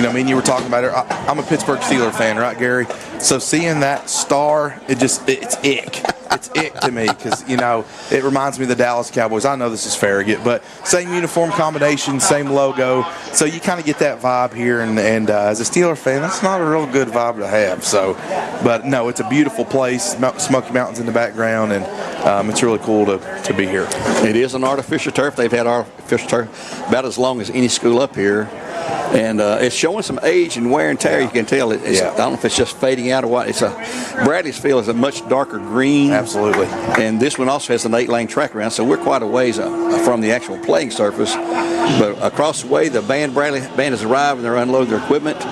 me and you were talking about it. I'm a Pittsburgh Steelers fan, right, Gary? So seeing that star, it's ick. It's ick to me because, it reminds me of the Dallas Cowboys. I know this is Farragut, but same uniform combination, same logo. So you kind of get that vibe here. And as a Steelers fan, that's not a real good vibe to have. So, but no, it's a beautiful place, Smoky Mountains in the background, and it's really cool to be here. It is an artificial turf. They've had artificial turf about as long as any school up here. And it's showing some age and wear and tear. You can tell. I don't know if it's just fading out or what. Bradley's field is a much darker green. Absolutely. And this one also has an 8-lane track around, so we're quite a ways from the actual playing surface. But across the way, the Bradley band has arrived and they're unloading their equipment.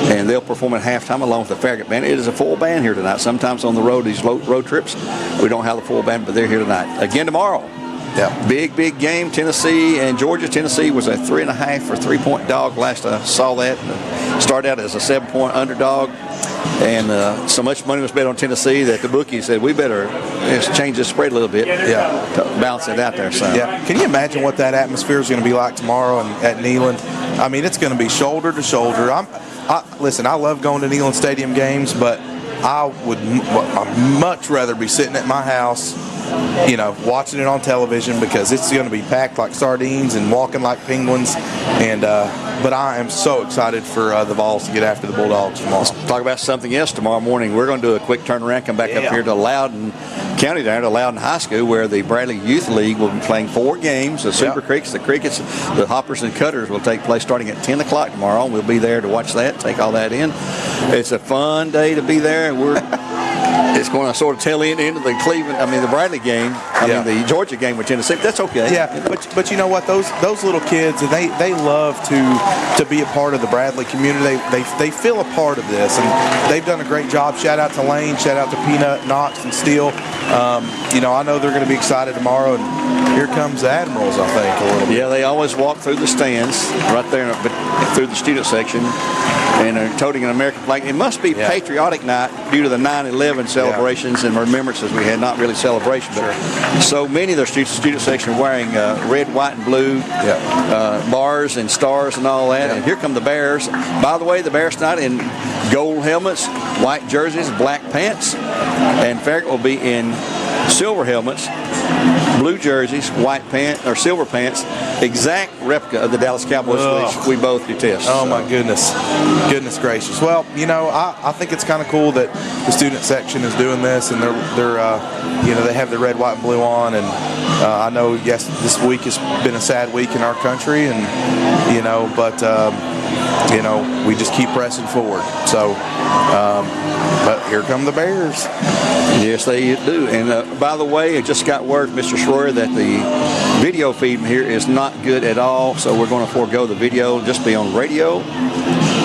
And they'll perform at halftime along with the Farragut band. It is a full band here tonight. Sometimes on the road, these road trips, we don't have the full band, but they're here tonight. Again tomorrow. Yeah. Big game, Tennessee and Georgia. Tennessee was a 3.5 or 3-point dog last I saw that. Started out as a 7-point underdog. And so much money was bet on Tennessee that the bookie said, we better change the spread a little bit to balance it out there. So. Yeah. Can you imagine what that atmosphere is going to be like tomorrow at Neyland? I mean, it's going to be shoulder to shoulder. Listen, I love going to Neyland Stadium games, but I'd much rather be sitting at my house, watching it on television because it's going to be packed like sardines and walking like penguins. And but I am so excited for the Vols to get after the Bulldogs tomorrow. Let's talk about something else tomorrow morning. We're going to do a quick turnaround, come back up here to Loudoun County, down to Loudoun High School, where the Bradley Youth League will be playing 4 games. The Super Creeks, the Crickets, the Hoppers, and Cutters will take place starting at 10 o'clock tomorrow. We'll be there to watch that, take all that in. It's a fun day to be there. It's going to sort of tail into the Bradley game. The Georgia game with Tennessee. But that's okay. Yeah, but you know what? Those little kids, they love to be a part of the Bradley community. They feel a part of this, and they've done a great job. Shout out to Lane, shout out to Peanut, Knox, and Steele. I know they're going to be excited tomorrow, and here comes the Admirals, I think, a little bit. Yeah, they always walk through the stands right there, through the student section, and they're toting an American flag. It must be patriotic night due to the 9/11 celebrations and remembrances we had. Not really celebration, but so many of their student section are wearing red, white, and blue bars and stars and all that. And here come the Bears. By the way, the Bears tonight in gold helmets, white jerseys, black pants, and Farragut will be in silver helmets, blue jerseys, white pants or silver pants, exact replica of the Dallas Cowboys, which we both detest. Oh my goodness gracious. Well, I think it's kind of cool that the student section is doing this, and they have the red, white, and blue on. And I know, this week has been a sad week in our country, and we just keep pressing forward. So, but here come the Bears. Yes, they do. And by the way, I just got word from Mr. Schroyer that the video feed here is not good at all, so we're going to forego the video, just be on radio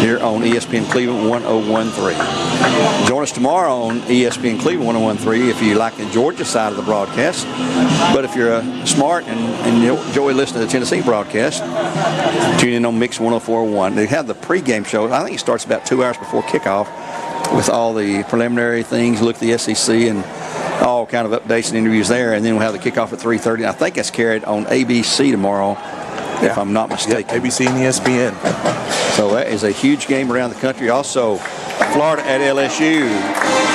here on ESPN Cleveland 101.3. Join us tomorrow on ESPN Cleveland 101.3 if you like the Georgia side of the broadcast. But if you're smart and you enjoy listening to the Tennessee broadcast, tune in on Mix 104.1. They have the pregame show. I think it starts about 2 hours before kickoff with all the preliminary things, look at the SEC and all kind of updates and interviews there. And then we'll have the kickoff at 3:30. I think it's carried on ABC tomorrow, if I'm not mistaken. Yeah, ABC and ESPN. So that is a huge game around the country. Also, Florida at LSU.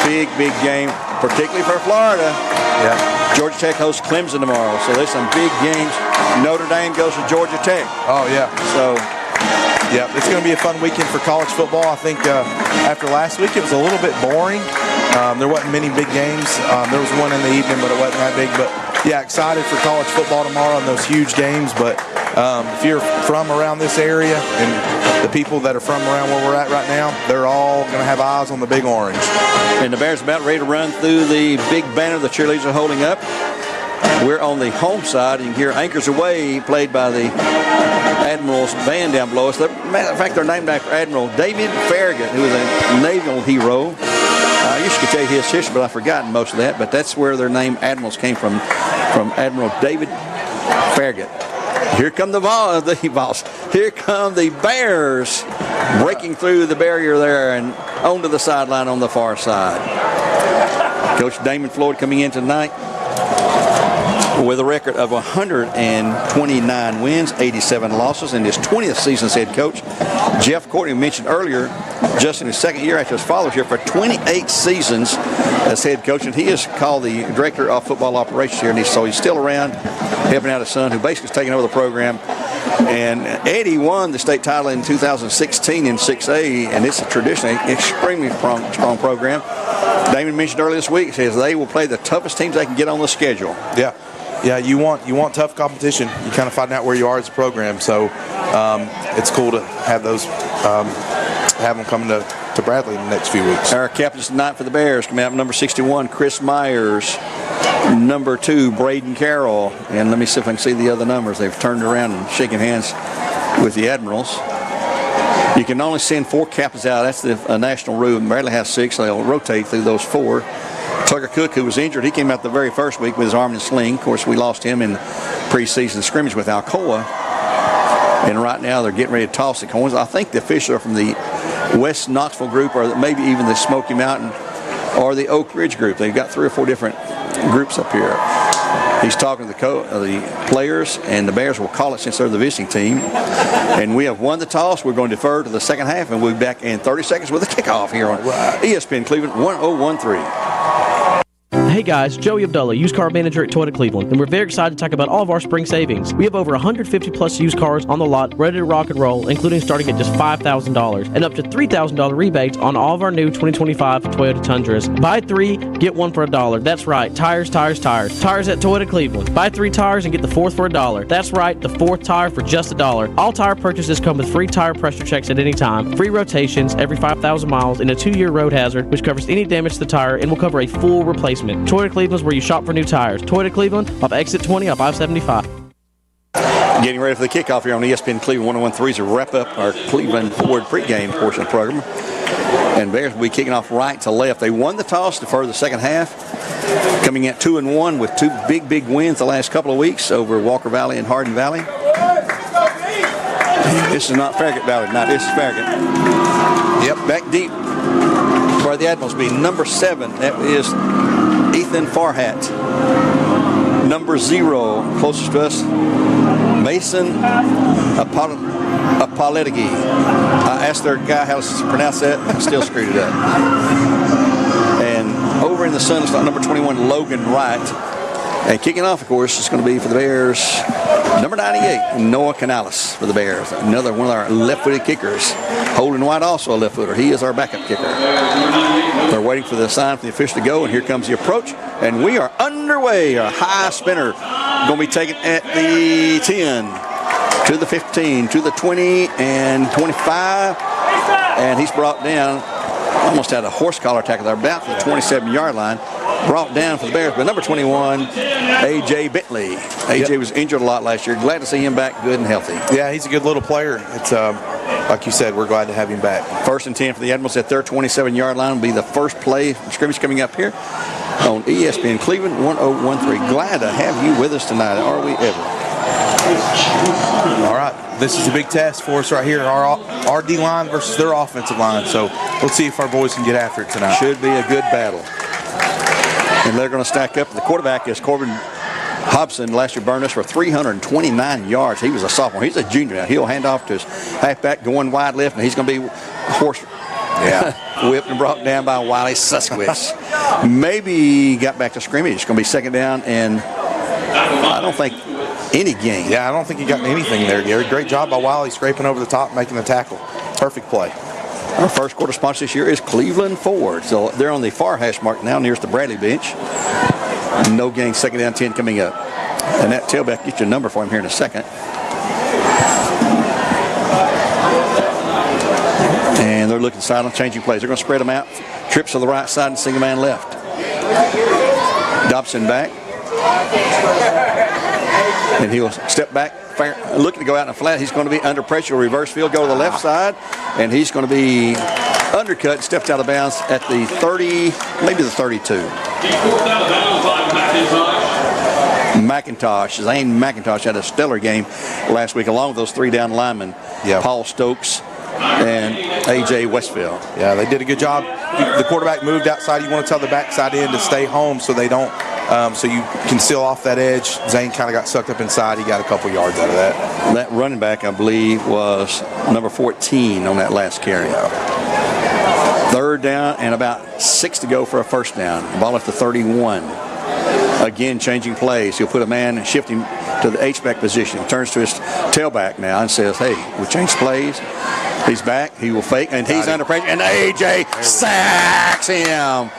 Big game, particularly for Florida. Yeah. Georgia Tech hosts Clemson tomorrow. So there's some big games. Notre Dame goes to Georgia Tech. Oh, yeah. So, yeah, it's going to be a fun weekend for college football. I think after last week, it was a little bit boring. There wasn't many big games. There was one in the evening, but it wasn't that big. But, yeah, excited for college football tomorrow and those huge games. But if you're from around this area and the people that are from around where we're at right now, they're all going to have eyes on the Big Orange. And the Bears about ready to run through the big banner the cheerleaders are holding up. We're on the home side. You can hear Anchors Away played by the Admirals band down below us. Matter of fact, they're named after Admiral David Farragut, who was a naval hero. I used to tell you his history, but I've forgotten most of that. But that's where their name Admirals came from Admiral David Farragut. Here come the Vols. Here come the Bears breaking through the barrier there and onto the sideline on the far side. Coach Damon Floyd coming in tonight with a record of 129 wins, 87 losses in his 20th season as head coach. Jeff Courtney mentioned earlier, just in his second year after his father's here for 28 seasons as head coach, and he is called the director of football operations here, and so he's still around helping out his son, who basically is taking over the program. And Eddie won the state title in 2016 in 6A, and it's a traditionally extremely strong program. Damon mentioned earlier this week, says they will play the toughest teams they can get on the schedule. Yeah, you want tough competition. You kind of find out where you are as a program. So it's cool to have those have them coming to Bradley in the next few weeks. Our captains tonight for the Bears coming out number 61, Chris Myers. Number 2, Braden Carroll. And let me see if I can see the other numbers. They've turned around and shaking hands with the Admirals. You can only send 4 captains out. That's the national rule. Bradley has 6, so they'll rotate through those 4. Tucker Cook, who was injured, he came out the very first week with his arm in a sling. Of course, we lost him in preseason scrimmage with Alcoa. And right now they're getting ready to toss the coins. I think the officials are from the West Knoxville group, or maybe even the Smoky Mountain or the Oak Ridge group. They've got 3 or 4 different groups up here. He's talking to the players, and the Bears will call it since they're the visiting team. And we have won the toss. We're going to defer to the second half, and we'll be back in 30 seconds with a kickoff here on ESPN Cleveland 1013. Hey guys, Joey Abdullah, used car manager at Toyota Cleveland, and we're very excited to talk about all of our spring savings. We have over 150 plus used cars on the lot ready to rock and roll, including starting at just $5,000 and up to $3,000 rebates on all of our new 2025 Toyota Tundras. Buy 3, get 1 for $1. That's right, tires, tires, tires. Tires at Toyota Cleveland. Buy 3 tires and get the 4th for $1. That's right, the 4th tire for just $1. All tire purchases come with free tire pressure checks at any time, free rotations every 5,000 miles, and a 2-year road hazard, which covers any damage to the tire and will cover a full replacement. Toyota Cleveland's where you shop for new tires. Toyota Cleveland, off exit 20 off I-75. Getting ready for the kickoff here on ESPN Cleveland 1013 to wrap up our Cleveland Ford pregame portion of the program. And Bears will be kicking off right to left. They won the toss to defer the second half, coming at 2-1 with 2 big wins the last couple of weeks over Walker Valley and Hardin Valley. This is not Farragut Valley tonight. This is Farragut. Yep, back deep for the Admirals be number 7. That is Ethan Farhat. Number 0, closest to us, Mason Apoletigi. I asked their guy how to pronounce that. I still screwed it up. And over in the sun is number 21, Logan Wright. And kicking off, of course, is going to be for the Bears, number 98, Noah Canales for the Bears. Another one of our left-footed kickers. Holden White, also a left-footer. He is our backup kicker. They're waiting for the sign for the official to go, and here comes the approach. And we are underway. A high spinner going to be taken at the 10, to the 15, to the 20, and 25. And he's brought down, almost had a horse collar tackle there, about the 27-yard line. Brought down for the Bears, but number 21, A.J. Bentley. A.J. was injured a lot last year. Glad to see him back good and healthy. Yeah, he's a good little player. It's like you said, we're glad to have him back. 1st and 10 for the Admirals at their 27-yard line will be the first play scrimmage coming up here on ESPN Cleveland 1013. Glad to have you with us tonight. Are we ever? All right, this is a big test for us right here. Our D-line versus their offensive line. So let's see if our boys can get after it tonight. Should be a good battle. And they're going to stack up. The quarterback is Corbin Hobson. Last year burned us for 329 yards. He was a sophomore. He's a junior now. He'll hand off to his halfback going wide left, and he's going to be horse whipped and brought down by Wiley Suskowitz. Maybe got back to scrimmage. It's going to be second down, and I don't think any gain. Yeah, I don't think he got anything there, Gary. Great job by Wiley scraping over the top, making the tackle. Perfect play. Our first quarter sponsor this year is Cleveland Ford. So they're on the far hash mark now, nearest the Bradley bench. No gain, second down 10 coming up. And that tailback gets your number for him here in a second. And they're looking silent, changing plays. They're going to spread them out. Trips to the right side and single man left. Dobson back. And he'll step back, looking to go out in a flat. He's going to be under pressure, reverse field, go to the left side, and he's going to be undercut, stepped out of bounds at the 30, maybe the 32. Zane McIntosh had a stellar game last week, along with those 3 down linemen, Paul Stokes and A.J. Westfield. Yeah, they did a good job. The quarterback moved outside. You want to tell the backside end to stay home so they don't so you can seal off that edge. Zane kind of got sucked up inside. He got a couple yards out of that. That running back, I believe, was number 14 on that last carry. Third down and about 6 to go for a first down. Ball at the 31. Again, changing plays. He'll put a man and shift him to the H-back position. Turns to his tailback now and says, hey, we changed plays. He's back. He will fake, and he's under pressure. And A.J. sacks him.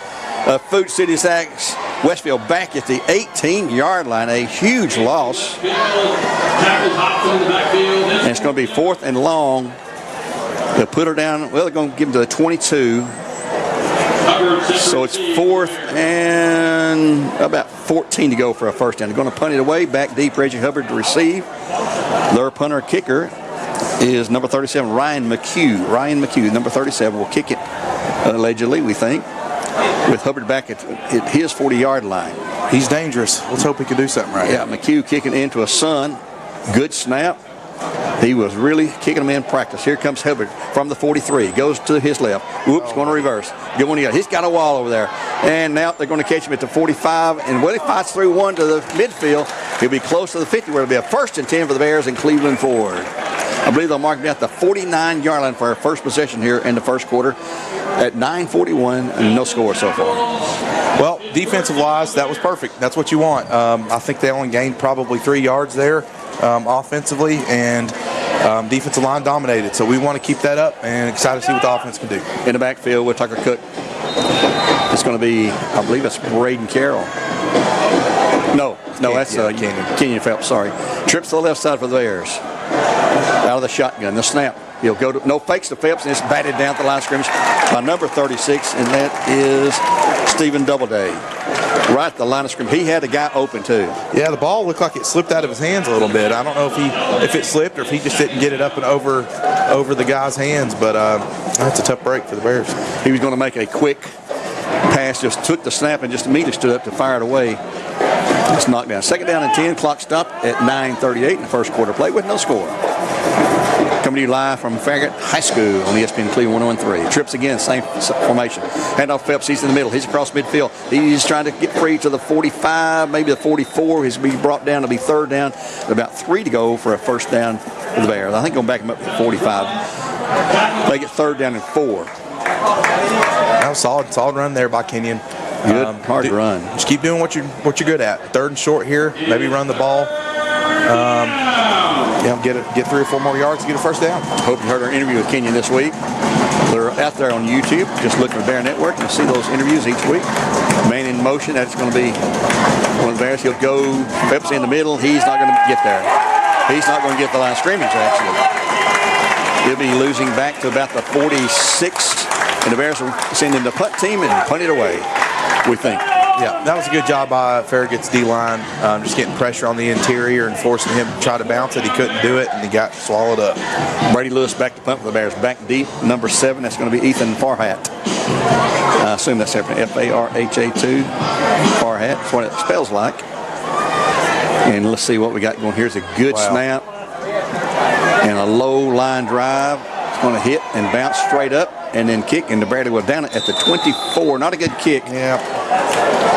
Food City sacks Westfield back at the 18-yard line. A huge loss. And it's going to be 4th and long. They'll put her down. Well, they're going to give him to the 22. So it's 4th and about 14 to go for a first down. They're going to punt it away. Back deep, Reggie Hubbard to receive. Their punter kicker is number 37, Ryan McHugh. Ryan McHugh, number 37, will kick it allegedly, we think, with Hubbard back at his 40-yard line. He's dangerous. Let's hope he can do something right. Yeah, McHugh kicking into a sun. Good snap. He was really kicking them in practice. Here comes Hubbard from the 43. Goes to his left. Whoops, going to reverse. Good one. He's got a wall over there. And now they're going to catch him at the 45. And when he fights through one to the midfield, he'll be close to the 50, where it'll be a 1st and 10 for the Bears in Cleveland Ford. I believe they'll mark him at the 49-yard line for our first possession here in the first quarter at 9:41 and no score so far. Well, defensive-wise, that was perfect. That's what you want. I think they only gained probably 3 yards there offensively, and defensive line dominated. So we want to keep that up, and excited to see what the offense can do. In the backfield with Tucker Cook, it's going to be, I believe it's Braden Carroll. No, that's Kenyon Phelps, sorry. Trips to the left side for the Bears. Out of the shotgun, the snap. He'll go to, no fakes to Phelps, and it's batted down at the line of scrimmage by number 36, and that is Stephen Doubleday. Right at the line of scrimmage. He had a guy open, too. Yeah, the ball looked like it slipped out of his hands a little bit. I don't know if it slipped or if he just didn't get it up and over the guy's hands, but that's a tough break for the Bears. He was going to make a quick pass, just took the snap and just immediately stood up to fire it away. It's knocked down. 2nd down and 10. Clock stopped at 9:38 in the first quarter play with no score. Coming to you live from Farragut High School on ESPN Cleveland 101.3. Trips again, same formation. Handoff Phelps, he's in the middle. He's across midfield. He's trying to get free to the 45, maybe the 44. He's being brought down to be 3rd down. About 3 to go for a first down for the Bears. I think going back him up to 45. They get 3rd down and 4. That was solid run there by Kenyon. Good, hard run. Just keep doing what you're good at. 3rd and short here. Maybe run the ball. Get 3 or 4 more yards to get a first down. Hope you heard our interview with Kenyon this week. They're out there on YouTube. Just look for Bear Network and see those interviews each week. Man in motion, that's going to be one of the Bears. He'll go Phelps in the middle. He's not going to get there. He's not going to get the line of scrimmage, actually. He'll be losing back to about the 46. And the Bears will send him the punt team and punt it away, we think. Yeah, that was a good job by Farragut's D-line, just getting pressure on the interior and forcing him to try to bounce it. He couldn't do it, and he got swallowed up. Brady Lewis back to punt for the Bears. Back deep, number 7. That's going to be Ethan Farhat. I assume that's F-A-R-H-A-2. Farhat. That's what it spells like. And let's see what we got going here. Here's a good snap and a low line drive. It's going to hit and bounce straight up and then kick, and the Bears will down it at the 24. Not a good kick. Yeah.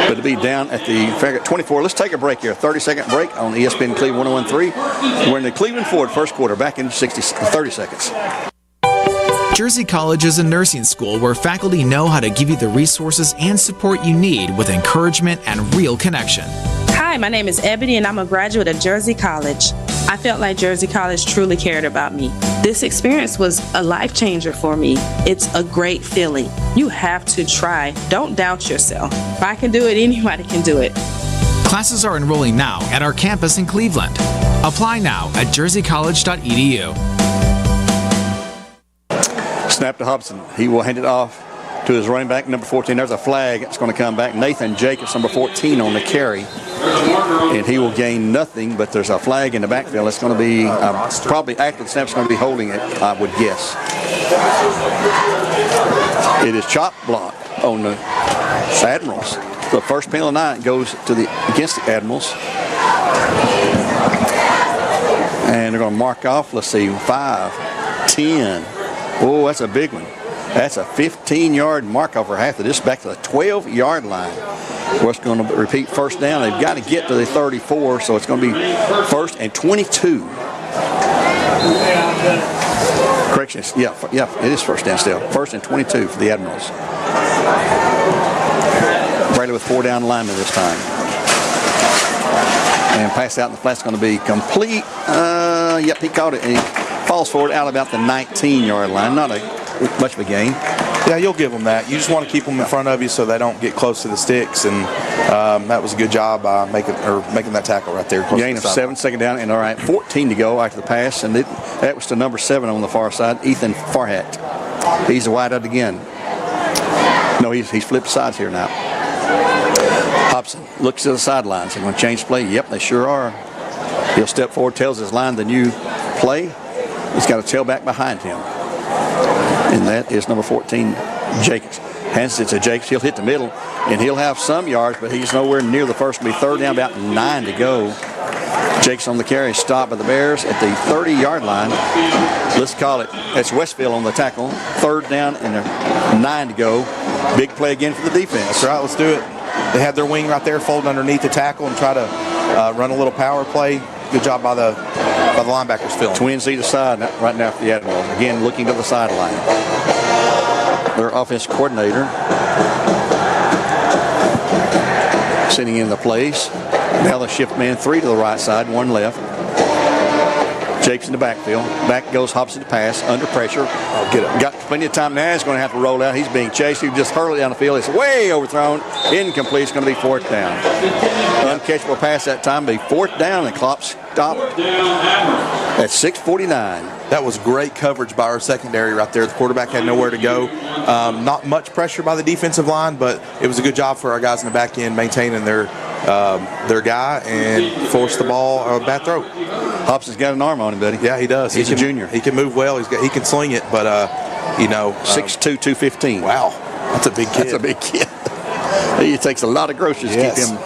But to be down at the Farragut 24. Let's take a break here. 30-second break on ESPN Cleveland 101.3. We're in the Cleveland Ford first quarter. Back in 30 seconds. Jersey College is a nursing school where faculty know how to give you the resources and support you need with encouragement and real connection. Hi, my name is Ebony, and I'm a graduate of Jersey College. I felt like Jersey College truly cared about me. This experience was a life changer for me. It's a great feeling. You have to try. Don't doubt yourself. If I can do it, anybody can do it. Classes are enrolling now at our campus in Cleveland. Apply now at jerseycollege.edu. Snap to Hobson. He will hand it off to his running back, number 14. There's a flag. It's going to come back. Nathan Jacobs, number 14, on the carry. And he will gain nothing, but there's a flag in the backfield. It's going to be probably after the snap, it's going to be holding it, I would guess. It is chop block on the Admirals. The first penalty of the night goes to against the Admirals. And they're going to mark off, let's see, 5, 10. Oh, that's a big one. That's a 15-yard mark off for half of this, back to the 12-yard line. What's going to repeat first down? They've got to get to the 34, so it's going to be 1st and 22. Correction, yeah, it is first down still. 1st and 22 for the Admirals. Bradley with 4 down linemen this time. And pass out in the flat's going to be complete. Yep, he caught it. And he falls forward out about the 19-yard line. Not much of a gain. Yeah, you'll give them that. You just want to keep them in front of you so they don't get close to the sticks, and that was a good job making that tackle right there. Gain of 7, second down, and all right, 14 to go after the pass, and that was to number 7 on the far side, Ethan Farragut. He's a wide out again. No, he's flipped sides here now. Hobson looks to the sidelines. They're going to change play. Yep, they sure are. He'll step forward, tells his line the new play. He's got a tailback behind him. And that is number 14, Jacobs. Hands it to Jacobs. He'll hit the middle, and he'll have some yards, but he's nowhere near the first. It'll be 3rd down, about 9 to go. Jacobs on the carry, stopped by the Bears at the 30-yard line. Let's call it. That's Westfield on the tackle. 3rd down and 9 to go. Big play again for the defense. That's right. Let's do it. They had their wing right there, folded underneath the tackle, and try to run a little power play. Good job by the linebackers, Phil. Twins either side right now for the Admirals. Again, looking to the sideline. Their offense coordinator sitting in the plays. Now they shift man 3 to the right side, 1 left. Jakes in the backfield. Back goes Hobson to pass, under pressure. Got plenty of time now. He's going to have to roll out. He's being chased. He just hurled it down the field. It's way overthrown. Incomplete. It's going to be 4th down. Uncatchable pass that time. Be 4th down. The clock stopped at 6:49. That was great coverage by our secondary right there. The quarterback had nowhere to go. Not much pressure by the defensive line, but it was a good job for our guys in the back end maintaining their guy and forced the ball bad throw. Hobson's got an arm on him, buddy. Yeah, he does. He's a junior. He can move well. He can sling it, but 6'2", 215. Wow, that's a big kid. That's a big kid. It takes a lot of groceries to keep him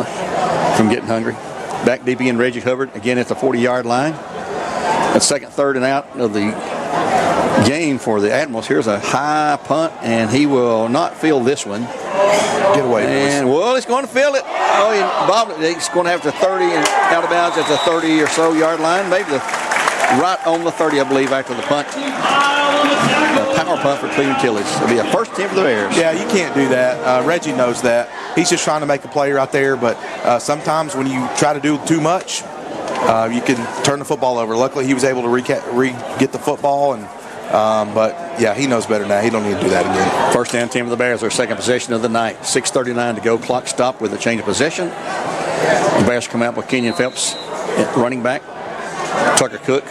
from getting hungry. Back deep in Reggie Hubbard again at the 40-yard line. A 2nd, 3rd, and out of the game for the Admirals. Here's a high punt, and he will not field this one. Get away. And, well, he's going to field it. Oh, he bobbed it. He's going to have to 30 and out of bounds at the 30 or so yard line. Maybe right on the 30, I believe, after the punt. A power punt for Cleveland Tillage. It'll be a 1st team for the Bears. Yeah, you can't do that. Reggie knows that. He's just trying to make a play right there, but sometimes when you try to do too much, you can turn the football over. Luckily, he was able to get the football, and but yeah, he knows better now. He don't need to do that again. 1st down team of the Bears, their 2nd possession of the night. 6:39 to go. Clock stopped with a change of possession. The Bears come out with Kenyon Phelps at running back, Tucker Cook,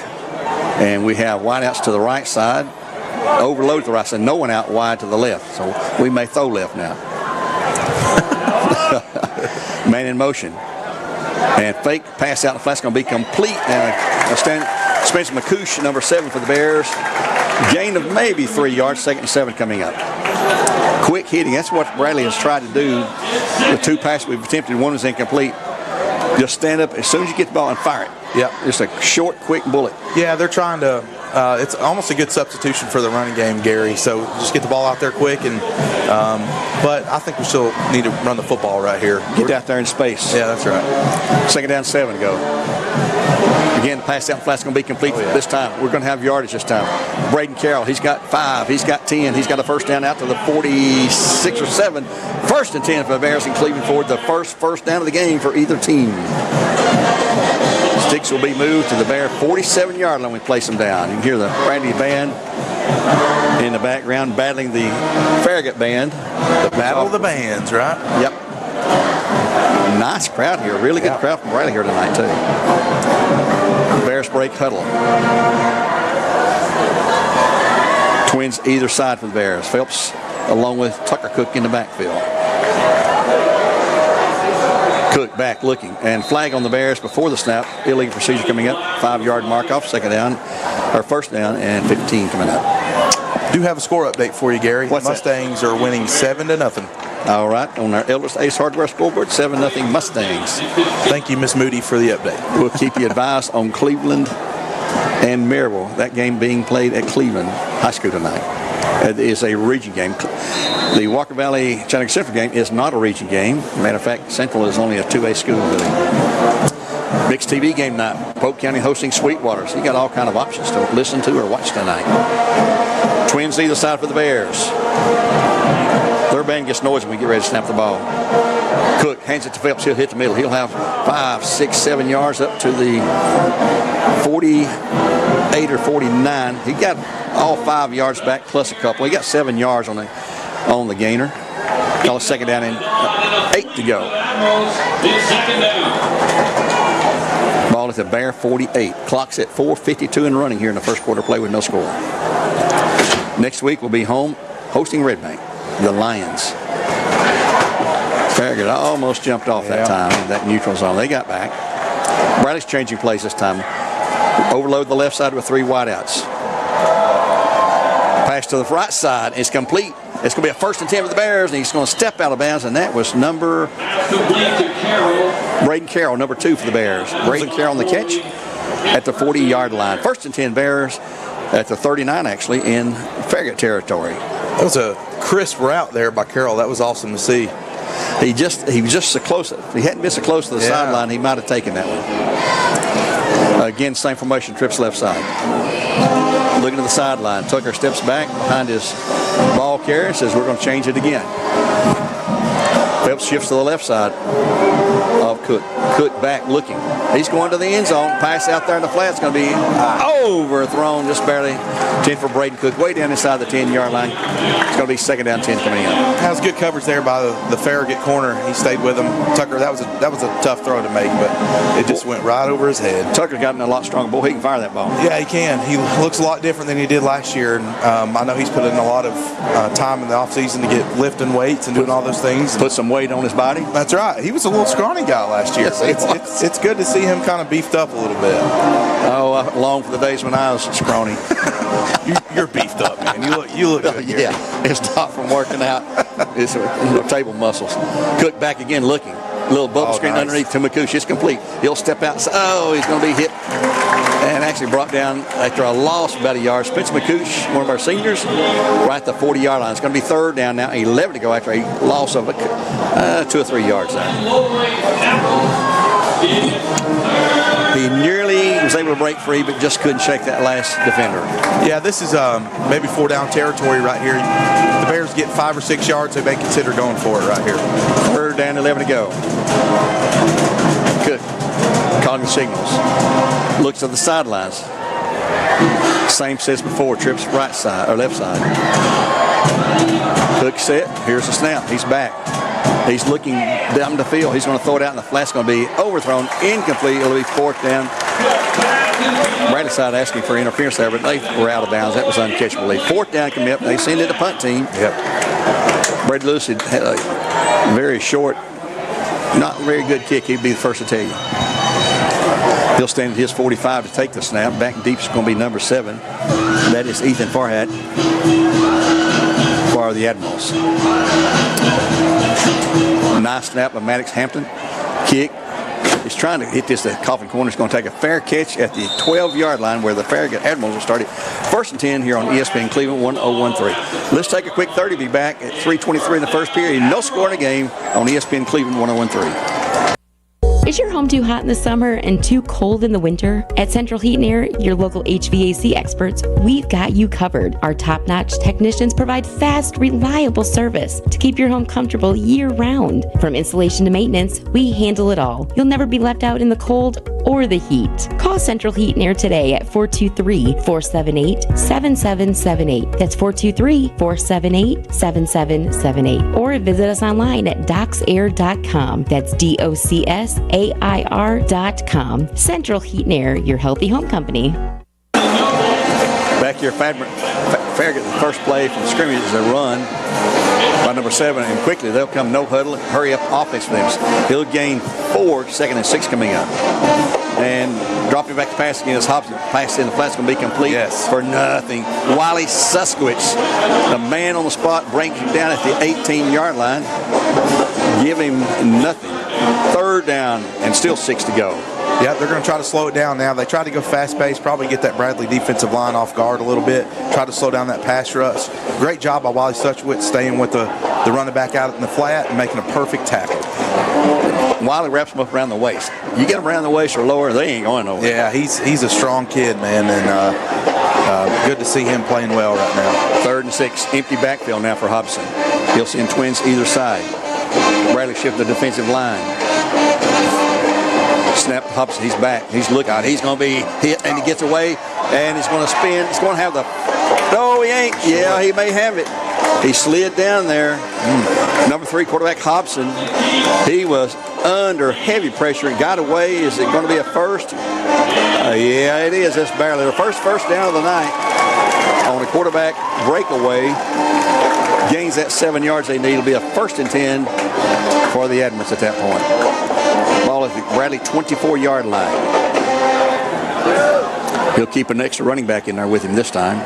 and we have wideouts to the right side. Overload to the right side. No one out wide to the left, so we may throw left now. Man in motion. And fake pass out the flat's going to be complete. And Spencer McCouche, number 7 for the Bears. Gain of maybe 3 yards. 2nd and 7 coming up. Quick hitting. That's what Bradley has tried to do. The 2 passes we've attempted, one was incomplete. Just stand up as soon as you get the ball and fire it. Yeah, just a short, quick bullet. Yeah, they're trying to. It's almost a good substitution for the running game, Gary. So just get the ball out there quick, and but I think we still need to run the football right here. Get out there in space. Yeah, that's right. 2nd down, 7 to go. Again, the pass down flat's going to be complete this time. We're going to have yardage this time. Braden Carroll, he's got 5. He's got 10. He's got a 1st down out to the 46 or 7. 1st and 10 for the Bears in Cleveland Ford. The first down of the game for either team. Sticks will be moved to the Bear 47-yard line when we place them down. You can hear the Brandy band in the background battling the Farragut band. The battle of the bands, right? Yep. Nice crowd here. Really good crowd from Riley here tonight, too. Bears break huddle. Twins either side for the Bears. Phelps along with Tucker Cook in the backfield. Cook back looking, and flag on the Bears before the snap. Illegal procedure coming up. 5-yard mark off. 2nd down, or 1st down, and 15 coming up. Do have a score update for you, Gary. What's Mustangs are winning 7-0. All right, on our Elvis Ace Hardware scoreboard, 7-0 Mustangs. Thank you, Miss Moody, for the update. We'll keep you advised on Cleveland and Maryville. That game being played at Cleveland High School tonight. It is a region game. The Walker Valley Chattanooga Central game is not a region game. Matter of fact, Central is only a 2A school. Mixed TV game night. Polk County hosting Sweetwater. So you got all kind of options to listen to or watch tonight. Twins either side for the Bears. Third band gets noisy when we get ready to snap the ball. Cook hands it to Phelps. He'll hit the middle. He'll have 5, 6, 7 yards up to the 48 or 49. He got all 5 yards back plus a couple. He got 7 yards on the gainer. Call it second down and 8 to go. Ball at the Bear 48. Clock's at 4:52 and running here in the first quarter play with no score. Next week we'll be home hosting Red Bank, the Lions. Farragut almost jumped off that time in that neutral zone. They got back. Bradley's changing plays this time. Overload the left side with 3 wideouts. Pass to the right side. It's complete. It's going to be a 1st and 10 for the Bears, and he's going to step out of bounds, and that was number Braden Carroll, number 2 for the Bears. Braden Carroll on the catch at the 40-yard line. 1st and 10 Bears at the 39, actually, in Farragut territory. That was a crisp route there by Carroll. That was awesome to see. He was just so close. If he hadn't been so close to the sideline, he might have taken that one. Again, same formation, trips left side. Looking to the sideline. Tucker steps back behind his ball carrier and says, we're going to change it again. Phelps shifts to the left side of Cook. Cook back looking. He's going to the end zone. Pass out there in the flat. It's going to be overthrown just barely. 10 for Braden Cook. Way down inside the 10-yard line. It's going to be second down 10 coming in. That was good coverage there by the Farragut corner. He stayed with him. Tucker, that was a tough throw to make, but it just went right over his head. Tucker's gotten a lot stronger. Boy, he can fire that ball. Yeah, he can. He looks a lot different than he did last year. And I know he's put in a lot of time in the offseason to get lifting weights and doing all those things. Put some weight on his body. That's right. He was a little scrawny guy last year. Yes, it's good to see him kind of beefed up a little bit. Oh, I long for the days when I was scrawny. You're beefed up, man. You look good. Yeah, it's not from working out. It's table muscles. Cook back again looking. A little bubble screen underneath to McCoosh. It's complete. He'll step out. Oh, he's going to be hit. And actually brought down after a loss of about a yard. Spencer McCoosh, one of our seniors, right at the 40-yard line. It's going to be third down now. 11 to go after a loss of 2 or 3 yards there. He nearly was able to break free, but just couldn't shake that last defender. Yeah, this is maybe 4-down territory right here. The Bears get 5 or 6 yards, they may consider going for it right here. Third down, 11 to go. Good. Calling the signals. Looks at the sidelines. Same says before, trips right side or left side. Cook set. Here's the snap. He's back. He's looking down the field. He's going to throw it out, and the flat's going to be overthrown, incomplete. It'll be 4th down. Right side asking for interference there, but they were out of bounds. That was uncatchable. 4th down coming up. They send it to punt team. Yep. Brady Lewis had a very short, not very good kick. He'd be the first to tell you. He'll stand at his 45 to take the snap. Back deep is going to be number 7. That is Ethan Farhat for the Admirals. Nice snap by Maddox Hampton. Kick. He's trying to hit this. The Coffin corner is going to take a fair catch at the 12-yard line where the Farragut Admirals will start it. 1st and 10 here on ESPN Cleveland 1013. Let's take a quick 30. Be back at 3:23 in the first period. No score in the game on ESPN Cleveland 1013. Is your home too hot in the summer and too cold in the winter? At Central Heat and Air, your local HVAC experts, we've got you covered. Our top-notch technicians provide fast, reliable service to keep your home comfortable year-round. From installation to maintenance, we handle it all. You'll never be left out in the cold or the heat. Call Central Heat and Air today at 423-478-7778. That's 423-478-7778. Or visit us online at docsair.com. That's DOCSAIR.com. Central Heat and Air, your healthy home company. Back here, Farragut, the first play from the scrimmage is a run by number 7, and quickly they'll come no huddle, hurry up offense for them. He'll gain 4, 2nd and 6 coming up. And dropping back to pass again as Hobson pass in the flat's going to be complete for nothing. Wiley Suskowitz, the man on the spot, brings him down at the 18-yard line. Give him nothing. 3rd down and still 6 to go. Yeah, they're going to try to slow it down now. They try to go fast-paced, probably get that Bradley defensive line off guard a little bit, try to slow down that pass rush. Great job by Wiley Suchwitz staying with the running back out in the flat and making a perfect tackle. Wiley wraps him up around the waist. You get them around the waist or lower, they ain't going nowhere. Yeah, he's a strong kid, man, and good to see him playing well right now. 3rd and 6, empty backfield now for Hobson. He'll send twins either side. Bradley shift the defensive line. Snap, Hobson, he's back. He's looking out. He's going to be hit, and he gets away, and he's going to spin. He's going to have the... No, he ain't. Yeah, he may have it. He slid down there. Number 3 quarterback Hobson. He was under heavy pressure and got away. Is it going to be a first? Yeah, it is. It's barely the first down of the night on a quarterback breakaway. Gains that 7 yards they need. It'll be a 1st and 10 for the Admirals at that point. Ball at the Bradley 24-yard line. He'll keep an extra running back in there with him this time.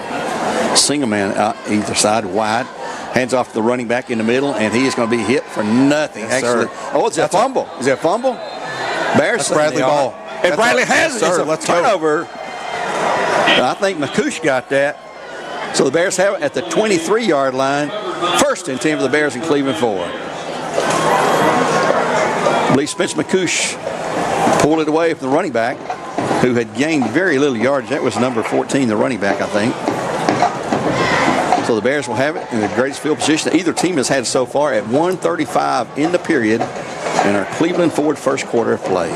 Single man out either side, wide. Hands off to the running back in the middle, and he is going to be hit for nothing. Yes, actually, sir. It's a fumble. Is it a fumble? Bears. That's Bradley ball. And Bradley has it. Sir, It's a let's go. turnover. I think McCoosh got that. So the Bears have it at the 23-yard line. 1st and 10 for the Bears in Cleveland 4. I believe Spencer McCoosh pulled it away from the running back, who had gained very little yardage. That was number 14, the running back, I think. So the Bears will have it in the greatest field position that either team has had so far at 1:35 in the period in our Cleveland Ford first quarter of play.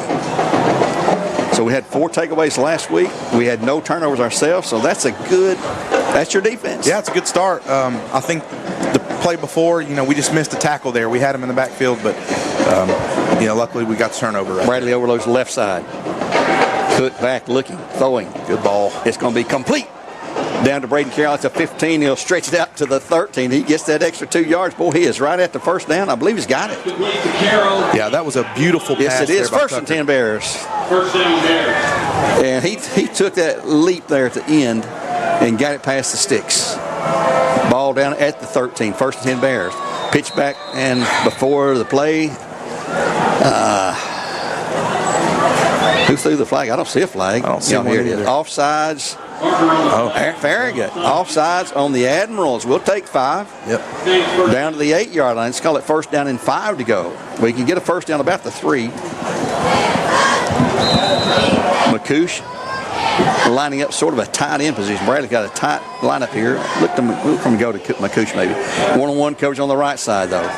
So we had 4 takeaways last week. We had no turnovers ourselves, so that's your defense. Yeah, it's a good start. I think the play before, we just missed a tackle there. We had him in the backfield, but, luckily we got the turnover right. Bradley overloads left side. Cook back looking, throwing. Good ball. It's going to be complete. Down to Braden Carroll. It's a 15. He'll stretch it out to the 13. He gets that extra 2 yards. Boy, he is right at the 1st down. I believe he's got it. Yeah, that was a beautiful pass. Yes, it is. 1st and 10 Bears. 1st down Bears. And he took that leap there at the end and got it past the sticks. Ball down at the 13. 1st and 10 Bears. Pitch back, and before the play, who threw the flag? I don't see a flag. I don't see one here it is. either. Offsides. Farragut. Offsides on the Admirals. We'll take 5. Yep. Down to the 8-yard line. Let's call it 1st down and 5 to go. We can get a 1st down about the 3. McCoosh lining up sort of a tight end position. Bradley's got a tight lineup here. Look from go to McCoosh maybe. 1-on-1 coverage on the right side though.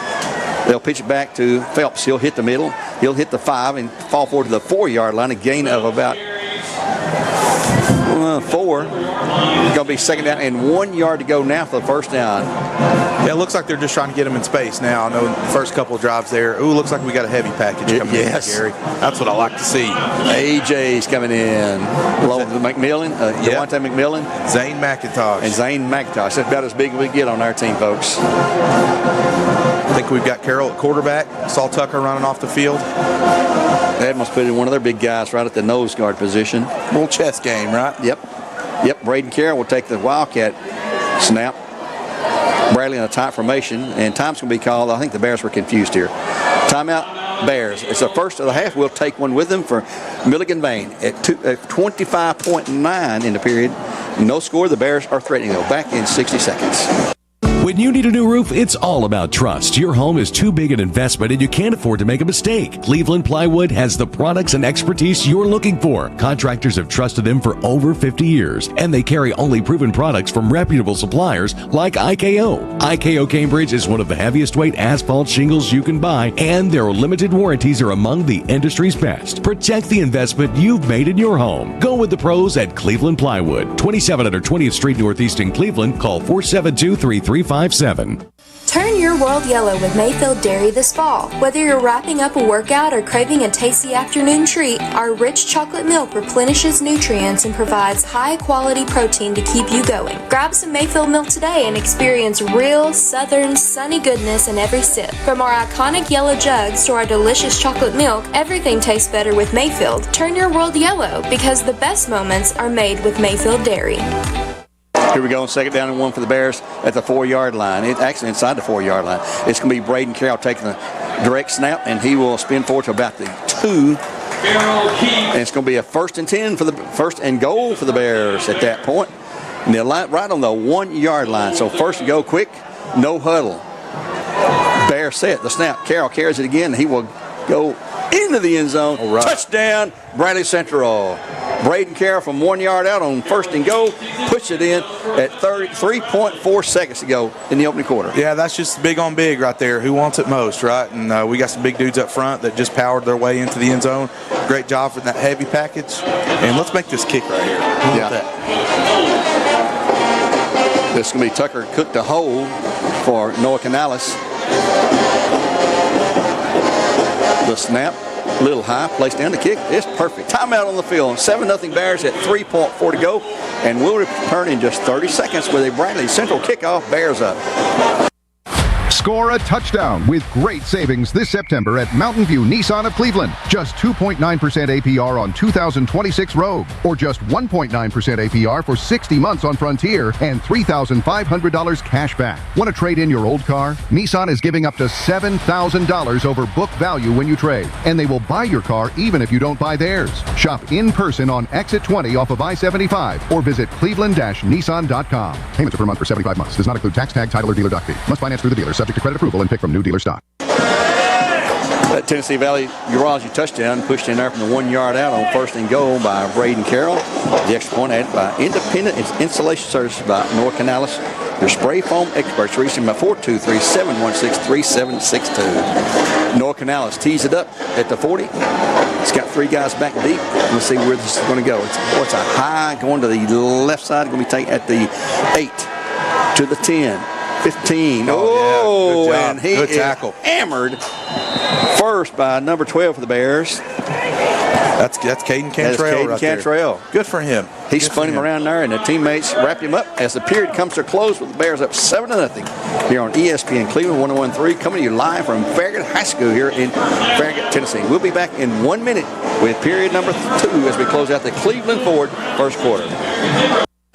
They'll pitch it back to Phelps. He'll hit the middle. He'll hit the 5 and fall forward to the 4-yard line. A gain of about 4. It's going to be 2nd down and 1 yard to go now for the 1st down. Yeah, it looks like they're just trying to get him in space now. I know the first couple of drives there. Ooh, looks like we got a heavy package coming in, Gary. That's what I like to see. AJ's coming in. McMillan, Devontae McMillan. Zane McIntosh. And Zane McIntosh. That's about as big as we get on our team, folks. I think we've got Carroll at quarterback. Saw Tucker running off the field. Admirals put in one of their big guys right at the nose guard position. Little chess game, right? Yep. Braden Carroll will take the Wildcat snap. Bradley in a tight formation, and time's going to be called. I think the Bears were confused here. Timeout, Bears. It's the 1st of the half. We'll take one with them for Milligan Bain at 25.9 in the period. No score. The Bears are threatening, though. Back in 60 seconds. When you need a new roof, it's all about trust. Your home is too big an investment and you can't afford to make a mistake. Cleveland Plywood has the products and expertise you're looking for. Contractors have trusted them for over 50 years, and they carry only proven products from reputable suppliers like IKO. IKO Cambridge is one of the heaviest weight asphalt shingles you can buy, and their limited warranties are among the industry's best. Protect the investment you've made in your home. Go with the pros at Cleveland Plywood. 2700 20th Street Northeast in Cleveland. Call 472-3357. Turn your world yellow with Mayfield Dairy this fall. Whether you're wrapping up a workout or craving a tasty afternoon treat, our rich chocolate milk replenishes nutrients and provides high-quality protein to keep you going. Grab some Mayfield milk today and experience real, southern, sunny goodness in every sip. From our iconic yellow jugs to our delicious chocolate milk, everything tastes better with Mayfield. Turn your world yellow because the best moments are made with Mayfield Dairy. Here we go, 2nd down and 1 for the Bears at the 4-yard line. It's actually inside the 4-yard line. It's going to be Braden Carroll taking the direct snap, and he will spin forward to about the 2 And it's going to be a 1st and 10 for the 1st and goal for the Bears at that point. And they're right on the 1 yard line. So 1st and go quick, no huddle. Bear set, the snap. Carroll carries it again. He will go into the end zone. All right. Touchdown, Bradley Central. Braden Carroll from 1 yard out on 1st and go, puts it in at 3.4 seconds to go in the opening quarter. Yeah, that's just big on big right there. Who wants it most, right? And we got some big dudes up front that just powered their way into the end zone. Great job for that heavy package. And let's make this kick right here. Yeah. This is going to be Tucker Cook to hold for Noah Canales. The snap, a little high, placed down the kick. It's perfect. Timeout on the field. 7-0 Bears at 3.4 to go. And we'll return in just 30 seconds with a Bradley Central kickoff. Bears up. Score a touchdown with great savings this September at Mountain View Nissan of Cleveland. Just 2.9% APR on 2026 Rogue, or just 1.9% APR for 60 months on Frontier, and $3,500 cash back. Want to trade in your old car? Nissan is giving up to $7,000 over book value when you trade, and they will buy your car even if you don't buy theirs. Shop in person on Exit 20 off of I-75 or visit cleveland-nissan.com. Payments are per month for 75 months. Does not include tax, tag, title, or dealer doc fee. Must finance through the dealer. Subject to credit approval and pick from new dealer stock. That Tennessee Valley Urology touchdown pushed in there from the 1 yard out on 1st and goal by Braden Carroll. The extra point added by Independent Installation Services by Noah Canales. Your spray foam experts, reaching by 423-716-3762. Noah Canales tees it up at the 40. It's got 3 guys back deep. Let's see where this is going to go. It's a high going to the left side. Going to be taken at the 8 to the 10. 15. Oh, yeah. And he Good tackle. is hammered first by number 12 for the Bears. That's Caden Cantrell right there. Cantrell. Good for him. He spun him around there, and the teammates wrapped him up as the period comes to a close with the Bears up 7-0 here on ESPN Cleveland 101.3, coming to you live from Farragut High School here in Farragut, Tennessee. We'll be back in 1 minute with period number 2 as we close out the Cleveland Ford first quarter.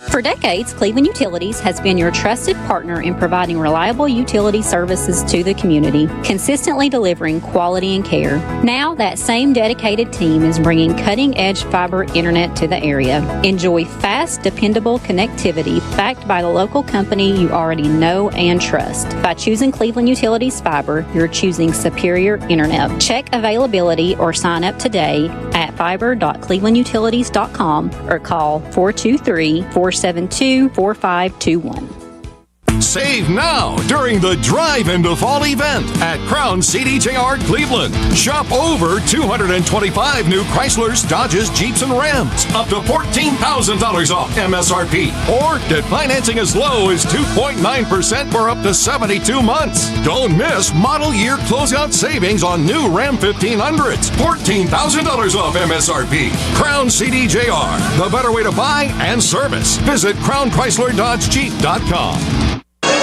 For decades, Cleveland Utilities has been your trusted partner in providing reliable utility services to the community, consistently delivering quality and care. Now, that same dedicated team is bringing cutting-edge fiber internet to the area. Enjoy fast, dependable connectivity backed by the local company you already know and trust. By choosing Cleveland Utilities Fiber, you're choosing superior internet. Check availability or sign up today at fiber.clevelandutilities.com or call 423-472-4521. Save now during the Drive into Fall event at Crown CDJR Cleveland. Shop over 225 new Chryslers, Dodges, Jeeps, and Rams. Up to $14,000 off MSRP. Or get financing as low as 2.9% for up to 72 months. Don't miss model year closeout savings on new Ram 1500s. $14,000 off MSRP. Crown CDJR. The better way to buy and service. Visit CrownChryslerDodgeJeep.com.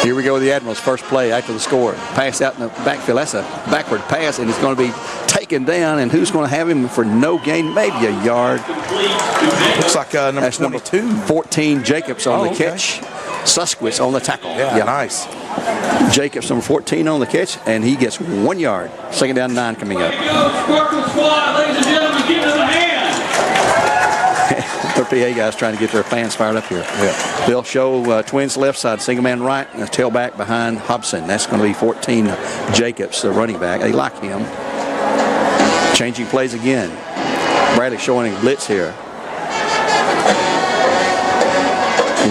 Here we go with the Admirals' first play after the score. Pass out in the backfield. That's a backward pass, and it's going to be taken down. And who's going to have him for no gain? Maybe a yard. Looks like number 22. 14, Jacobs on the catch. Susquitz on the tackle. Yeah, nice. Jacobs, number 14, on the catch, and he gets 1 yard. 2nd down, 9 coming up. Squad, ladies and gentlemen, give them a hand. The PA guys trying to get their fans fired up here. Yeah. They'll show Twins left side, single man right, and a tailback behind Hobson. That's going to be 14, Jacobs, the running back. They like him. Changing plays again. Bradley showing a blitz here.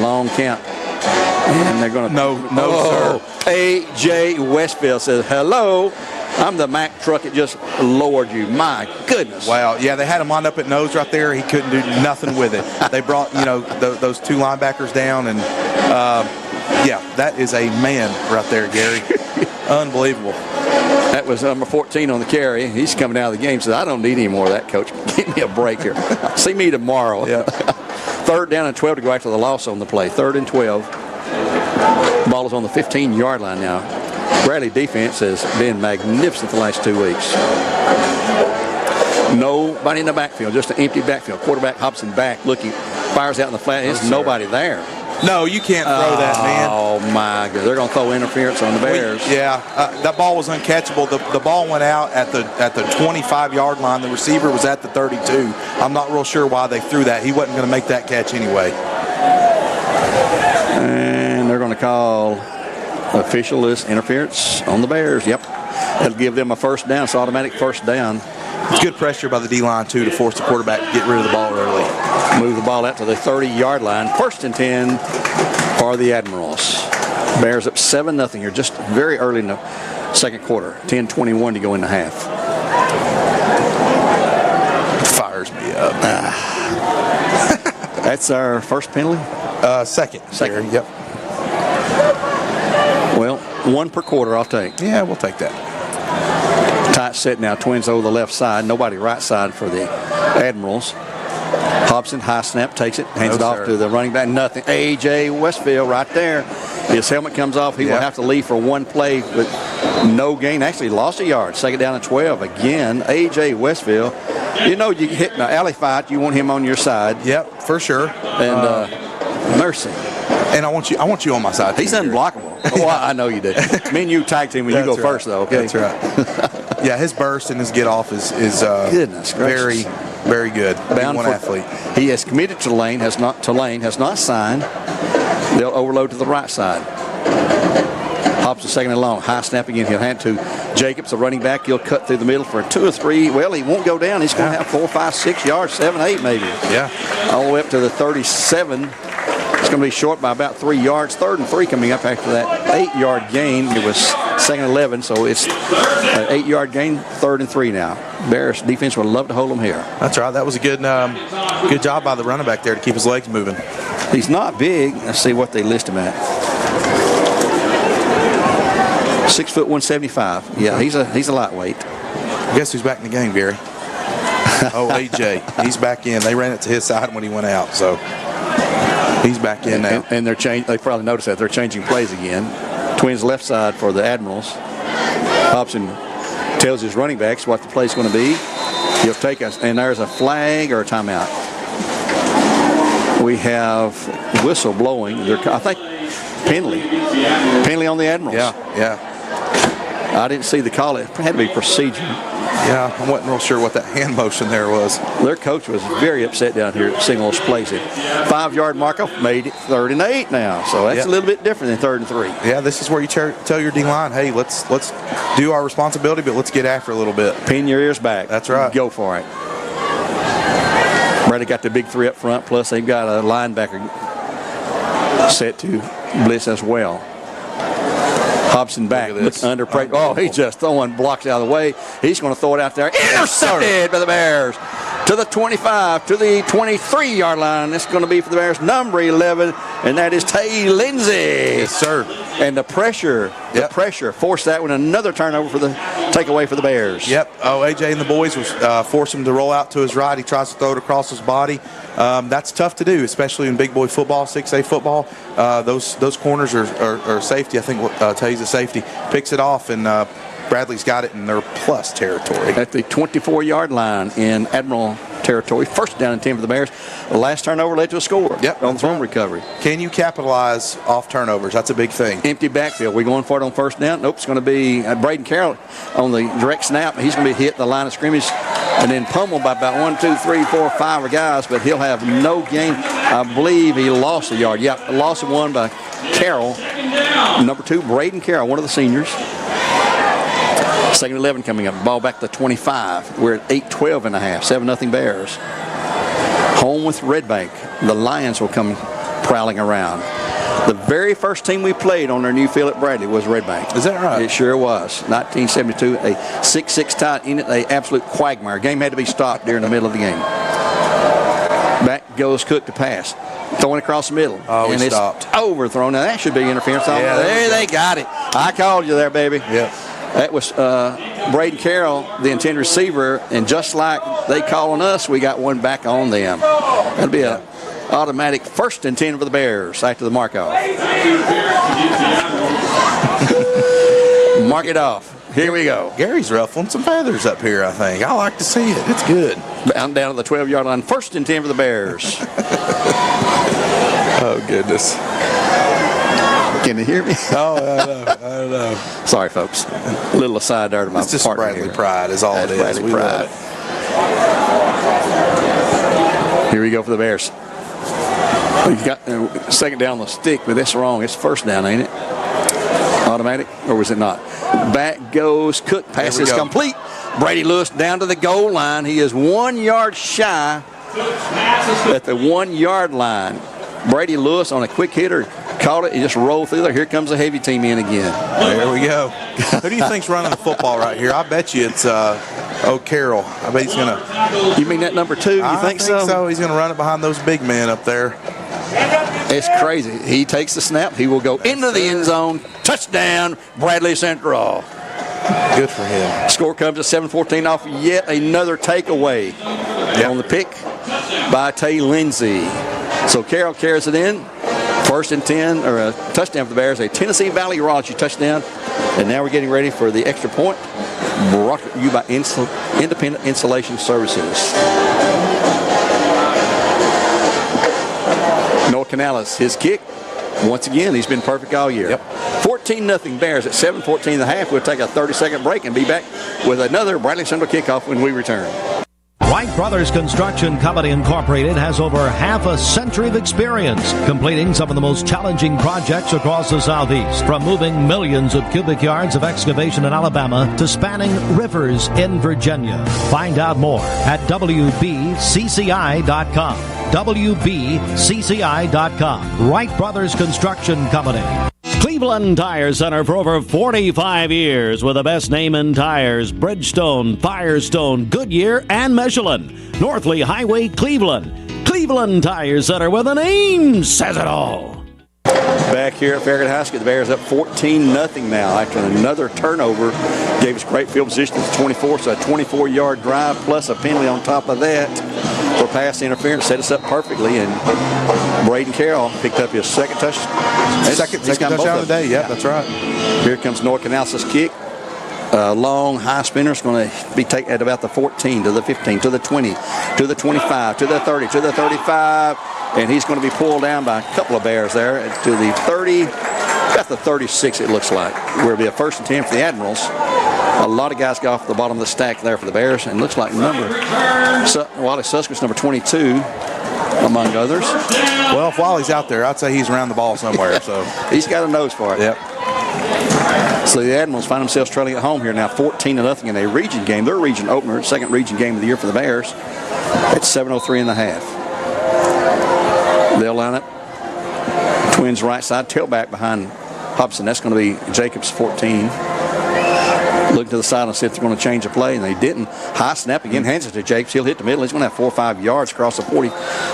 Long count. And they're going to... No, sir. A.J. Westfield says, hello. I'm the Mack truck that just lowered you. My goodness. Wow. Yeah, they had him lined up at nose right there. He couldn't do nothing with it. They brought, those 2 linebackers down, and, that is a man right there, Gary. Unbelievable. That was number 14 on the carry. He's coming out of the game. Says, I don't need any more of that, Coach. Give me a break here. See me tomorrow. Yeah. 3rd down and 12 to go after the loss on the play. 3rd and 12. Ball is on the 15-yard line now. Bradley defense has been magnificent the last 2 weeks. Nobody in the backfield, just an empty backfield. Quarterback Hobson back looking, fires out in the flat. There's nobody there. No, you can't throw that, man. Oh, my God. They're going to throw interference on the Bears. That ball was uncatchable. The ball went out at the 25-yard line. The receiver was at the 32. I'm not real sure why they threw that. He wasn't going to make that catch anyway. And they're going to call official-less interference on the Bears. Yep. That'll give them a first down. It's automatic first down. It's good pressure by the D-line, too, to force the quarterback to get rid of the ball early. Move the ball out to the 30-yard line. 1st and 10 for the Admirals. Bears up 7-0 here, just very early in the second quarter. 10:21 to go in the half. Fires me up. That's our first penalty? Second. Yep. Well, 1 per quarter, I'll take. Yeah, we'll take that. Tight set now. Twins over the left side. Nobody right side for the Admirals. Hobson, high snap, takes it, hands it off to the running back. Nothing. A.J. Westfield right there. His helmet comes off. He will have to leave for one play with no gain. Actually lost a yard. Second down and 12 again. A.J. Westfield. You know, you hit an alley fight, you want him on your side. Yep, for sure. And mercy. And I want you on my side. He's unblockable. Well, I know you do. Me and you tag team when you go first, though. Okay. That's right. Yeah, his burst and his get off is goodness very, very good. Bound one athlete. He has committed to Lane. Has not signed. They'll overload to the right side. Hobson second and long. High snap again. He'll hand to Jacobs, the running back. He'll cut through the middle for 2 or 3. Well, he won't go down. He's going to have 4, 5, 6 yards, 7, 8 maybe. Yeah. All the way up to the 37. It's going to be short by about 3 yards. 3rd and 3 coming up after that 8-yard gain. It was 2nd and 11, so it's an 8-yard gain. 3rd and 3 now. Bears defense would love to hold them here. That's right. That was a good job by the running back there to keep his legs moving. He's not big. Let's see what they list him at. 6 foot 175. Yeah, he's a lightweight. Guess who's back in the game, Gary? Oh, AJ. He's back in. They ran it to his side when he went out, so he's back in now. And they're they probably noticed that they're changing plays again. Twins left side for the Admirals. Hobson tells his running backs what the play's going to be. He'll take us, and there's a flag or a timeout. We have whistle blowing. I think penalty on the Admirals. Yeah. I didn't see the call. It had to be procedure. Yeah, I wasn't real sure what that hand motion there was. Their coach was very upset down here seeing those plays. 5-yard markup made it 3rd and 8 now. So that's a little bit different than 3rd and 3. Yeah, this is where you tell your D-line, hey, let's do our responsibility, but let's get after a little bit. Pin your ears back. That's right. Go for it. Brady got the big 3 up front, plus they've got a linebacker set to blitz as well. Hobson back under pressure. Oh, he's just throwing blocks out of the way. He's going to throw it out there. Intercepted by the Bears. To the 25, to the 23-yard line. It's going to be for the Bears, number 11, and that is Tay Lindsay. Yes, sir. And the pressure forced that one. Another turnover for the takeaway for the Bears. Yep. Oh, AJ and the boys was forced him to roll out to his right. He tries to throw it across his body. That's tough to do, especially in big boy football, 6A football. Those corners are safety. I think Tay's a safety. Picks it off, and Bradley's got it in their plus territory. At the 24-yard line in Admiral territory. 1st down and 10 for the Bears. The last turnover led to a score. Yep. On throw recovery. Can you capitalize off turnovers? That's a big thing. Empty backfield. We going for it on 1st down? Nope. It's going to be Braden Carroll on the direct snap. He's going to be hit the line of scrimmage and then pummeled by about 1, 2, 3, 4, 5 guys, but he'll have no gain. I believe he lost a yard. Yep. Loss of 1 by Carroll. Number 2, Braden Carroll, one of the seniors. 2nd and 11 coming up. Ball back to 25. We're at 8-12 and a half. 7-0 Bears. Home with Red Bank. The Lions will come prowling around. The very first team we played on their new field at Bradley was Red Bank. Is that right? It sure was. 1972, a 6-6 tight in it, an absolute quagmire. Game had to be stopped during the middle of the game. Back goes Cook to pass. Throwing across the middle. Oh, and he stopped. Overthrown. Now that should be interference. Yeah, there they got it. I called you there, baby. Yep. That was Braden Carroll, the intended receiver, and just like they call on us, we got one back on them. That'll be an automatic 1st and 10 for the Bears after the mark-off. Mark it off. Here we go. Gary's ruffling some feathers up here, I think. I like to see it. It's good. Down to the 12-yard line. 1st and 10 for the Bears. Oh, goodness. Can you hear me? Oh, I know. Sorry, folks. A little aside there to my It's just partner Bradley here. pride is all it is. Bradley We pride. love it. Here we go for the Bears. You got second down the stick, but that's wrong. It's first down, ain't it? Automatic, or was it not? Back goes Cook. Pass is complete. Brady Lewis down to the goal line. He is 1 yard shy at the 1 yard line. Brady Lewis on a quick hitter caught it. He just rolled through there. Here comes a heavy team in again. There we go. Who do you think's running the football right here? I bet you it's O'Carroll. I bet he's going to. You mean that number 2? You I think so? He's going to run it behind those big men up there. It's crazy. He takes the snap. He will go into the end zone. Touchdown, Bradley Central. Good for him. Score comes to 7-14 off yet another takeaway on the pick by Tay Lindsay. So Carroll carries it in. First and 10, or a touchdown for the Bears. A Tennessee Valley Raja touchdown. And now we're getting ready for the extra point. Brought to you by Independent Insulation Services. Noah Canales, his kick. Once again, he's been perfect all year. 14-0 Bears at 7:14 in the half. We'll take a 30-second break and be back with another Bradley Central kickoff when we return. Wright Brothers Construction Company Incorporated has over half a century of experience completing some of the most challenging projects across the Southeast, from moving millions of cubic yards of excavation in Alabama to spanning rivers in Virginia. Find out more at WBCCI.com. WBCCI.com. Wright Brothers Construction Company. Cleveland Tire Center for over 45 years with the best name in tires: Bridgestone, Firestone, Goodyear, and Michelin. Northley Highway, Cleveland. Cleveland Tire Center, where the name says it all. Back here at Farragut High School, the Bears up 14-0 now after another turnover. Gave us great field position to 24, so a 24-yard drive plus a penalty on top of that for pass interference. Set us up perfectly, and Braden Carroll picked up his second touchdown. Second touchdown of the day. Yeah, that's right. Here comes Noah Canales' kick. Long, high spinner is going to be taken at about the 14, to the 15, to the 20, to the 25, to the 30, to the 35. And he's going to be pulled down by a couple of Bears there to the 30, about the 36 it looks like. Where it'll be a first and 10 for the Admirals. A lot of guys got off the bottom of the stack there for the Bears. And looks like Wally Susque's number 22, among others. Well, if Wally's out there, I'd say he's around the ball somewhere. So he's got a nose for it. Yep. So the Admirals find themselves trailing at home here now 14-0 in a region game. Their region opener, second region game of the year for the Bears. It's 7:03 in the half. They'll line up. Twins right side, tailback behind Hobson. That's going to be Jacobs 14. Look to the side and see if they're going to change the play, and they didn't. High snap again, hands it to Jacobs. He'll hit the middle. He's going to have 4 or 5 yards across the 40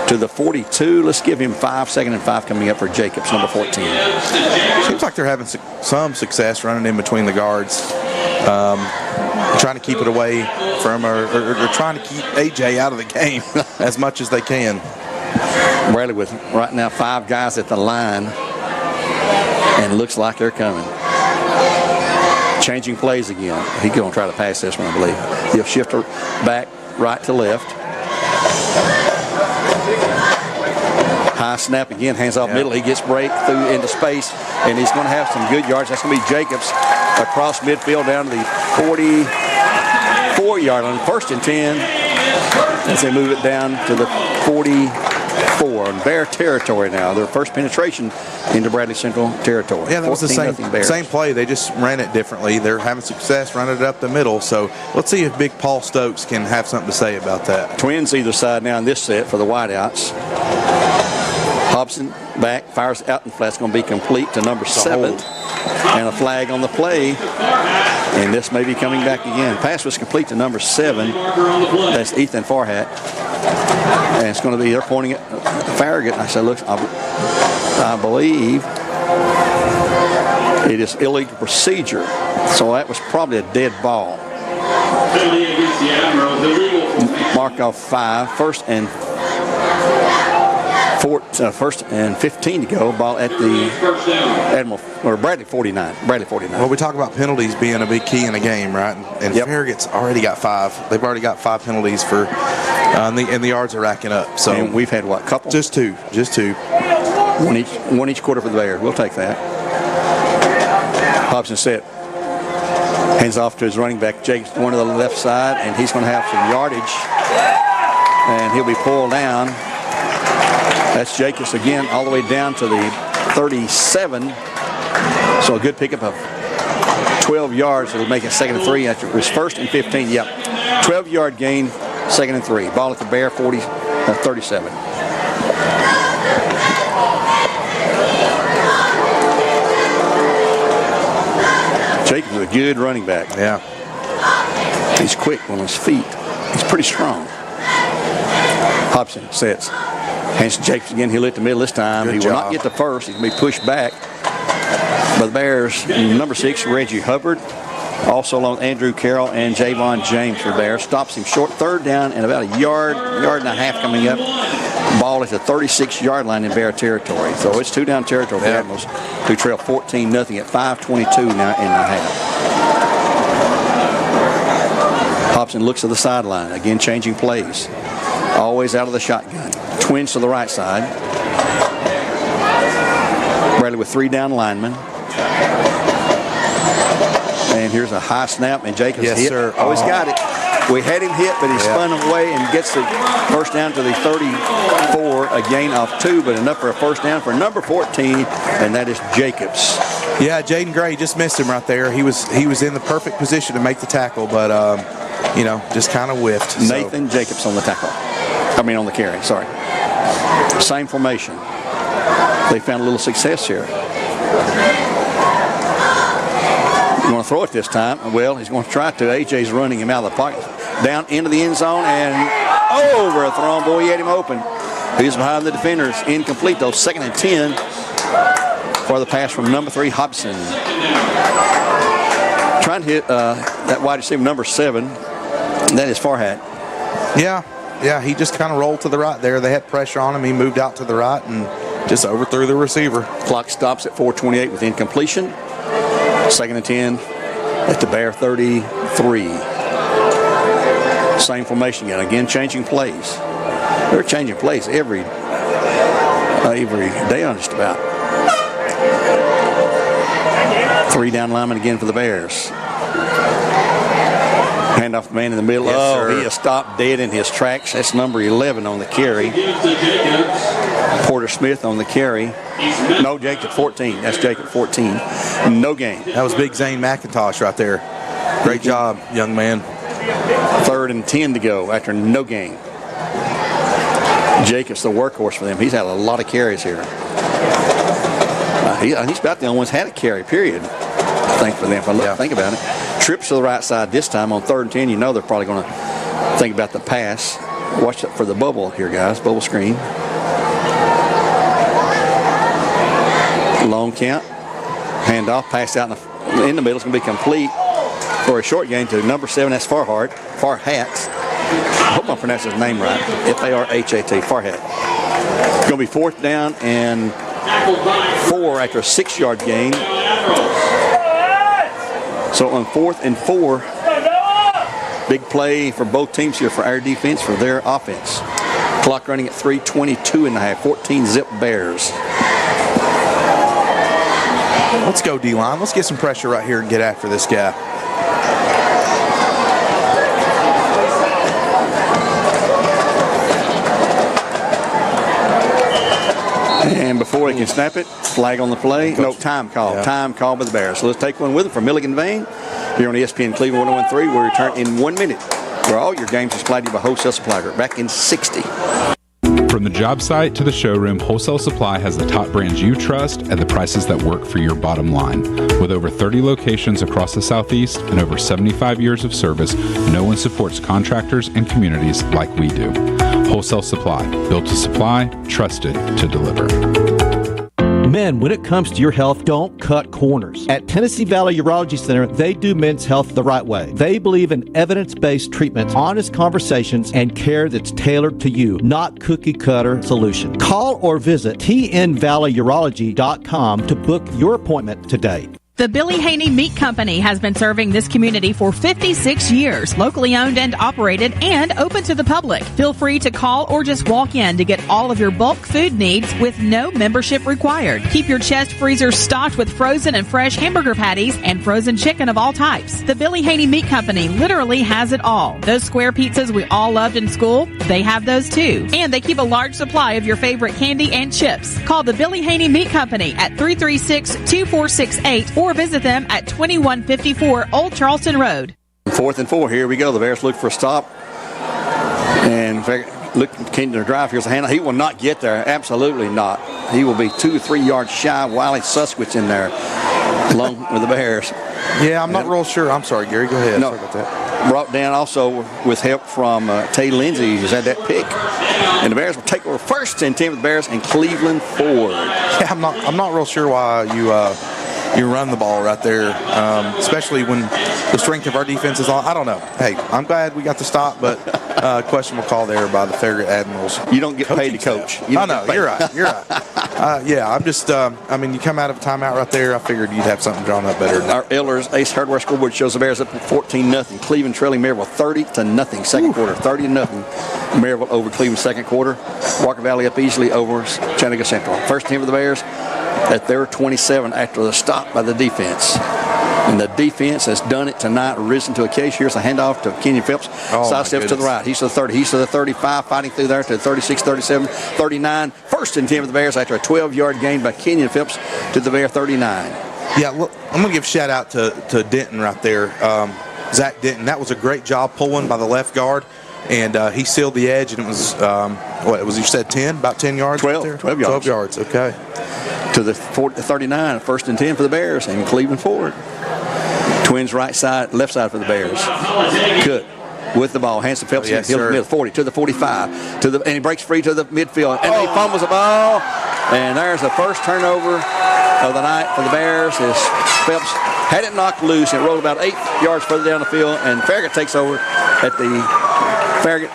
to the 42. Let's give him 5, 2nd and 5 coming up for Jacobs, number 14. Seems like they're having some success running in between the guards, trying to keep it away from or trying to keep AJ out of the game as much as they can. Bradley with right now 5 guys at the line, and it looks like they're coming. Changing plays again. He's going to try to pass this one, I believe. He'll shift her back right to left. High snap again, hands off middle. He gets break through into space, and he's going to have some good yards. That's going to be Jacobs across midfield down to the 44-yard line. First and 10 as they move it down to the 44 in Bear territory now. Their first penetration into Bradley Central territory. Yeah, that was the same play. They just ran it differently. They're having success running it up the middle. So let's see if Big Paul Stokes can have something to say about that. Twins either side now in this set for the wideouts. Hobson back, fires out and flat's going to be complete to number 7. And a flag on the play. And this may be coming back again. Pass was complete to number 7. That's Ethan Farhat. And it's going to be, they're pointing at Farragut. I said, look, I believe it is illegal procedure. So that was probably a dead ball. Mark off 5. First and 15 to go. Ball at the Admiral, or Bradley 49. Well, we talk about penalties being a big key in a game, right? And Farragut's already got 5. They've already got 5 penalties and the yards are racking up. So and we've had what, couple? Just two. One each quarter for the Bears. We'll take that. Hobson set. Hands off to his running back, Jacobs, going to the left side, and he's going to have some yardage. And he'll be pulled down. That's Jacobs again, all the way down to the 37. So a good pickup of 12 yards. It'll make it 2nd and 3 after it was 1st and 15. Yep. 12-yard gain, 2nd and 3. Ball at the Bear 37. Jacobs is a good running back. Yeah. He's quick on his feet. He's pretty strong. Hobson sets. Hands to Jacobs again. He'll hit the middle this time. Good he job. will not get to first. He's going to be pushed back by the Bears. Number 6, Reggie Hubbard. Also along with Andrew Carroll and Javon James for Bears. Stops him short. 3rd down and about a yard and a half coming up. Ball at the 36-yard line in Bear territory. So it's 2-down territory for the Admirals, who trail 14-0 at 5:22 now in the half. Hobson looks to the sideline. Again, changing plays. Always out of the shotgun. Twins to the right side. Bradley with 3 down linemen. And here's a high snap, and Jacobs hit. Sir. Always got it. We had him hit, but he spun away and gets the first down to the 34, a gain of 2, but enough for a first down for number 14, and that is Jacobs. Yeah, Jaden Gray just missed him right there. He was in the perfect position to make the tackle, but just kind of whiffed. Nathan Jacobs on the tackle. On the carry, sorry. Same formation. They found a little success here. You want to throw it this time? Well, he's going to try to. AJ's running him out of the pocket. Down into the end zone and overthrown. Boy, he had him open. He's behind the defenders. Incomplete, though. 2nd and 10 for the pass from number 3, Hobson. Trying to hit that wide receiver, number 7. That is Farragut. Yeah, he just kind of rolled to the right there. They had pressure on him. He moved out to the right and just overthrew the receiver. Clock stops at 4:28 with incompletion. 2nd and 10 at the Bear 33. Same formation again. Again, changing plays. They're changing plays every day on just about. 3 down linemen again for the Bears. Hand off the man in the middle. Yes, he has stopped dead in his tracks. That's number 11 on the carry. Porter Smith on the carry. No, Jacob 14. That's Jacob 14. No gain. That was Big Zane McIntosh right there. Great job, young man. 3rd and 10 to go after no gain. Jacobs, the workhorse for them. He's had a lot of carries here. He's about the only one who's had a carry, period. I think for them, if I think about it. Trips to the right side this time on 3rd and 10. You know they're probably going to think about the pass. Watch it for the bubble here, guys. Bubble screen. Long count. Handoff. Pass out in the middle. It's going to be complete for a short gain to number 7. That's Farragut. I hope I pronounced his name right. Farhat. Farhat. It's going to be 4th down and 4 after a 6-yard gain. So on 4th and 4, big play for both teams here for our defense, for their offense. Clock running at 3:22 and a half. 14-zip Bears. Let's go, D-line. Let's get some pressure right here and get after this guy. And before he can snap it, flag on the play. No, time call. Yeah. Time call by the Bears. So let's take one with them from Milligan Vane here on ESPN Cleveland 101.3. We'll return in 1 minute, where all your games are supplied to you by Wholesale Supply Group. Back in 60. From the job site to the showroom, Wholesale Supply has the top brands you trust at the prices that work for your bottom line. With over 30 locations across the Southeast and over 75 years of service, no one supports contractors and communities like we do. Wholesale Supply, built to supply, trusted to deliver. Men, when it comes to your health, don't cut corners. At Tennessee Valley Urology Center, they do men's health the right way. They believe in evidence-based treatments, honest conversations, and care that's tailored to you, not cookie-cutter solution. Call or visit tnvalleyurology.com to book your appointment today. The Billy Haney Meat Company has been serving this community for 56 years, locally owned and operated, and open to the public. Feel free to call or just walk in to get all of your bulk food needs with no membership required. Keep your chest freezer stocked with frozen and fresh hamburger patties and frozen chicken of all types. The Billy Haney Meat Company literally has it all. Those square pizzas we all loved in school, they have those too. And they keep a large supply of your favorite candy and chips. Call the Billy Haney Meat Company at 336-2468 or visit them at 2154 Old Charleston Road. 4th and 4. Here we go. The Bears look for a stop. And look, Kenyon to drive. Here's a handoff. He will not get there. Absolutely not. He will be 2 or 3 yards shy. Wiley Susquich in there along with the Bears. Yeah, I'm not real sure. I'm sorry, Gary. Go ahead. No. Sorry about that. Brought down also with help from Tay Lindsay, who's had that pick. And the Bears will take over 1st and 10 with the Bears and Cleveland Ford. Yeah, I'm not real sure why you run the ball right there, especially when the strength of our defense is on. I don't know. Hey, I'm glad we got the stop, but questionable call there by the Farragut Admirals. You don't get paid to coach. No, you're right. You're right. Yeah, I'm just, you come out of a timeout right there. I figured you'd have something drawn up better than that. Our Ehlers Ace Hardware scoreboard shows the Bears up 14-0. Cleveland trailing Maryville 30-0. Second quarter, 30-0. Maryville over Cleveland second quarter. Walker Valley up easily over Chattanooga Central. 1st team for the Bears at their 27 after the stop by the defense. And the defense has done it tonight, risen to occasion. Here's a handoff to Kenyon Phelps. Side steps to the right. He's to the 30. He's to the 35, fighting through there to the 36, 37, 39. 1st and 10 for the Bears after a 12-yard gain by Kenyon Phelps to the Bear 39. Yeah, look, I'm going to give a shout-out to Denton right there. Zach Denton. That was a great job pulling by the left guard. And he sealed the edge, and it was, you said 10? About 10 yards? 12, right there? 12 yards. 12 yards, okay. To the 39, 1st and 10 for the Bears and Cleveland Ford. Twins right side, left side for the Bears. Cook with the ball. Hands to Phelps. Yes, He'll middle, 40 to the 45. And he breaks free to the midfield. And he fumbles the ball. And there's the first turnover of the night for the Bears. As Phelps had it knocked loose and it rolled about 8 yards further down the field. And Farragut takes over at the Farragut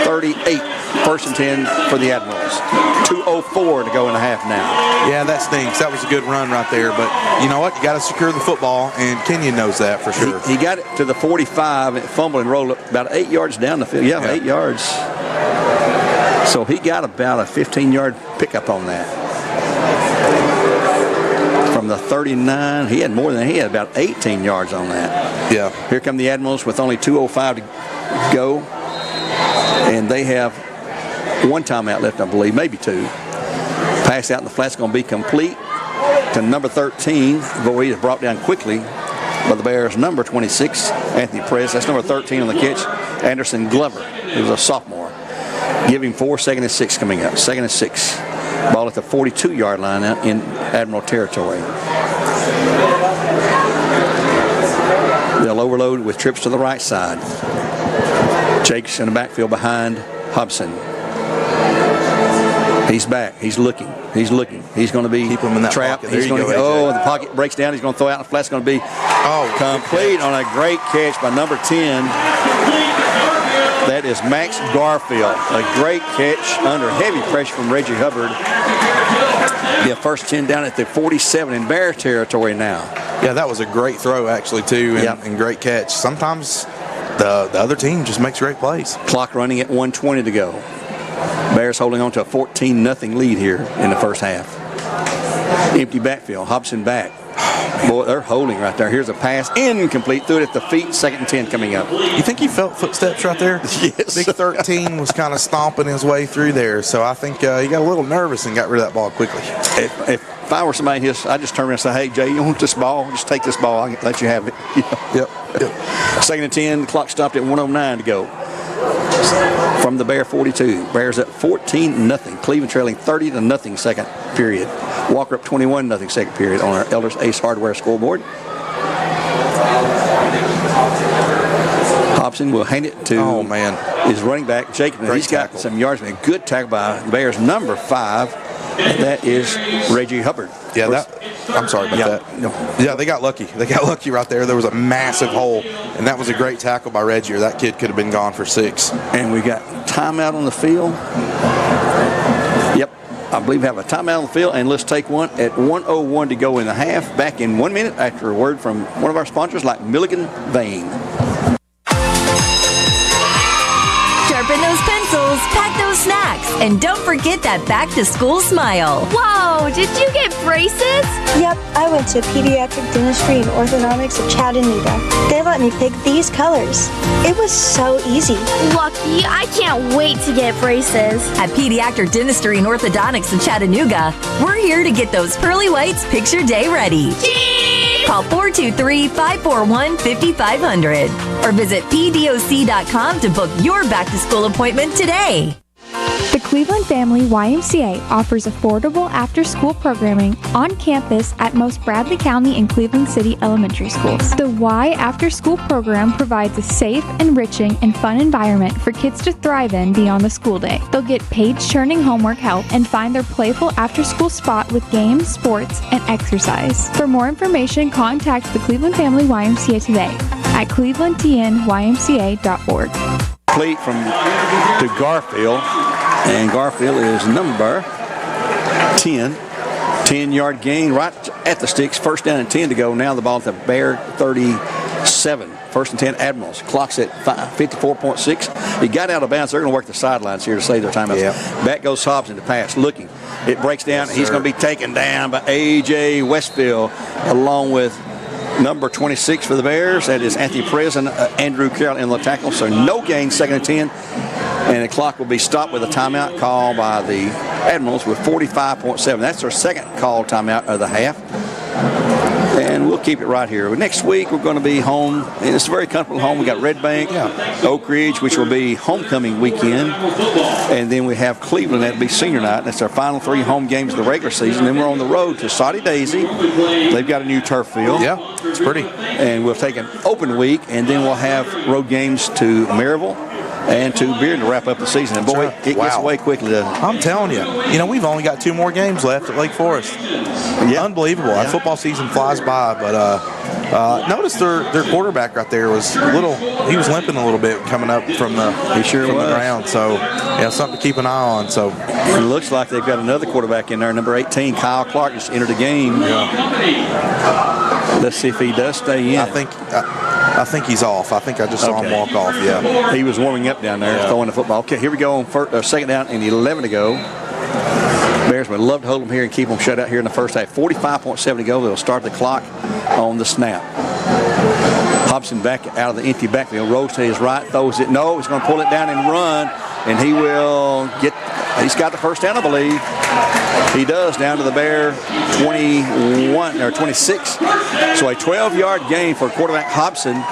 38. 1st and 10 for the Admirals. 2:04 to go in the half now. Yeah, that stinks. That was a good run right there. But you know what? You got to secure the football, and Kenyon knows that for sure. He got it to the 45, and fumbled and rolled about 8 yards down the field. Yeah, 8 yards. So he got about a 15-yard pickup on that. From the 39, he had more than he had about 18 yards on that. Yeah. Here come the Admirals with only 2:05 to go, and they have one timeout left, I believe, maybe 2. Pass out in the flat's going to be complete to number 13. Boy, he is brought down quickly by the Bears. Number 26, Anthony Perez. That's number 13 on the catch. Anderson Glover, who's a sophomore. Give him 4, 2nd and 6 coming up. 2nd and 6. Ball at the 42-yard line out in Admiral territory. They'll overload with trips to the right side. Jake's in the backfield behind Hobson. He's back. He's looking. He's going to be keep him in that trap. He's going to the pocket breaks down. He's going to throw out. The flat's going to be complete on a great catch by number 10. That is Max Garfield. A great catch under heavy pressure from Reggie Hubbard. Yeah, 1st 10 down at the 47 in Bear territory now. Yeah, that was a great throw actually too, and great catch. Sometimes the other team just makes great plays. Clock running at 1:20 to go. Bears holding on to a 14-0 lead here in the first half. Empty backfield. Hobson back. Boy, they're holding right there. Here's a pass. Incomplete. Threw it at the feet. 2nd and 10 coming up. You think he felt footsteps right there? Yes. Big 13 was kind of stomping his way through there. So I think he got a little nervous and got rid of that ball quickly. If I were somebody, I'd just turn around and say, hey, Jay, you want this ball? Just take this ball. I'll let you have it. Yep. 2nd and 10. The clock stopped at 1:09 to go. From the Bear 42. Bears at 14-0. Cleveland trailing 30-0 second period. Walker up 21-0 second period on our Elders Ace Hardware scoreboard. Hobson will hand it to his running back, Jacob. He's got some yards. A good tackle by the Bears number 5. That is Reggie Hubbard. Yeah, I'm sorry about that. No. Yeah, they got lucky. They got lucky right there. There was a massive hole, and that was a great tackle by Reggie, or that kid could have been gone for 6. And we got timeout on the field. Yep. I believe, have a timeout on the field, and let's take one at 1:01 to go in the half. Back in 1 minute after a word from one of our sponsors, like Milligan Vane. Sharpen those pencils, pack those snacks, and don't forget that back-to-school smile. Whoa, did you get braces? Yep, I went to Pediatric Dentistry and Orthodontics of Chattanooga. They let me pick these colors. It was so easy. Lucky, I can't wait to get braces. At Pediatric Dentistry and Orthodontics of Chattanooga, we're here to get those pearly whites picture day ready. Call 423-541-5500 or visit pdoc.com to book your back-to-school appointment today. The Cleveland Family YMCA offers affordable after-school programming on campus at most Bradley County and Cleveland City elementary schools. The Y After-School program provides a safe, enriching, and fun environment for kids to thrive in beyond the school day. They'll get page-turning homework help and find their playful after-school spot with games, sports, and exercise. For more information, contact the Cleveland Family YMCA today at clevelandtnymca.org. Complete to Garfield. And Garfield is number 10. 10-yard gain right at the sticks. First down and 10 to go. Now the ball at the Bear 37. First and 10, Admirals. Clock's at 54.6. He got out of bounds. They're going to work the sidelines here to save their timeouts. Yeah. Back goes Hobson to pass. Looking. It breaks down. Yes, he's going to be taken down by A.J. Westfield along with number 26 for the Bears. That is Anthony Perez and Andrew Carroll in the tackle. So no gain, second and 10. And the clock will be stopped with a timeout call by the Admirals with 45.7. That's their second call timeout of the half. And we'll keep it right here. Next week, we're going to be home. And it's a very comfortable home. We got Red Bank, Oak Ridge, which will be homecoming weekend. And then we have Cleveland. That'll be senior night. That's our final 3 home games of the regular season. Then we're on the road to Soddy Daisy. They've got a new turf field. Yeah, it's pretty. And we'll take an open week. And then we'll have road games to Maryville and to Bearden to wrap up the season. And boy, it gets away quickly. I'm telling you, we've only got 2 more games left at Lake Forest. Yeah. Unbelievable. Our football season flies by, but notice their quarterback right there was he was limping a little bit coming up from the ground. So, something to keep an eye on. So it looks like they've got another quarterback in there, number 18, Kyle Clark, just entered the game. Yeah. Let's see if he does stay in. I think he's off. I think I just saw him walk off, yeah. He was warming up down there, throwing the football. Okay, here we go on second down and 11 to go. Bears would love to hold them here and keep them shut out here in the first half. 45.7 to go. They'll start the clock on the snap. Hobson back out of the empty backfield. Rolls to his right, throws it. No, he's going to pull it down and run, and he will he's got the first down, I believe. He does, down to the Bear 21 or 26. So a 12-yard gain for quarterback Hobson.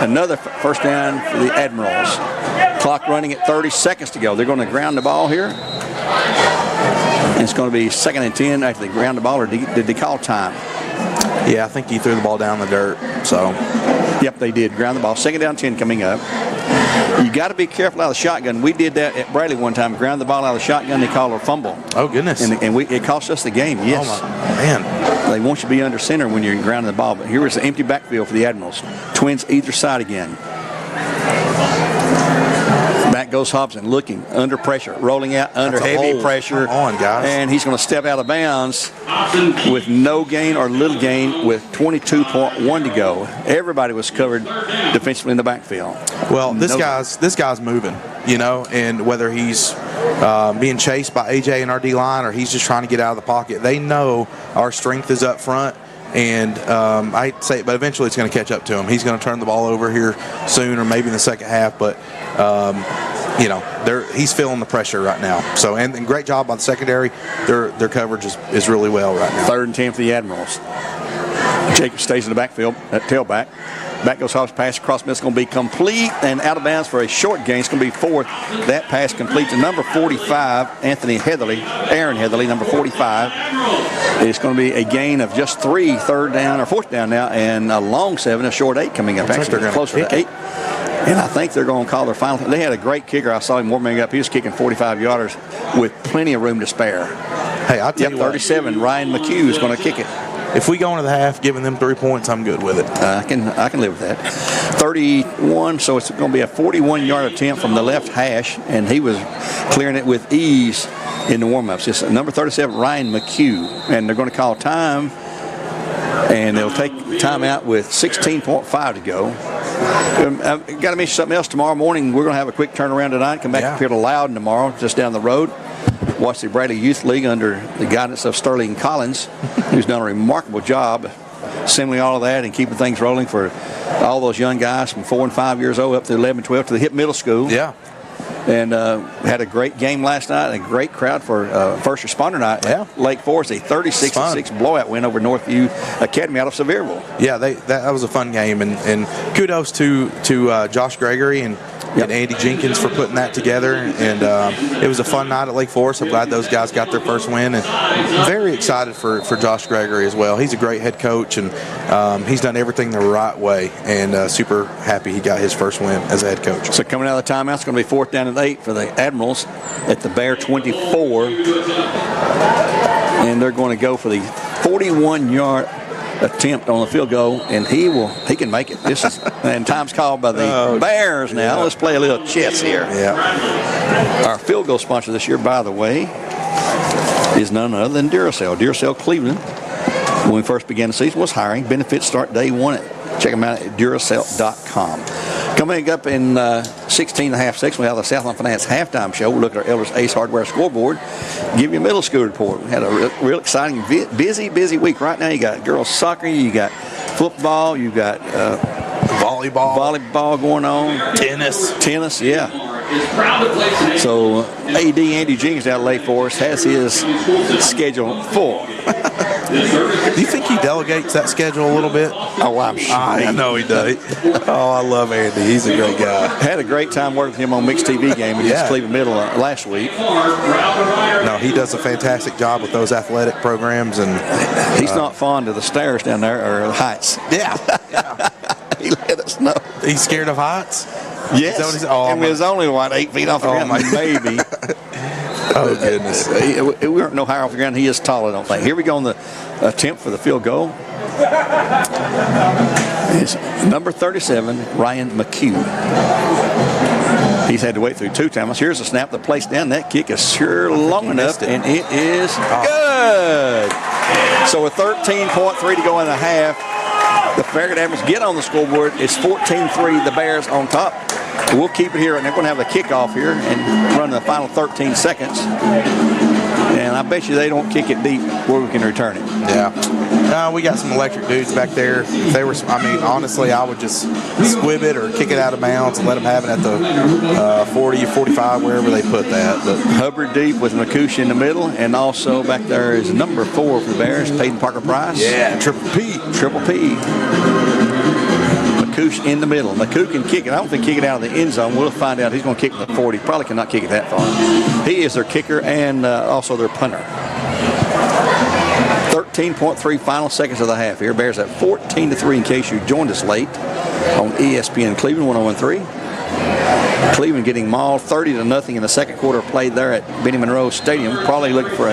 Another first down for the Admirals. Clock running at 30 seconds to go. They're going to ground the ball here. And it's going to be second and 10 after they ground the ball, or did they call time? Yeah, I think he threw the ball down the dirt. So, yep, they did. Ground the ball. Second down, 10 coming up. You got to be careful out of the shotgun. We did that at Bradley one time. Ground the ball out of the shotgun. They called a fumble. Oh, goodness. And it cost us the game, yes. Oh, man. They want you to be under center when you're grounding the ball. But here is the empty backfield for the Admirals. Twins either side again. Back goes Hobson, looking under pressure, rolling out under heavy pressure. Come on, guys. And he's going to step out of bounds with no gain or little gain with 22.1 to go. Everybody was covered defensively in the backfield. Well, this guy's moving, and whether he's being chased by AJ and our D-line or he's just trying to get out of the pocket, they know our strength is up front. And I hate to say it, but eventually it's going to catch up to him. He's going to turn the ball over here soon or maybe in the second half. But, he's feeling the pressure right now. So, and great job by the secondary. Their coverage is really well right now. Third and 10 for the Admirals. Jacob stays in the backfield at tailback. Back goes Hobbs, pass across middle. It's going to be complete and out of bounds for a short gain. It's going to be fourth. That pass complete to number 45, Aaron Heatherly, number 45. It's going to be a gain of just 3, third down or fourth down now, and a long 7, a short 8 coming up. Actually, they're closer to 8. And I think they're going to call their final. They had a great kicker. I saw him warming up. He was kicking 45-yarders with plenty of room to spare. Hey, I'll tell you what. 37, Ryan McHugh is going to kick it. if we go into the half giving them 3 points, I'm good with it. I can live with that. 31, so it's going to be a 41-yard attempt from the left hash, and he was clearing it with ease in the warm-ups. It's number 37, Ryan McHugh, and they're going to call time, and they'll take time out with 16.5 to go. I've got to mention something else. Tomorrow morning, we're going to have a quick turnaround tonight. Come back up here to Loudon tomorrow, just down the road. Watch the Bradley Youth League under the guidance of Sterling Collins, who's done a remarkable job assembling all of that and keeping things rolling for all those young guys from 4 and 5 years old up to 11, 12 to the Hip Middle School. Yeah. And had a great game last night, a great crowd for first responder night at Lake Forest, a 36-6 blowout win over Northview Academy out of Sevierville. Yeah, that was a fun game, and kudos to Josh Gregory and Andy Jenkins for putting that together. And it was a fun night at Lake Forest. I'm glad those guys got their first win, and very excited for Josh Gregory as well. He's a great head coach, and he's done everything the right way, and super happy he got his first win as a head coach. So coming out of the timeout, it's going to be 4th down and 8 for the Admirals at the Bear 24, and they're going to go for the 41-yard attempt on the field goal, and he can make it. This is and time's called by the Bears now. Yeah. Let's play a little chess here. Yeah. Our field goal sponsor this year, by the way, is none other than Duracell. Duracell Cleveland, when we first began the season, was hiring. Benefits start day one. Check them out at Duracell.com. Coming up in 16 and a half seconds, we have the Southland Finance halftime show. We'll look at our Elders Ace Hardware scoreboard, give you a middle school report. We had a real exciting, busy week. Right now, you got girls soccer, you got football, you got volleyball going on. Tennis, yeah. So AD Andy Jenkins out of Lake Forest has his schedule full. Do you think he delegates that schedule a little bit? Oh, I'm sure. I know he does. Oh, I love Andy. He's a great guy. Had a great time working with him on Mixed TV game against Cleveland Middle last week. No, he does a fantastic job with those athletic programs, and he's not fond of the stairs down there or the heights. Yeah. He let us know. He's scared of heights? Yes. And he was only 8 feet off the ground, maybe. Oh, goodness. We weren't no higher off the ground. He is tall, I don't think. Here we go on the attempt for the field goal. It's number 37, Ryan McHugh. He's had to wait through 2 times. Here's a snap. The place down. That kick is sure long enough, and it is good. So with 13.3 to go in the half, the Farragut Admirals get on the scoreboard. It's 14-3, the Bears on top. We'll keep it here, and they're going to have a kickoff here and run the final 13 seconds. And I bet you they don't kick it deep where we can return it. Yeah. No, we got some electric dudes back there. If they were, honestly, I would just squib it or kick it out of bounds and let them have it at the 40 or 45, wherever they put that. But Hubbard deep with McCouch in the middle, and also back there is number 4 for the Bears, Peyton Parker Price. Yeah, Triple P. McCouch in the middle. McCouch can kick it. I don't think kick it out of the end zone. We'll find out. He's going to kick it to 40. Probably cannot kick it that far. He is their kicker and also their punter. 13.3 final seconds of the half here. Bears at 14-3 in case you joined us late on ESPN Cleveland 101.3. Cleveland getting mauled 30-0 in the second quarter played there at Benny Monroe Stadium. Probably looking for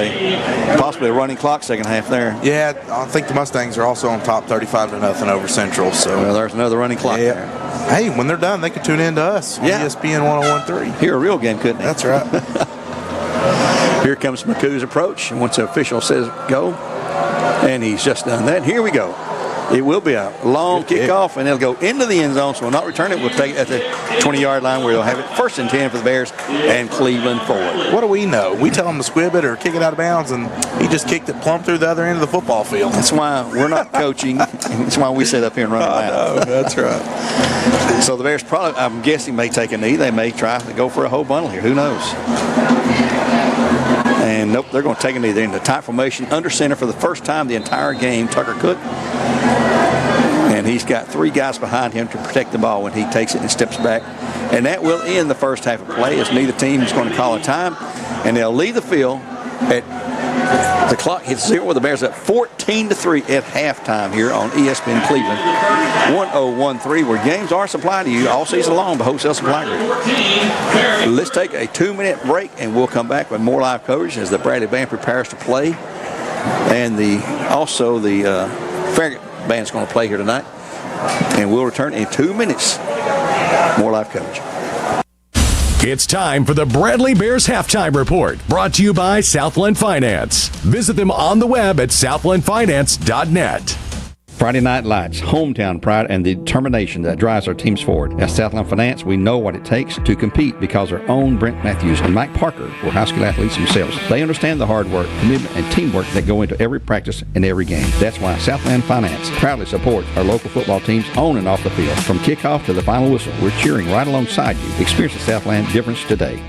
possibly a running clock second half there. Yeah, I think the Mustangs are also on top 35-0 over Central. So there's another running clock there. Hey, when they're done, they can tune in to us on ESPN 101.3. Hear a real game, couldn't they? That's right. Here comes McCou's approach. And once the official says go, and he's just done that. Here we go. It will be a long kickoff, and it'll go into the end zone, so we'll not return it. We'll take it at the 20-yard line where we'll have it 1st and 10 for the Bears and Cleveland forward. What do we know? We tell him to squib it or kick it out of bounds, and he just kicked it plumb through the other end of the football field. That's why we're not coaching. That's why we sit up here and run around. That's right. So the Bears probably, I'm guessing, may take a knee. They may try to go for a whole bundle here. Who knows? And nope, they're going to take a knee. They're in the tight formation under center for the first time the entire game. Tucker Cook. And he's got 3 guys behind him to protect the ball when he takes it and steps back. And that will end the first half of play as neither team is going to call a time. And they'll leave the field at the clock hits 0 with the Bears at 14-3 at halftime here on ESPN Cleveland 101.3, where games are supplied to you all season long by Wholesale Supply Group. Let's take a 2-minute break, and we'll come back with more live coverage as the Bradley Band prepares to play And the Farragut band's going to play here tonight. And we'll return in 2 minutes. More live coverage. It's time for the Bradley Bears Halftime Report, brought to you by Southland Finance. Visit them on the web at southlandfinance.net. Friday Night Lights, hometown pride, and the determination that drives our teams forward. At Southland Finance, we know what it takes to compete because our own Brent Matthews and Mike Parker were high school athletes themselves. They understand the hard work, commitment, and teamwork that go into every practice and every game. That's why Southland Finance proudly supports our local football teams on and off the field. From kickoff to the final whistle, we're cheering right alongside you. Experience the Southland difference today.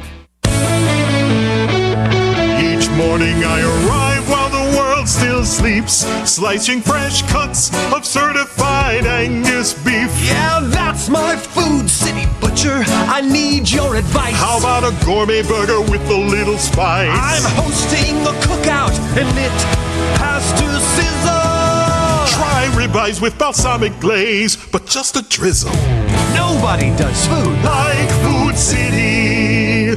Each morning I arrive while the world still sleeps, slicing fresh cuts of certified Angus beef. Yeah, that's my food, city butcher. I need your advice. How about a gourmet burger with a little spice? I'm hosting a cookout and it has to sizzle. Try ribeyes with balsamic glaze, but just a drizzle. Nobody does food like Food City.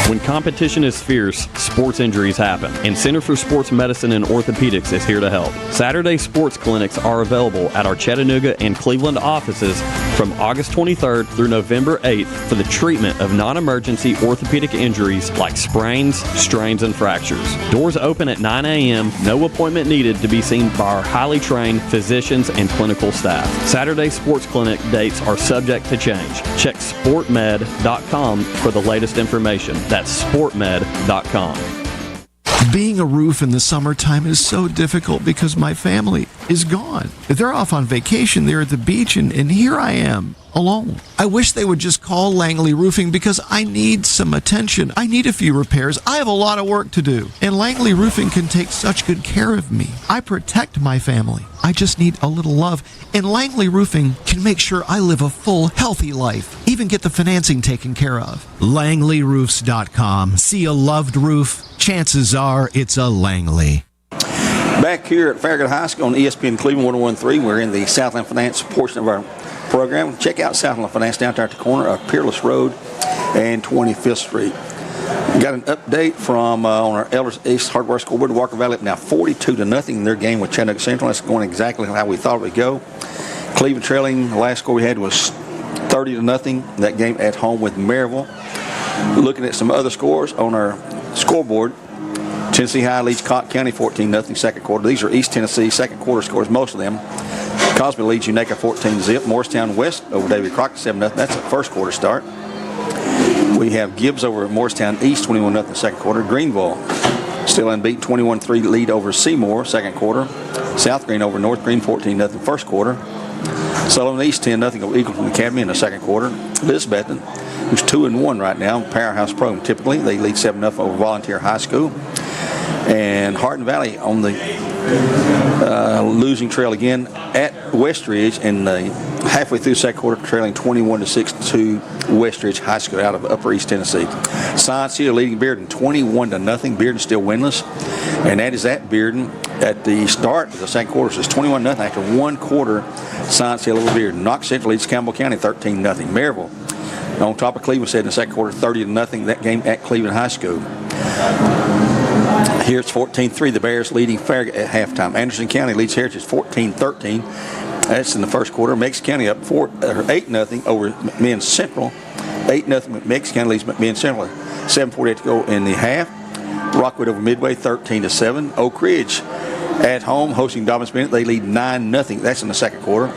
When competition is fierce, sports injuries happen, and Center for Sports Medicine and Orthopedics is here to help. Saturday sports clinics are available at our Chattanooga and Cleveland offices from August 23rd through November 8th for the treatment of non-emergency orthopedic injuries like sprains, strains, and fractures. Doors open at 9 a.m., no appointment needed to be seen by our highly trained physicians and clinical staff. Saturday sports clinic dates are subject to change. Check sportmed.com for the latest information. That's sportmed.com. Being a roof in the summertime is so difficult because my family is gone. They're off on vacation, they're at the beach, and here I am, alone. I wish they would just call Langley Roofing because I need some attention. I need a few repairs. I have a lot of work to do. And Langley Roofing can take such good care of me. I protect my family. I just need a little love. And Langley Roofing can make sure I live a full, healthy life. Even get the financing taken care of. LangleyRoofs.com. See a loved roof? Chances are it's a Langley. Back here at Farragut High School on ESPN Cleveland 101.3, we're in the Southland Finance portion of our program. Check out Southland Finance down there at the corner of Peerless Road and 25th Street. We got an update from on our Elders East Hardware scoreboard. Walker Valley up now 42-0 in their game with Chattanooga Central. That's going exactly how we thought it would go. Cleveland trailing. The last score we had was 30-0. That game at home with Maryville. Looking at some other scores on our scoreboard. Tennessee High leads Cotton County 14-0 second quarter. These are East Tennessee second quarter scores, most of them. Cosby leads Unaka 14-0. Morristown West over David Crockett 7-0. That's a first quarter start. We have Gibbs over Morristown East 21-0 second quarter. Greenville still unbeaten 21-3 lead over Seymour second quarter. South Green over North Green 14-0 first quarter. Sullivan East 10-0 over Eagleton Academy in the second quarter. Elizabethton, who's 2-1 right now, powerhouse program typically, they lead 7-0 over Volunteer High School. And Hardin Valley on the losing trail again at Westridge, and halfway through the second quarter trailing 21-6 to Westridge High School out of Upper East Tennessee. Science Hill leading Bearden 21-0. Bearden still winless, and that is at Bearden at the start of the second quarter. So it's 21-0 after one quarter. Science Hill over Bearden. Knox Central leads Campbell County 13-0. Maryville on top of Cleveland said in the second quarter 30-0. That game at Cleveland High School. Here it's 14-3, the Bears leading Farragut at halftime. Anderson County leads Heritage 14-13. That's in the first quarter. Meigs County up 8-0 over McMinn Central. 8-0 Meigs County leads McMinn Central. 7:48 to go in the half. Rockwood over Midway 13-7. Oak Ridge at home hosting Dobbins Bennett. They lead 9-0. That's in the second quarter.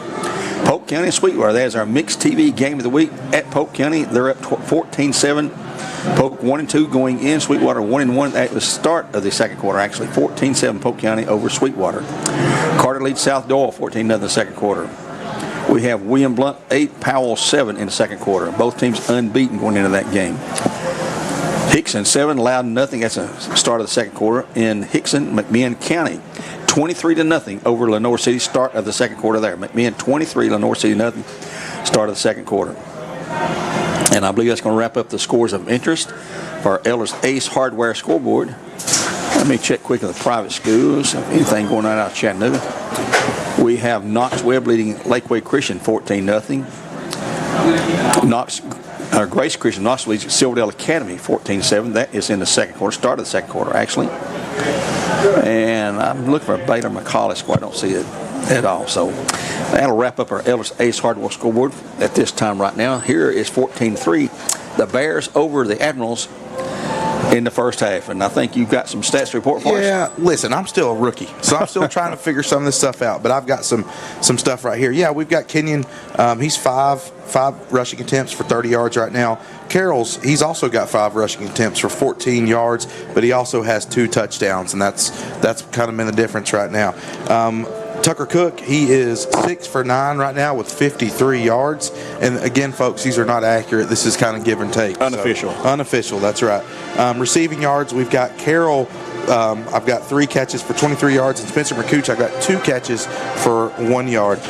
Polk County and Sweetwater. That is our mixed TV game of the week at Polk County. They're up 14-7. Polk 1-2 going in. Sweetwater 1-1 at the start of the second quarter. Actually 14-7 Polk County over Sweetwater. Carter leads South Doyle 14-0 in the second quarter. We have William Blunt 8, Powell 7 in the second quarter. Both teams unbeaten going into that game. Hickson 7, Loudon 0. That's the start of the second quarter. In Hickson, McMinn County 23-0 over Lenoir City. Start of the second quarter there. McMinn 23, Lenoir City 0. Start of the second quarter. And I believe that's going to wrap up the scores of interest for our Elders Ace Hardware scoreboard. Let me check quickly the private schools. If anything going on out of Chattanooga. We have Knox Webb leading Lakeway Christian 14-0. Grace Christian Knox leads Silverdale Academy 14-7. That is in the second quarter, start of the second quarter actually. And I'm looking for Baylor McCauley score. I don't see it at all. So that'll wrap up our Ellis Ace Hardware scoreboard at this time right now. Here is 14-3. The Bears over the Admirals in the first half. And I think you've got some stats to report for us. Yeah, listen, I'm still a rookie, so I'm still trying to figure some of this stuff out. But I've got some stuff right here. Yeah, we've got Kenyon. He's five rushing attempts for 30 yards right now. Carroll's, he's also got 5 rushing attempts for 14 yards, but he also has 2 touchdowns, and that's kind of been the difference right now. Tucker Cook, he is 6 for 9 right now with 53 yards. And again, folks, these are not accurate. This is kind of give and take. Unofficial. So, unofficial, that's right. Receiving yards, we've got Carroll. I've got 3 catches for 23 yards, and Spencer McCooch, I've got 2 catches for 1 yard.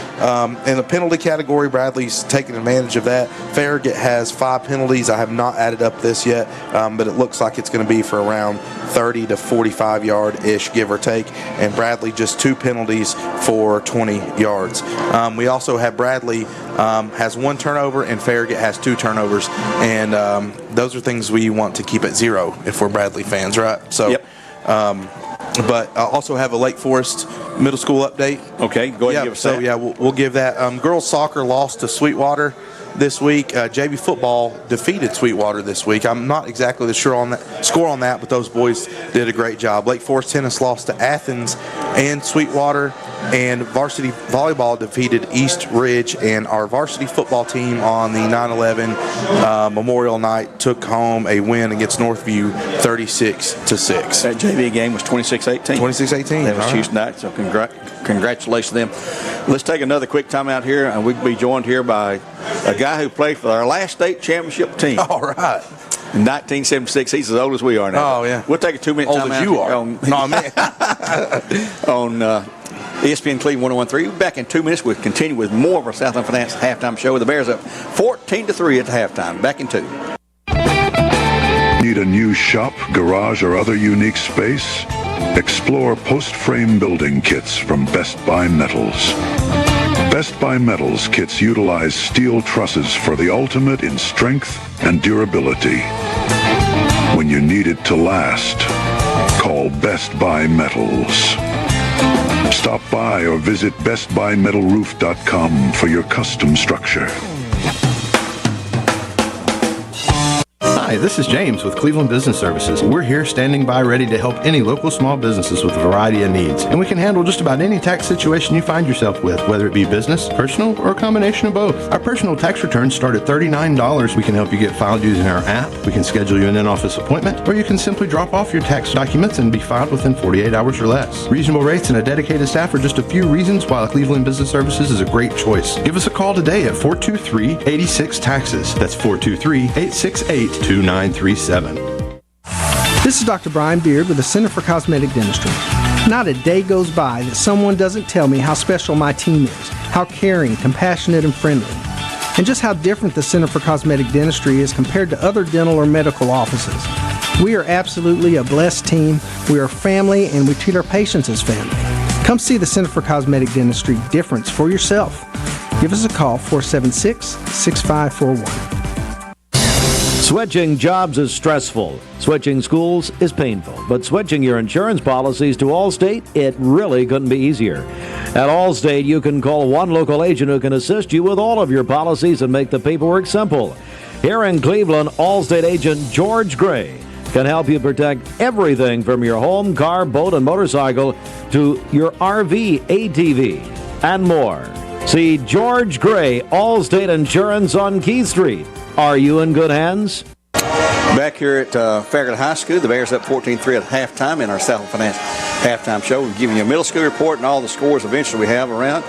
In the penalty category, Bradley's taking advantage of that. Farragut has 5 penalties. I have not added up this yet, but it looks like it's going to be for around 30 to 45 yard-ish, give or take, and Bradley just 2 penalties for 20 yards. We also have Bradley has 1 turnover, and Farragut has 2 turnovers, and those are things we want to keep at 0 if we're Bradley fans, right? So. Yep. But I also have a Lake Forest middle school update. Okay, go ahead and give us that. So, yeah, we'll give that. Girls soccer lost to Sweetwater this week. JV football defeated Sweetwater this week. I'm not exactly sure on that score on that, but those boys did a great job. Lake Forest tennis lost to Athens and Sweetwater, and varsity volleyball defeated East Ridge, and our varsity football team on the 9/11 Memorial Night took home a win against Northview 36-6. That JV game was 26-18. 26-18. That was Tuesday night, so congratulations to them. Let's take another quick time out here, and we'll be joined here by a guy who played for our last state championship team. All right. In 1976, he's as old as we are now. Oh, yeah. We'll take a 2-minute time out. Old as you are. On ESPN Cleveland 101.3. We'll be back in 2 minutes. We'll continue with more of our Southland Finance halftime show. The Bears up 14-3 at the halftime. Back in 2. Need a new shop, garage, or other unique space? Explore post-frame building kits from Best Buy Metals. Best Buy Metals kits utilize steel trusses for the ultimate in strength and durability. When you need it to last, call Best Buy Metals. Stop by or visit bestbuymetalroof.com for your custom structure. Hi, this is James with Cleveland Business Services. We're here standing by ready to help any local small businesses with a variety of needs. And we can handle just about any tax situation you find yourself with, whether it be business, personal, or a combination of both. Our personal tax returns start at $39. We can help you get filed using our app. We can schedule you an in-office appointment, or you can simply drop off your tax documents and be filed within 48 hours or less. Reasonable rates and a dedicated staff are just a few reasons why Cleveland Business Services is a great choice. Give us a call today at 423-86-TAXES. That's 423-868-2937. This is Dr. Brian Beard with the Center for Cosmetic Dentistry. Not a day goes by that someone doesn't tell me how special my team is, how caring, compassionate, and friendly, and just how different the Center for Cosmetic Dentistry is compared to other dental or medical offices. We are absolutely a blessed team. We are family, and we treat our patients as family. Come see the Center for Cosmetic Dentistry difference for yourself. Give us a call, 476-6541. Switching jobs is stressful. Switching schools is painful. But switching your insurance policies to Allstate, it really couldn't be easier. At Allstate, you can call one local agent who can assist you with all of your policies and make the paperwork simple. Here in Cleveland, Allstate agent George Gray can help you protect everything from your home, car, boat, and motorcycle to your RV, ATV, and more. See George Gray, Allstate Insurance on Keith Street. Are you in good hands? Back here at Farragut High School, the Bears up 14-3 at halftime in our Southland Finance halftime show. We're giving you a middle school report and all the scores eventually we have around.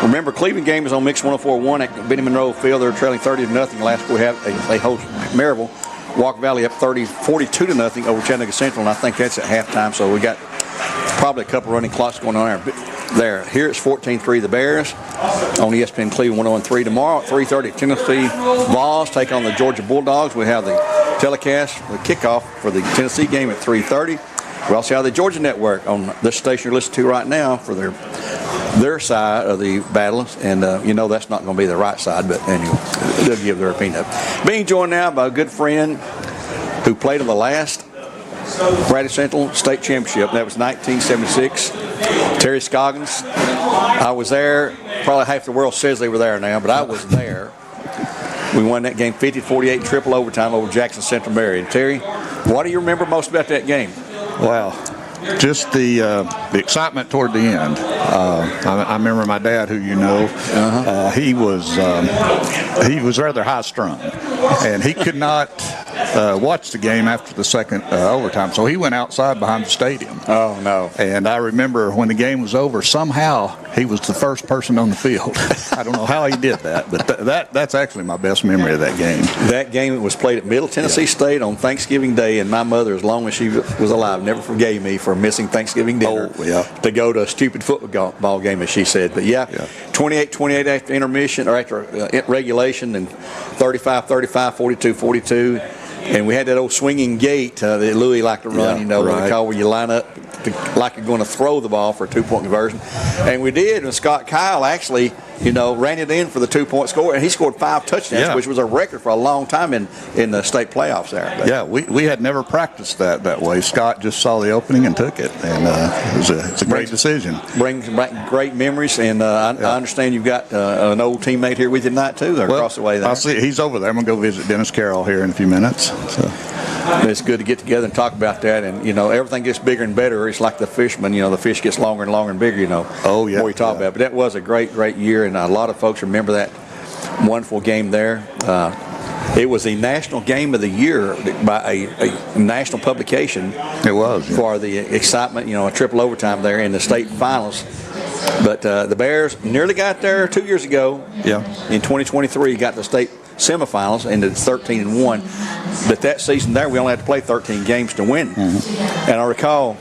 Remember, Cleveland game is on Mix 104.1 at Benny Monroe Field. They're trailing 30-0. Last we have they host Maryville. Walk Valley up 42-0 over Chattanooga Central, and I think that's at halftime. So we got probably a couple running clocks going on there. Here it's 14-3 the Bears on ESPN Cleveland 101.3. Tomorrow at 3:30 Tennessee Vols take on the Georgia Bulldogs. We have the telecast, the kickoff for the Tennessee game at 3:30. We also have the Georgia Network on this station you're listening to right now for their side of the battles, and that's not going to be the right side, but anyway, they'll give their opinion. Being joined now by a good friend who played in the last Bradley Central State Championship. That was 1976. Terry Scoggins. I was there. Probably half the world says they were there now, but I was there. We won that game 50-48 triple overtime over Jackson Central Mary. And Terry, what do you remember most about that game? Wow. Just the excitement toward the end. I remember my dad, who you know, he was rather high strung, and he could not watch the game after the second overtime. So he went outside behind the stadium. Oh no! And I remember when the game was over, somehow he was the first person on the field. I don't know how he did that, but that's actually my best memory of that game. That game was played at Middle Tennessee State on Thanksgiving Day, and my mother, as long as she was alive, never forgave me for missing Thanksgiving dinner to go to a stupid football game, as she said. But 28-28 after intermission, or after regulation, and 35-35, 42-42. And we had that old swinging gate that Louis liked to run, what we call where you line up like you're going to throw the ball for a 2-point conversion. And we did, and Scott Kyle actually, ran it in for the 2-point score, and he scored 5 touchdowns, which was a record for a long time in the state playoffs there. But we had never practiced that way. Scott just saw the opening and took it, and it's a great decision. Brings back great memories, and I understand you've got an old teammate here with you tonight too, across the way there. I'll see. He's over there. I'm going to go visit Dennis Carroll here in a few minutes. So. It's good to get together and talk about that, and everything gets bigger and better. It's like the fisherman, the fish gets longer and longer and bigger, Oh yeah. More you talk about, but that was a great year, and a lot of folks remember that wonderful game there. It was the national game of the year by a national publication. It was for the excitement, a triple overtime there in the state finals. But the Bears nearly got there 2 years ago. Yeah. In 2023, got the state semifinals, ended 13-1. But that season there, we only had to play 13 games to win. And I recall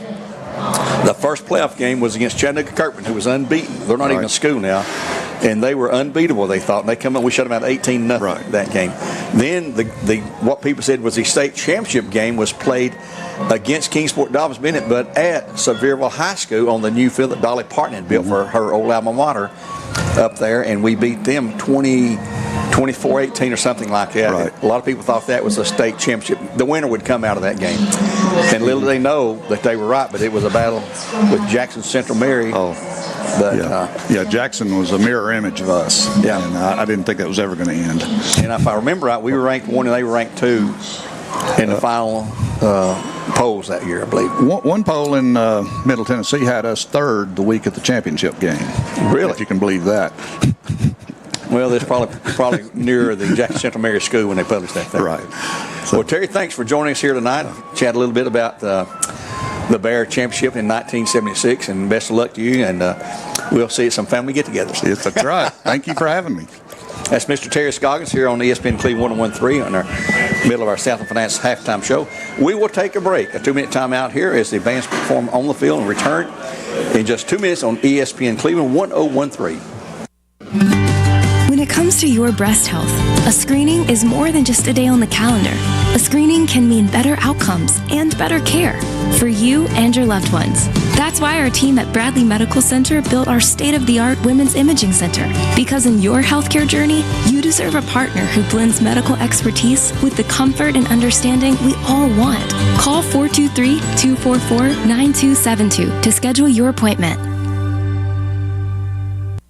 the first playoff game was against Chattanooga Kirkman, who was unbeaten. They're not even in school now. And they were unbeatable, they thought. And they come in, we shut them out 18-0 that game. Then what people said was the state championship game was played against Kingsport Dobbins Bennett, but at Sevierville High School on the new field that Dolly Parton had built for her old alma mater up there, and we beat them 24-18 or something like that. Right. A lot of people thought that was the state championship. The winner would come out of that game. And little did they know that they were right, but it was a battle with Jackson Central Mary. But, Jackson was a mirror image of us. Yeah. And I didn't think that was ever going to end. And if I remember right, we were ranked 1 and they were ranked 2 in the final polls that year, I believe. One poll in Middle Tennessee had us 3rd the week of the championship game. Really? If you can believe that. Well, that's probably near the Jackson Central Mary School when they published that thing. Right. Well, Terry, thanks for joining us here tonight. Chat a little bit about the Bear Championship in 1976, and best of luck to you, and we'll see you at some family get-togethers. Yes, that's right. Thank you for having me. That's Mr. Terry Scoggins here on ESPN Cleveland 101.3 on our middle of our Southland Finance halftime show. We will take a break, a 2-minute timeout here as the bands perform on the field and return in just 2 minutes on ESPN Cleveland 101.3. When it comes to your breast health, a screening is more than just a day on the calendar. A screening can mean better outcomes and better care for you and your loved ones. That's why our team at Bradley Medical Center built our state-of-the-art Women's Imaging Center. Because in your healthcare journey, you deserve a partner who blends medical expertise with the comfort and understanding we all want. Call 423-244-9272 to schedule your appointment.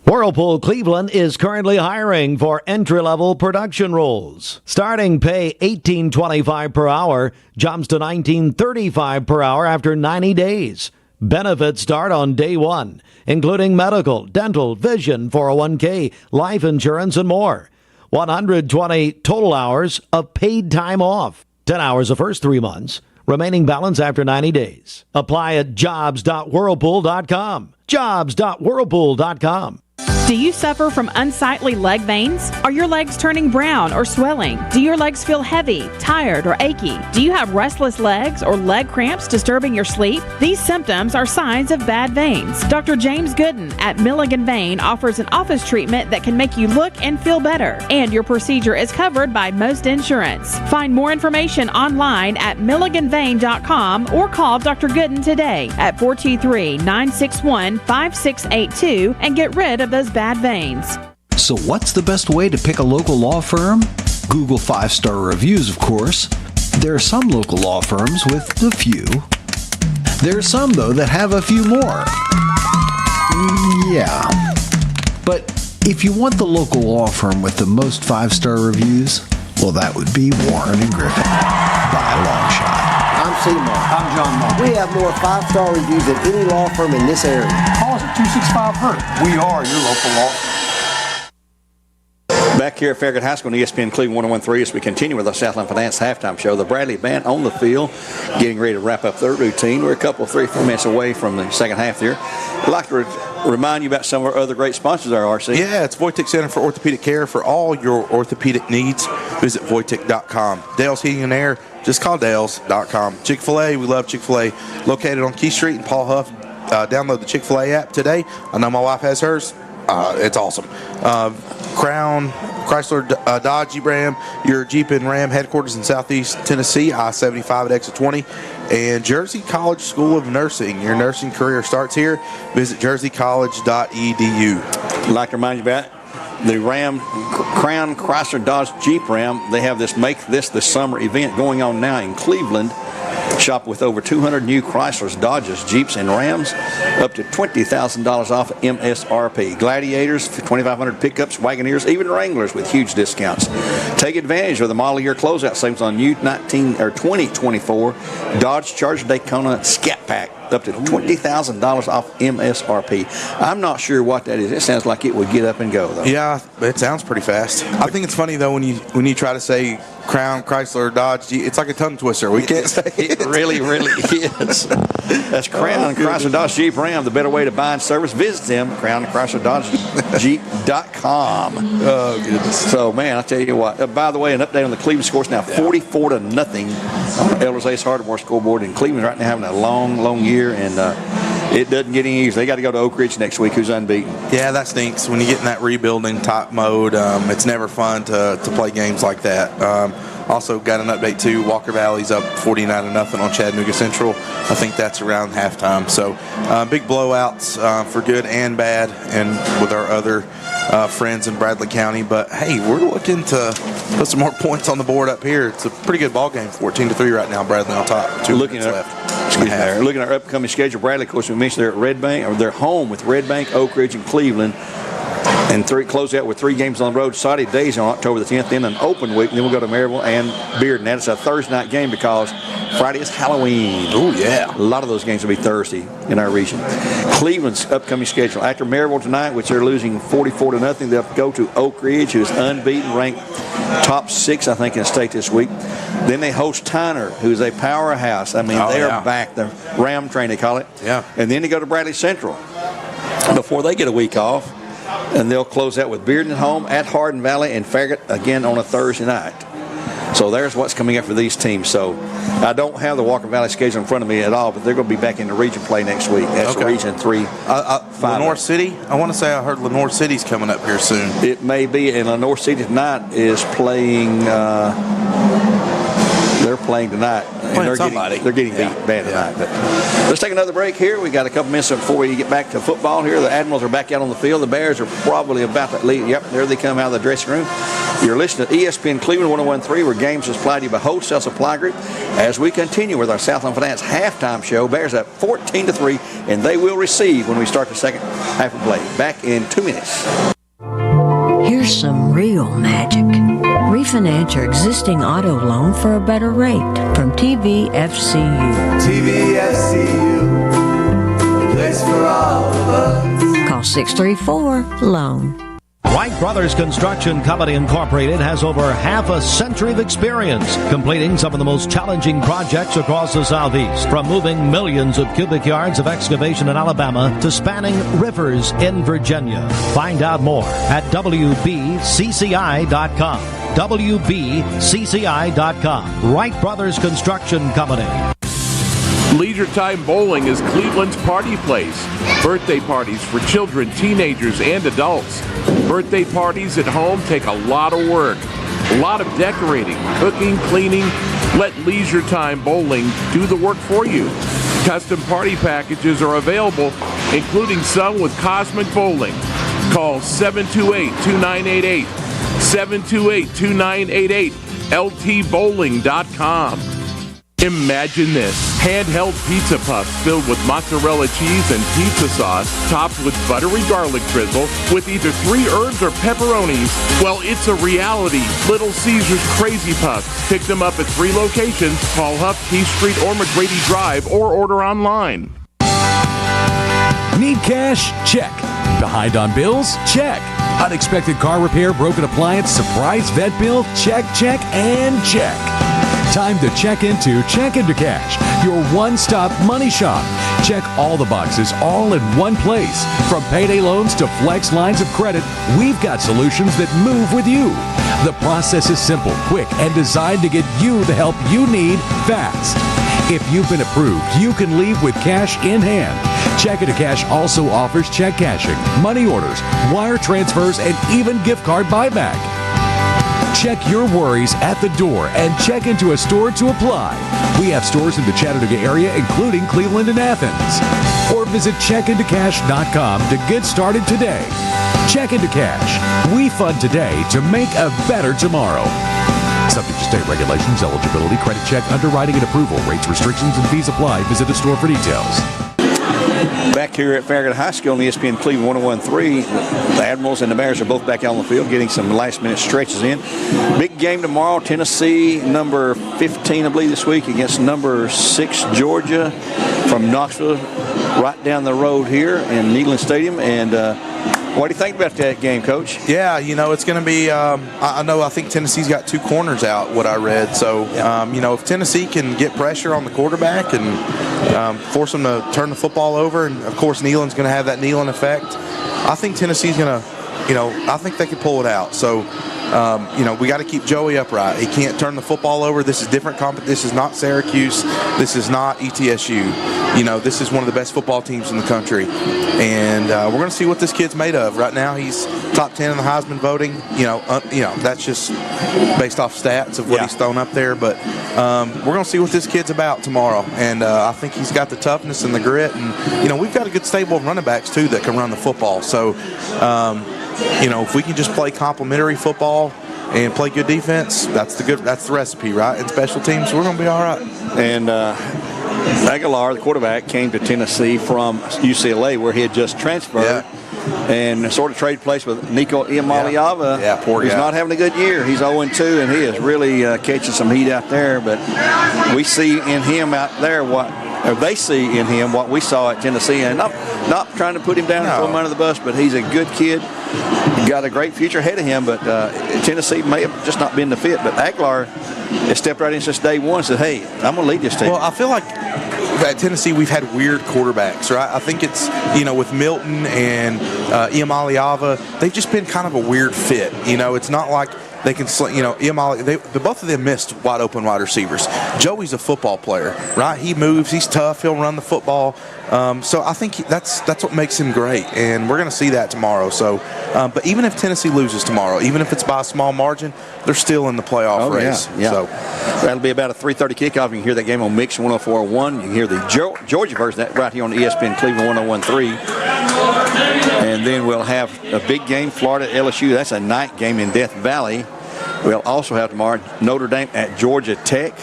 Whirlpool Cleveland is currently hiring for entry-level production roles. Starting pay $18.25 per hour, jumps to $19.35 per hour after 90 days. Benefits start on day 1, including medical, dental, vision, 401k, life insurance, and more. 120 total hours of paid time off. 10 hours the first 3 months. Remaining balance after 90 days. Apply at jobs.whirlpool.com. jobs.whirlpool.com. Do you suffer from unsightly leg veins? Are your legs turning brown or swelling? Do your legs feel heavy, tired, or achy? Do you have restless legs or leg cramps disturbing your sleep? These symptoms are signs of bad veins. Dr. James Gooden at Milligan Vein offers an office treatment that can make you look and feel better, and your procedure is covered by most insurance. Find more information online at milliganvein.com or call Dr. Gooden today at 423-961-5682 and get rid of those bad veins. So what's the best way to pick a local law firm? Google 5-star reviews, of course. There are some local law firms with a few. There are some, though, that have a few more. Yeah. But if you want the local law firm with the most 5-star reviews, well, that would be Warren & Griffin by a long shot. I'm Seymour. I'm John Moore. We have more 5-star reviews than any law firm in this area. Call us at 265-HURT. We are your local law firm. Back here at Farragut High School on ESPN Cleveland 101.3 as we continue with our Southland Finance halftime show. The Bradley Band on the field getting ready to wrap up their routine. We're a couple of 3-4 minutes away from the second half here. I'd like to remind you about some of our other great sponsors there, RC. Yeah, it's Wojtek Center for Orthopedic Care. For all your orthopedic needs, visit Wojtek.com. Dale's Heating and Air, just call Dales.com. Chick-fil-A, we love Chick-fil-A. Located on Key Street and Paul Huff. Download the Chick-fil-A app today. I know my wife has hers. It's awesome. Crown, Chrysler, Dodge, Jeep Ram, your Jeep and Ram headquarters in Southeast Tennessee, I-75 at exit 20. And Jersey College School of Nursing. Your nursing career starts here. Visit jerseycollege.edu. I'd like to remind you about the Crown, Chrysler, Dodge, Jeep Ram. They have this Make This the Summer event going on now in Cleveland. Shop with over 200 new Chryslers, Dodges, Jeeps, and Rams, up to $20,000 off MSRP. Gladiators, 2,500 pickups, Wagoneers, even Wranglers with huge discounts. Take advantage of the model year closeout savings on new 2024 Dodge Charger Daytona Scat Pack, up to $20,000 off MSRP. I'm not sure what that is. It sounds like it would get up and go, though. Yeah, it sounds pretty fast. I think it's funny, though, when you try to say Crown, Chrysler, Dodge, it's like a tongue twister. We can't say it. It really, really is. That's Crown, Chrysler, Dodge, Jeep, Ram. The better way to buy and service. Visit them, Crown, Chrysler, Dodge, Jeep.com. Oh, goodness. So, man, I'll tell you what. By the way, an update on the Cleveland scores now, 44-0 on Elders Ace Hardware scoreboard. And Cleveland right now having a long, long year, and it doesn't get any easier. They got to go to Oak Ridge next week, who's unbeaten. Yeah, that stinks. When you get in that rebuilding type mode, it's never fun to play games like that. Also got an update too. Walker Valley's up 49-0 on Chattanooga Central. I think that's around halftime. So big blowouts for good and bad, and with our other friends in Bradley County. But hey, we're looking to put some more points on the board up here. It's a pretty good ball game, 14-3 right now. Bradley on top. 2 minutes left. Looking at our upcoming schedule, Bradley, of course, we mentioned they're at Red Bank, or they're home with Red Bank, Oak Ridge, and Cleveland. And close out with 3 games on the road. Saudi days on October the 10th, then an open week. And then we'll go to Maryville and Bearden. That's a Thursday night game because Friday is Halloween. Oh, yeah. A lot of those games will be Thursday in our region. Cleveland's upcoming schedule. After Maryville tonight, which they're losing 44-0, they'll go to Oak Ridge, who's unbeaten, ranked top 6, I think, in the state this week. Then they host Tyner, who's a powerhouse. I mean, they are back. The Ram train, they call it. Yeah. And then they go to Bradley Central before they get a week off. And they'll close out with Bearden at home, at Hardin Valley, and Farragut again on a Thursday night. So there's what's coming up for these teams. So I don't have the Walker Valley schedule in front of me at all, but they're going to be back in the region play next week. That's Region 3. Lenore City? I want to say I heard Lenore City's coming up here soon. It may be, and Lenore City tonight is playing. They're playing tonight. And they're getting beat bad tonight. But let's take another break here. We got a couple minutes before we get back to football here. The Admirals are back out on the field. The Bears are probably about to leave. Yep, there they come out of the dressing room. You're listening to ESPN Cleveland 101.3, where games are supplied to you by Wholesale Supply Group. As we continue with our Southland Finance halftime show, Bears up 14-3, and they will receive when we start the second half of play. Back in 2 minutes. Here's some real magic. Refinance your existing auto loan for a better rate from TVFCU. TVFCU, the place for all of us. Call 634-LOAN. Wright Brothers Construction Company Incorporated has over half a century of experience completing some of the most challenging projects across the Southeast, from moving millions of cubic yards of excavation in Alabama to spanning rivers in Virginia. Find out more at WBCCI.com. WBCCI.com. Wright Brothers Construction Company. Leisure Time Bowling is Cleveland's party place. Birthday parties for children, teenagers, and adults. Birthday parties at home take a lot of work, a lot of decorating, cooking, cleaning. Let Leisure Time Bowling do the work for you. Custom party packages are available, including some with Cosmic Bowling. Call 728-2988, 728-2988, ltbowling.com. Imagine this, handheld pizza puffs filled with mozzarella cheese and pizza sauce, topped with buttery garlic drizzle, with either 3 herbs or pepperonis. Well, it's a reality. Little Caesar's Crazy Puffs. Pick them up at 3 locations. Call Huff, Key Street, or McGrady Drive, or order online. Need cash? Check. Behind on bills? Check. Unexpected car repair, broken appliance, surprise vet bill? Check, check, and check. Time to check into Cash, your one-stop money shop. Check all the boxes, all in one place. From payday loans to flex lines of credit, we've got solutions that move with you. The process is simple, quick, and designed to get you the help you need fast. If you've been approved, you can leave with cash in hand. Check Into Cash also offers check cashing, money orders, wire transfers, and even gift card buyback. Check your worries at the door and check into a store to apply. We have stores in the Chattanooga area, including Cleveland and Athens. Or visit checkintocash.com to get started today. Check Into Cash. We fund today to make a better tomorrow. Subject to state regulations, eligibility, credit check, underwriting, and approval. Rates, restrictions, and fees apply. Visit a store for details. Back here at Farragut High School on ESPN Cleveland 101.3, the Admirals and the Bears are both back out on the field getting some last-minute stretches in. Big game tomorrow, Tennessee, number 15, I believe, this week against number 6, Georgia, from Knoxville, right down the road here in Neyland Stadium. And what do you think about that game, Coach? Yeah, it's going to be, I think Tennessee's got 2 corners out, what I read. So, if Tennessee can get pressure on the quarterback and force them to turn the football over, and, of course, Neyland's going to have that Neyland effect, I think Tennessee's going to, I think they can pull it out. So, we got to keep Joey upright. He can't turn the football over. This is different. This is not Syracuse. This is not ETSU. This is one of the best football teams in the country. And we're going to see what this kid's made of. Right now, he's top 10 in the Heisman voting. That's just based off stats of what he's thrown up there. But we're going to see what this kid's about tomorrow. And I think he's got the toughness and the grit. And, we've got a good stable of running backs, too, that can run the football. So, if we can just play complementary football and play good defense, that's the recipe, right? And special teams, we're going to be all right. And Aguilar, the quarterback, came to Tennessee from UCLA, where he had just transferred, and sort of traded place with Nico Iamaleava. Yeah, poor guy. He's not having a good year. He's 0-2, and he is really catching some heat out there. But we see in him out there they see in him what we saw at Tennessee, and not trying to put him down and throw him under the bus, but he's a good kid. Got a great future ahead of him, but Tennessee may have just not been the fit. But Aguilar has stepped right in since day one and said, hey, I'm going to lead this team. Well, I feel like at Tennessee we've had weird quarterbacks, right? I think it's, with Milton and Iamaleava, they've just been kind of a weird fit. It's not like they can, both of them missed wide open wide receivers. Joey's a football player, right? He moves, he's tough, he'll run the football. So I think that's what makes him great, and we're going to see that tomorrow. So, but even if Tennessee loses tomorrow, even if it's by a small margin, they're still in the playoff race. Yeah. So that'll be about a 3:30 kickoff. You can hear that game on Mix 104.1. You can hear the Georgia version of that right here on ESPN Cleveland 101.3. And then we'll have a big game, Florida LSU. That's a night game in Death Valley. We'll also have tomorrow Notre Dame at Georgia Tech.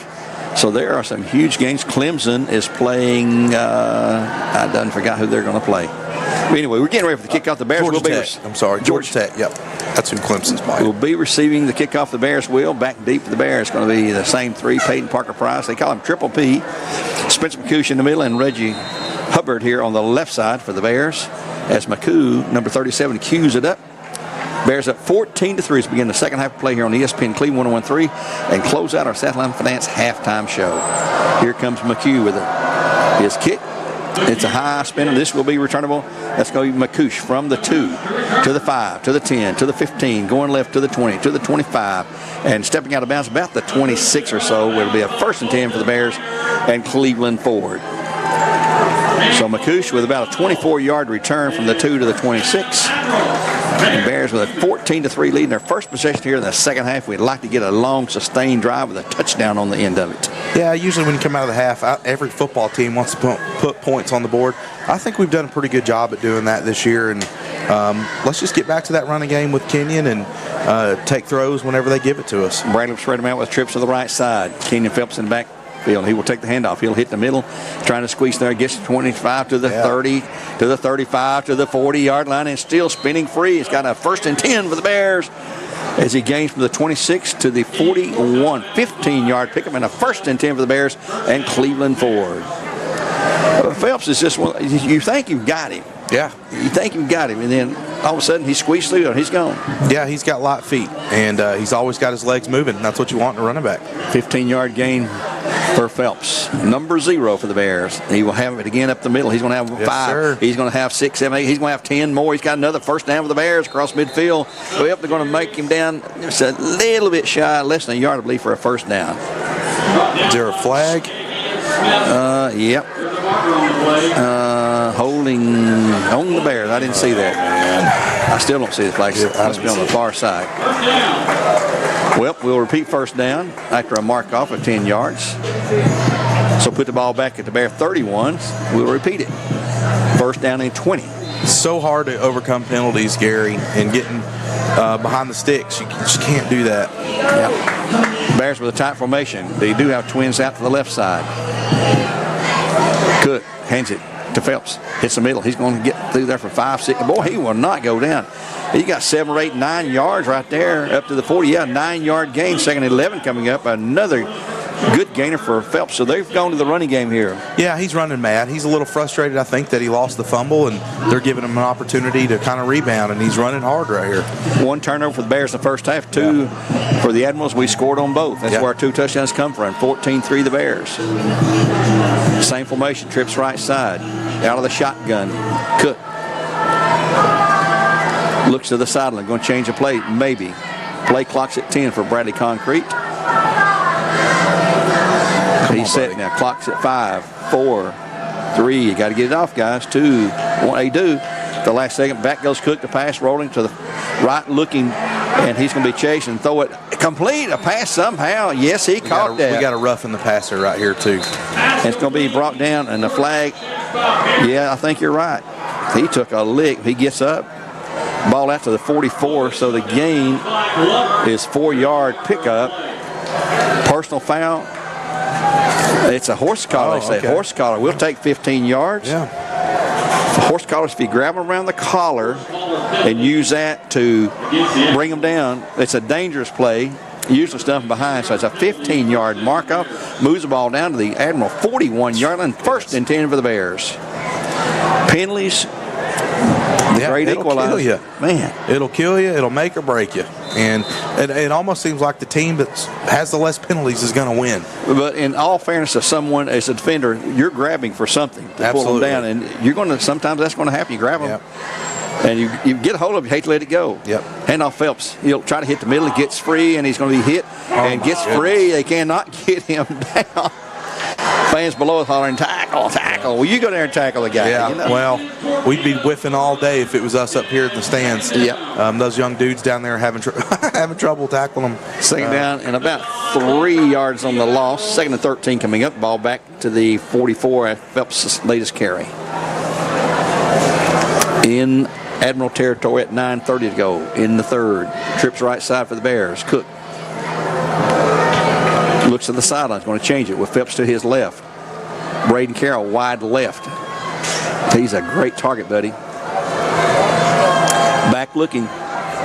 So there are some huge games. Clemson is playing, I done forgot who they're going to play. But anyway, we're getting ready for the kickoff. The Bears will be. Georgia Tech. Yep, that's who Clemson's playing. Will be receiving the kickoff. The Bears will. Back deep for the Bears. It's going to be the same 3. Peyton Parker Price. They call him Triple P. Spencer McCouch in the middle, and Reggie Hubbard here on the left side for the Bears. As McCoo, number 37, cues it up. Bears up 14-3 as we begin the second half of play here on ESPN Cleveland 101.3 and close out our Southland Finance halftime show. Here comes McHugh with his kick. It's a high spinner. This will be returnable. That's going to be McCouch from the 2 to the 5 to the 10 to the 15, going left to the 20 to the 25, and stepping out of bounds about the 26 or so. It'll be a 1st and 10 for the Bears and Cleveland forward. So McCouch with about a 24-yard return from the 2 to the 26. The Bears with a 14-3 lead in their first possession here in the second half. We'd like to get a long, sustained drive with a touchdown on the end of it. Yeah, usually when you come out of the half, every football team wants to put points on the board. I think we've done a pretty good job at doing that this year, and let's just get back to that running game with Kenyon and take throws whenever they give it to us. Bradley will spread them out with trips to the right side. Kenyon Phelps in the backfield. He will take the handoff. He'll hit the middle, trying to squeeze there. Gets 25 to the 30, to the 35, to the 40-yard line, and still spinning free. He's got a 1st and 10 for the Bears as he gains from the 26 to the 41. 15-yard pickup and a 1st and 10 for the Bears and Cleveland Ford. Phelps is just one. You think you've got him. Yeah. You think you've got him, and then all of a sudden he squeezed through and he's gone. Yeah, he's got light feet, and he's always got his legs moving. That's what you want in a running back. 15-yard gain for Phelps. Number 0 for the Bears. He will have it again up the middle. He's going to have 5. Sir. He's going to have 6, 7, 8. He's going to have 10 more. He's got another 1st down for the Bears across midfield. Well, they're going to make him down just a little bit shy, less than a yard, I believe, for a 1st down. Is there a flag? Yep. Holding on the Bears. I didn't see that. I still don't see the flag. It must be on the far side. Well, we'll repeat 1st down after a mark off of 10 yards. So put the ball back at the Bear 31. We'll repeat it. 1st down and 20. It's so hard to overcome penalties, Gary, and getting behind the sticks. You just can't do that. Yep. Bears with a tight formation. They do have twins out to the left side. Cook hands it to Phelps. Hits the middle. He's going to get through there for 5, 6. Boy, he will not go down. He got 7 or 8, 9 yards right there up to the 40. Yeah, 9-yard gain. 2nd and 11 coming up. Another good gainer for Phelps. So they've gone to the running game here. Yeah, he's running mad. He's a little frustrated, I think, that he lost the fumble, and they're giving him an opportunity to kind of rebound, and he's running hard right here. 1 turnover for the Bears in the first half, 2 for the Admirals. We scored on both. That's where our 2 touchdowns come from. 14-3 the Bears. Same formation, trips right side. Out of the shotgun. Cook. Looks to the sideline. Going to change the play. Maybe. Play clock's at 10 for Bradley Concrete. He's set now. Clock's at 5, 4, 3. You got to get it off, guys. 2. 1. They do. The last second. Back goes Cook. The pass rolling to the right looking. And he's going to be chasing. Throw it. Complete. A pass somehow. Yes, he caught that. We got to roughen the passer right here, too. And it's going to be brought down. And the flag. Yeah, I think you're right. He took a lick. He gets up. Ball out to the 44. So the gain is 4-yard pickup. Personal foul. It's a horse collar. They say okay. Horse collar. We'll take 15 yards. Yeah. Horse collars, if you grab them around the collar and use that to bring them down, it's a dangerous play. Usually stuff behind, so it's a 15-yard markup. Moves the ball down to the Admiral 41-yard line. 1st and 10 for the Bears. Penalties. The great equalizer. Kill you. Man. It'll kill you. It'll make or break you. And it almost seems like the team that has the less penalties is going to win. But in all fairness to someone as a defender, you're grabbing for something to pull them down. And you're going to, sometimes that's going to happen. You grab them. Yep. And you get a hold of it, you hate to let it go. Yep. Hand off Phelps. He'll try to hit the middle. He gets free, and he's going to be hit and gets free. They cannot get him down. Fans below us hollering, tackle, tackle. Well, you go there and tackle the guy. Yeah, you know? Well, we'd be whiffing all day if it was us up here at the stands. Yeah. Those young dudes down there having trouble tackling them. 2nd down and about 3 yards on the loss. 2nd and 13 coming up. Ball back to the 44 at Phelps' latest carry. In Admiral territory at 9:30 to go in the 3rd. Trips right side for the Bears. Cook. Looks to the sideline. Going to change it with Phelps to his left. Braden Carroll wide left. He's a great target, buddy. Back looking.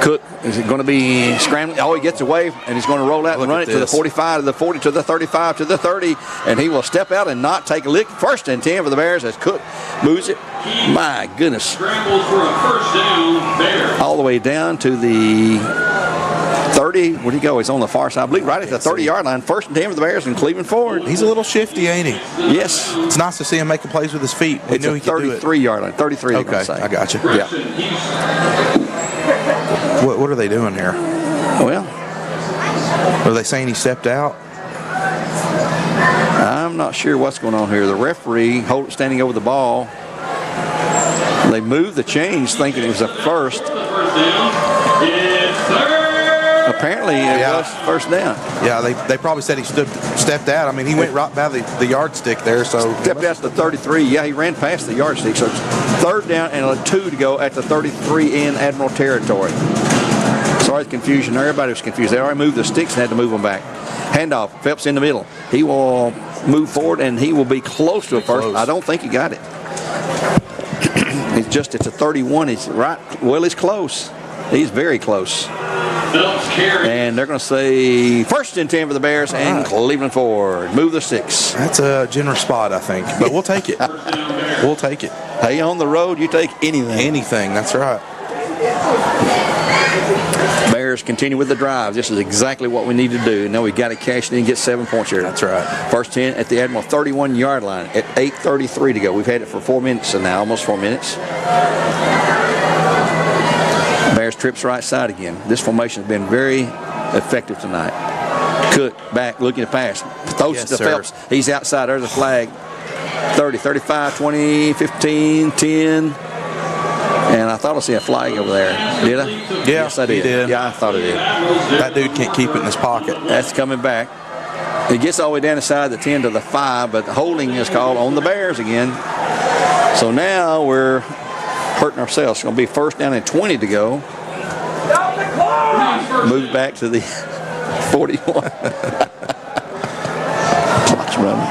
Cook is going to be scrambling. Oh, he gets away, and he's going to roll out and run it to the 45, to the 40, to the 35, to the 30, and he will step out and not take a lick. 1st and 10 for the Bears as Cook moves it. My goodness. Scrambles for a 1st down, Bears. All the way down to the 30. Where'd he go? He's on the far side. I believe right at the 30-yard line. 1st and 10 for the Bears and Cleveland Ford. He's a little shifty, ain't he? Yes. It's nice to see him making plays with his feet. We knew he could do it. 33-yard line. 33. Okay, I got you. Yeah. What are they doing here? Well, are they saying he stepped out? I'm not sure what's going on here. The referee standing over the ball. They moved the chains thinking it was a 1st. down. It's third. Apparently, it was first down. Yeah, they probably said he stepped out. I mean, he went right by the yardstick there. So stepped out to the 33. Yeah, he ran past the yardstick. So it's third down and a 2 to go at the 33 in Admiral territory. Sorry for the confusion. Everybody was confused. They already moved the sticks and had to move them back. Handoff. Phelps in the middle. He will move forward and he will be close to a first. I don't think he got it. It's a 31. He's right. Well, he's close. He's very close. And they're going to say first and 10 for the Bears and Cleveland forward. Move the sticks. That's a generous spot, I think, but we'll take it. We'll take it. Hey, on the road, you take anything. Anything. That's right. Bears continue with the drive. This is exactly what we need to do. Now we got to cash in and get 7 points here. That's right. First 10 at the Admiral 31-yard line at 8:33 to go. We've had it for 4 minutes now, almost 4 minutes. Bears trips right side again. This formation has been very effective tonight. Cook back looking to pass. Throws it to Phelps. He's outside. There's a flag. 30, 35, 20, 15, 10. And I thought I see a flag over there. Did I? Yeah, yes, I did. did. Yeah, I thought I did. That dude can't keep it in his pocket. That's coming back. It gets all the way down the side of the 10 to the 5, but the holding is called on the Bears again. So now we're hurting ourselves. It's going to be first down and 20 to go. Move back to the 41.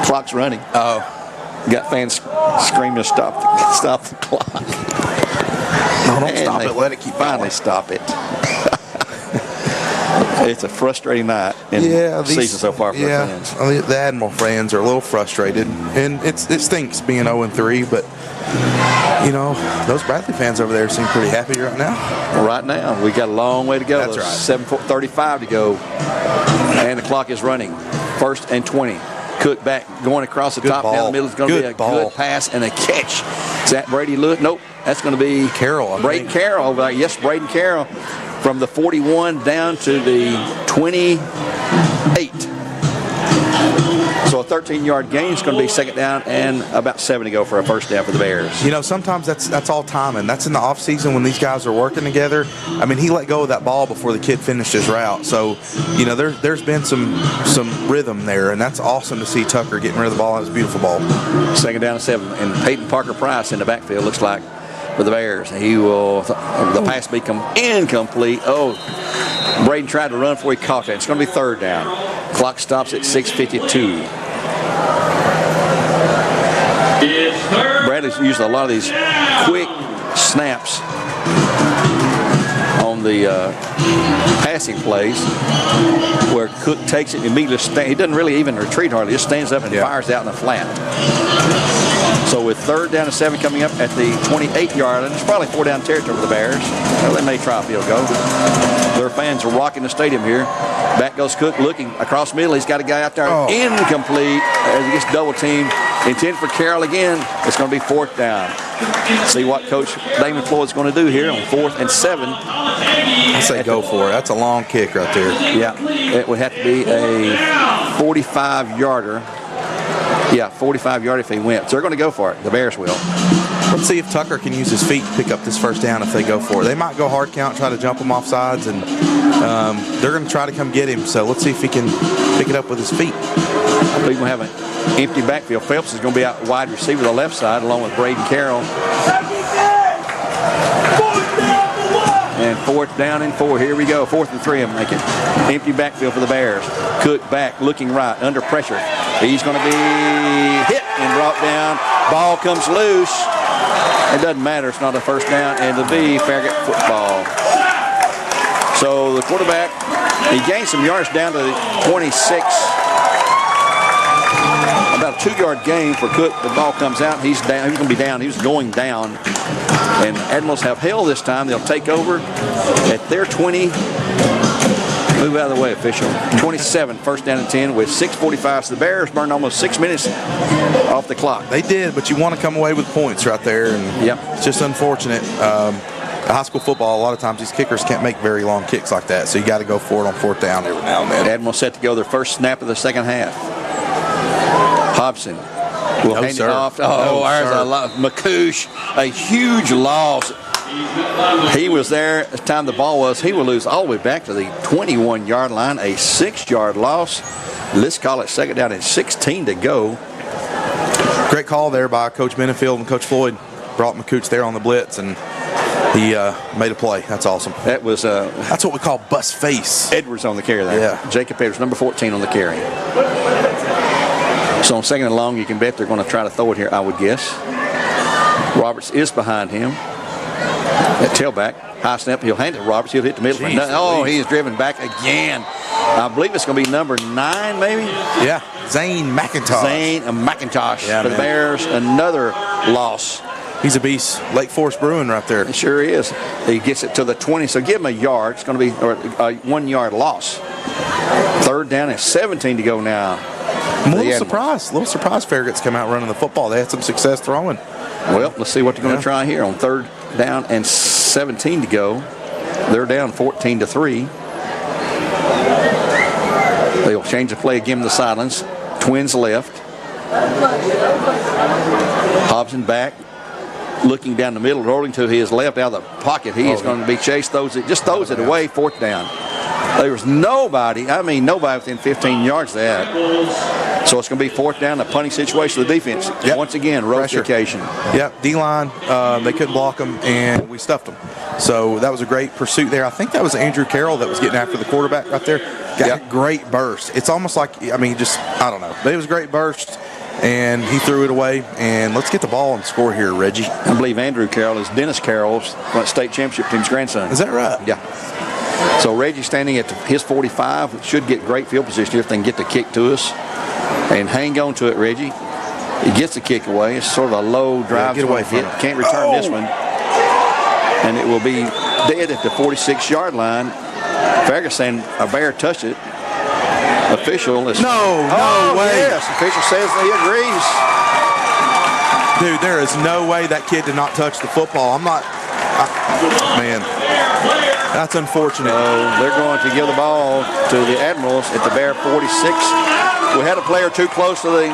Clock's running. Oh. Got fans screaming to stop the clock. No, don't stop it. Let it keep finally stop it. It's a frustrating night in the season so far for the fans. The Admiral fans are a little frustrated, and it stinks being 0-3, but you know, those Bradley fans over there seem pretty happy right now. Right now, we got a long way to go. That's right. 7:35 to go, and the clock is running. First and 20. Cook back, going across the top down the middle. It's going to be a good pass and a catch. Is that Brady Lewis? Nope. That's going to be Carroll. Braden Carroll over there. Yes, Braden Carroll from the 41 down to the 28. So a 13-yard gain is going to be second down and about 7 to go for a first down for the Bears. You know, sometimes that's all timing. That's in the offseason when these guys are working together. I mean, he let go of that ball before the kid finished his route. So, you know, there's been some rhythm there, and that's awesome to see Tucker getting rid of the ball. It was a beautiful ball. Second down and 7. And Peyton Parker Price in the backfield looks like for the Bears. He will, the pass become incomplete. Oh, Braden tried to run before he caught that. It's going to be third down. Clock stops at 6:52. Bradley's used a lot of these quick snaps on the passing plays where Cook takes it and immediately he doesn't really even retreat hardly, just stands up and fires out in the flat. So with third down and 7 coming up at the 28-yard line, it's probably 4 down territory for the Bears. Well, they may try a field goal. Their fans are rocking the stadium here. Back goes Cook looking across the middle. He's got a guy out there incomplete as he gets double teamed. Intended for Carroll again. It's going to be fourth down. See what Coach Damon Floyd's going to do here on 4th and 7. I say go for it. That's a long kick right there. Yeah, it would have to be a 45-yarder. Yeah, 45-yard if he went. So they're going to go for it. The Bears will. Let's see if Tucker can use his feet to pick up this first down if they go for it. They might go hard count, try to jump him off sides, and they're going to try to come get him. So let's see if he can pick it up with his feet. I believe we'll have an empty backfield. Phelps is going to be out wide receiver the left side along with Braden Carroll. And 4th down and 4. Here we go. 4th and 3. I'm making empty backfield for the Bears. Cook back, looking right, under pressure. He's going to be hit and brought down. Ball comes loose. It doesn't matter. It's not a first down, and it'll be Farragut football. So the quarterback, he gained some yards down to the 26. About a 2-yard gain for Cook. The ball comes out. He's down. He's going to be down. He was going down. And Admirals have held this time. They'll take over at their 20. Move out of the way, official. 27, first down and 10 with 6:45. So the Bears burned almost 6 minutes off the clock. They did, but you want to come away with points right there. And it's just unfortunate. High school football, a lot of times these kickers can't make very long kicks like that. So you got to go for it on 4th down every now and then. Admiral set to go their first snap of the second half. Hobson will hand it off. Oh, there's a lot. McCoosh, a huge loss. he was there at the time the ball was. He will lose all the way back to the 21-yard line, a 6-yard loss. Let's call it second down and 16 to go. Great call there by Coach Benefield and Coach Floyd. Brought McCooch there on the blitz, and he made a play. That's awesome. That was that's what we call bus face. Edwards on the carry there. Yeah. Jacob Edwards, number 14 on the carry. So on second and long, you can bet they're going to try to throw it here, I would guess. Roberts is behind him. That tailback, high snap, he'll hand it to Roberts. He'll hit the middle. He is driven back again. I believe it's going to be number 9, maybe? Yeah, Zane McIntosh. Zane McIntosh for the Bears, another loss. He's a beast. Lake Forest Bruin right there. It sure is. He gets it to the 20, so give him a yard. It's going to be a 1-yard loss. Third down and 17 to go now. I'm a little surprised Farragut's come out running the football. They had some success throwing. Well, let's see what they're going to try here on third down and 17 to go. They're down 14-3. They'll change the play again to the sidelines. Twins left. Hobson back. Looking down the middle, rolling to his left out of the pocket. He is going to be chased. Throws it away. Fourth down. There was nobody within 15 yards of that. So it's going to be fourth down, a punting situation of the defense. Yep. Once again, rotation. Yep, D-line, they couldn't block them, and we stuffed them. So that was a great pursuit there. I think that was Andrew Carroll that was getting after the quarterback right there. Got a great burst. It's almost like, I don't know. But it was a great burst, and he threw it away. And let's get the ball and score here, Reggie. I believe Andrew Carroll is Dennis Carroll's state championship team's grandson. Is that right? Yeah. So Reggie standing at his 45 should get great field position if they can get the kick to us. And hang on to it, Reggie. He gets the kick away. It's sort of a low drive. Get away from it. Can't return this one. And it will be dead at the 46-yard line. Farragut saying a Bear touched it. Official is... No way. Yes, official says he agrees. Dude, there is no way that kid did not touch the football. Man, that's unfortunate. They're going to give the ball to the Admirals at the Bear 46. We had a player too close to the...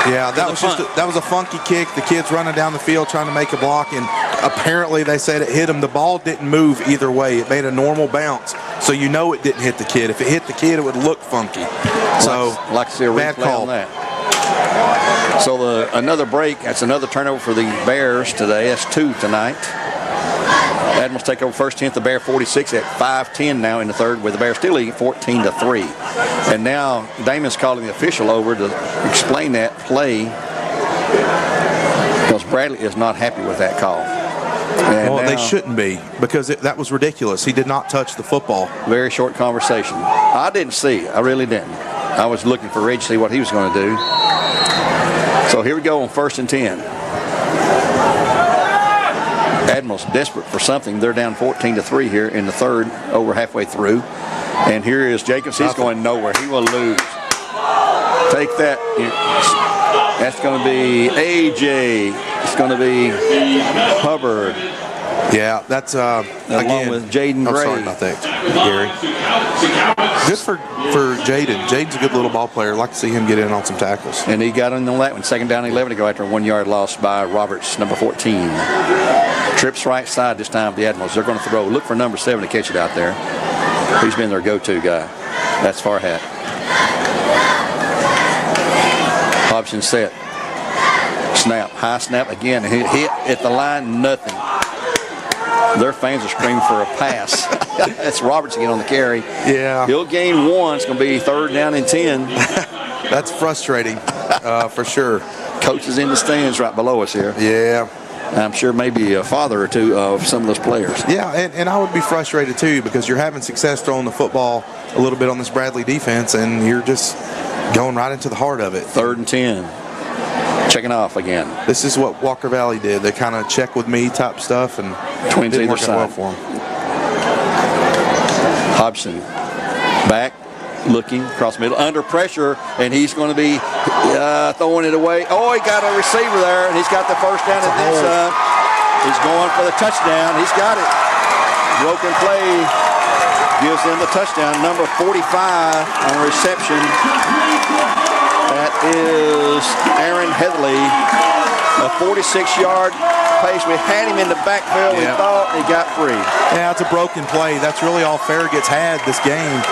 Yeah, that was a funky kick. The kid's running down the field trying to make a block, and apparently they said it hit him. The ball didn't move either way. It made a normal bounce, so you know it didn't hit the kid. If it hit the kid, it would look funky. So, like to see a bad replay call. on that. So another break. That's another turnover for the Bears today. That's 2 tonight. Admirals take over first 10th. The Bear 46 at 5:10 now in the third, with the Bears still leading 14-3. And now Damon's calling the official over to explain that play because Bradley is not happy with that call. Well, they shouldn't be, because that was ridiculous. He did not touch the football. Very short conversation. I didn't see. I really didn't. I was looking for Ray to see what he was going to do. So here we go on 1st and 10. Admirals desperate for something. They're down 14-3 here in the third, over halfway through. And here is Jacobs. He's going nowhere. He will lose. Take that. That's going to be AJ. It's going to be Hubbard. Yeah, that's along with Jaden Gray. Sorry about that, Gary. Good for Jaden. Jaden's a good little ball player. I'd like to see him get in on some tackles. And he got in on that one. Second down, 11 to go after a 1-yard loss by Roberts, number 14. Trips right side this time. The Admirals. They're going to throw. Look for number 7 to catch it out there. He's been their go-to guy. That's Farhat. Hobson set. Snap. High snap again. Hit at the line. Nothing. Their fans are screaming for a pass. That's Roberts again on the carry. Yeah. He'll gain 1. It's going to be 3rd down and 10. That's frustrating for sure. Coach is in the stands right below us here. Yeah. I'm sure maybe a father or two of some of those players. Yeah, and I would be frustrated too, because you're having success throwing the football a little bit on this Bradley defense, and you're just going right into the heart of it. 3rd and 10. Checking off again. This is what Walker Valley did. They kind of check with me type stuff, and Twins didn't either work out side. well for them. Hobson back, looking across the middle, under pressure, and he's going to be throwing it away. Oh, he got a receiver there, and he's got the first down and then some. He's going for the touchdown. He's got it. Broken play gives them the touchdown. Number 45 on reception. That is Aaron Headley. a 46-yard pace. We had him in the backfield. We thought he got free. Yeah, it's a broken play. That's really all Farragut's had this game.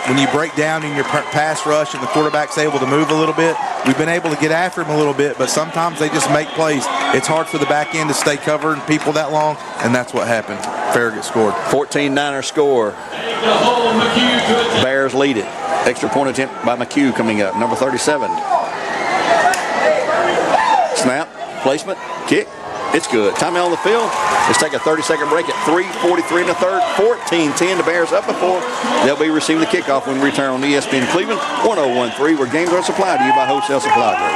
When you break down in your pass rush and the quarterback's able to move a little bit, we've been able to get after him a little bit, but sometimes they just make plays. It's hard for the back end to stay covering people that long, and that's what happened. Farragut scored. 14-9 score. Bears lead it. Extra point attempt by McHugh coming up, number 37. Snap, placement, kick. It's good. Timeout on the field. Let's take a 30-second break at 3:43 in the third. 14-10. The Bears up before. They'll be receiving the kickoff when we return on ESPN Cleveland 101.3, where games are supplied to you by Wholesale Supply Group.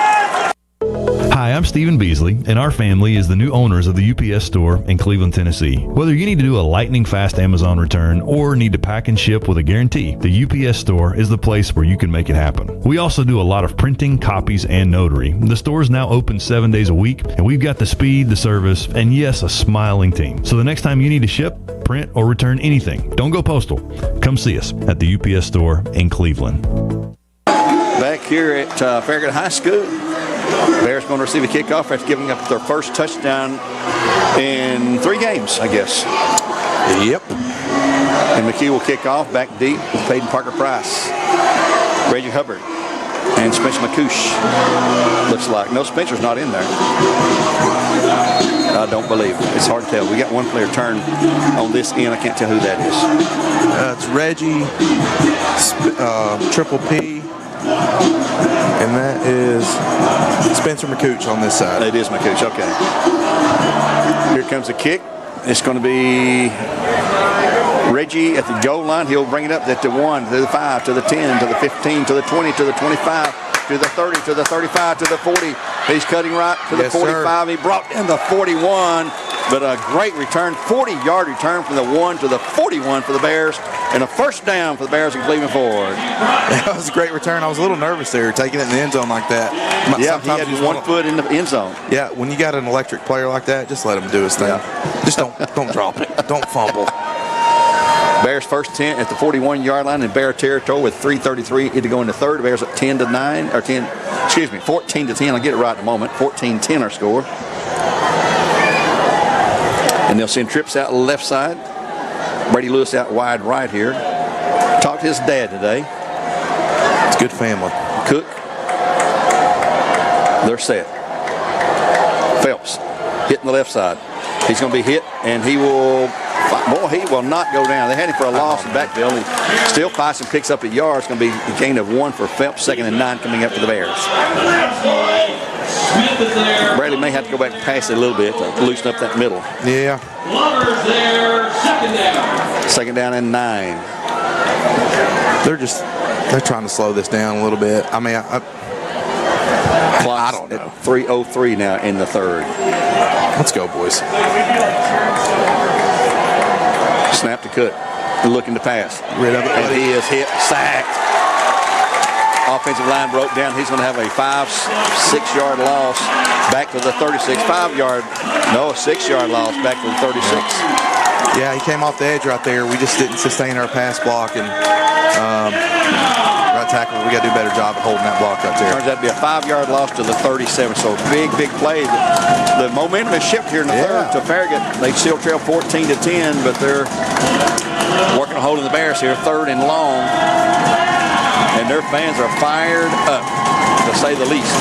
Hi, I'm Stephen Beasley, and our family is the new owners of the UPS store in Cleveland, Tennessee. Whether you need to do a lightning-fast Amazon return or need to pack and ship with a guarantee, the UPS store is the place where you can make it happen. We also do a lot of printing, copies, and notary. The store is now open 7 days a week, and we've got the speed, the service, and yes, a smiling team. So the next time you need to ship, print, or return anything, don't go postal. Come see us at the UPS store in Cleveland. Back here at Farragut High School, Bears going to receive a kickoff after giving up their first touchdown in 3 games, I guess. Yep. And McHugh will kick off back deep with Peyton Parker Price, Reggie Hubbard, and Spencer McCouche. Looks like. No, Spencer's not in there. I don't believe it. It's hard to tell. We got one player turned on this end. I can't tell who that is. It's Reggie, Triple P. And that is Spencer McCouche on this side. It is McCouche, okay. Here comes the kick. It's going to be Reggie at the goal line. He'll bring it up at the 1, to the 5, to the 10, to the 15, to the 20, to the 25, to the 30, to the 35, to the 40. He's cutting right to the 45. Sir. He brought in the 41, but a great return, 40-yard return from the 1 to the 41 for the Bears, and a first down for the Bears in Cleveland Ford. That was a great return. I was a little nervous there, taking it in the end zone like that. Yeah, sometimes he had one foot in the end zone. Yeah, when you got an electric player like that, just let him do his thing. Yeah. Just don't drop it. Don't fumble. Bears first 10 at the 41-yard line in Bear territory with 3:33 to go in the third. Bears at 10-9 or 10. Excuse me, 14-10. I'll get it right in a moment. 14-10 our score. And they'll send trips out left side. Brady Lewis out wide right here. Talked to his dad today. It's a good family. Cook. They're set. Phelps hitting the left side. He's going to be hit, and he will not go down. They had him for a loss in backfield. He still fights and picks up a yard. It's going to be a gain of 1 for Phelps, 2nd and 9 coming up for the Bears. Bradley may have to go back and pass it a little bit to loosen up that middle. Yeah. Second down and 9. They're trying to slow this down a little bit. I mean, I don't know. 3:03 now in the third. Let's go, boys. Snap to Cook. Looking to pass. Rid of it. And he is hit, sacked. Offensive line broke down. He's going to have a 5-6-yard loss back to the 36. 6-yard loss back to the 36. Yeah, he came off the edge right there. We just didn't sustain our pass block, and right tackle, we got to do a better job of holding that block right there. Turns out to be a 5-yard loss to the 37. So big play. The momentum has shifted here in the third to Farragut. They still trail 14-10, but they're working on holding the Bears here, 3rd and long. And their fans are fired up, to say the least.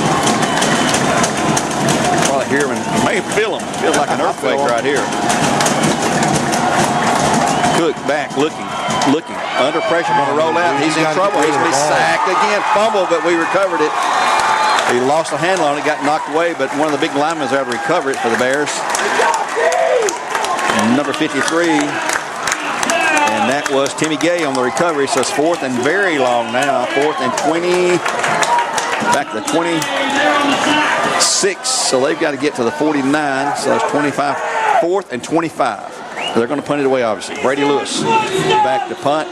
Probably hear them and may feel them. Feels like an earthquake right here. Cook back, looking. Under pressure, going to roll out. He's in trouble. He's going to be sacked again. Fumble, but we recovered it. He lost the handle on it, got knocked away, but one of the big linemen was able to recover it for the Bears. Number 53. And that was Timmy Gay on the recovery. So it's 4th and very long now. 4th and 20. Back to the 26. So they've got to get to the 49. So it's 25. 4th and 25. They're going to punt it away, obviously. Brady Lewis back to punt.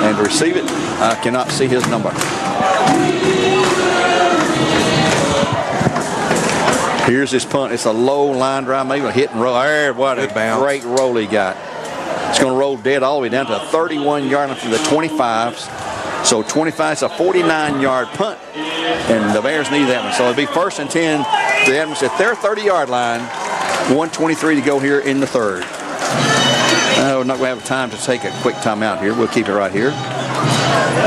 And to receive it, I cannot see his number. Here's his punt. It's a low line drive, maybe a hit and roll. What a great roll he got. It's going to roll dead all the way down to a 31-yard line from the 25s. So 25 is a 49-yard punt And the Bears need that one. So it'll be 1st and 10. The Admirals at their 30-yard line. 1:23 to go here in the third. We're not going to have time to take a quick timeout here. We'll keep it right here.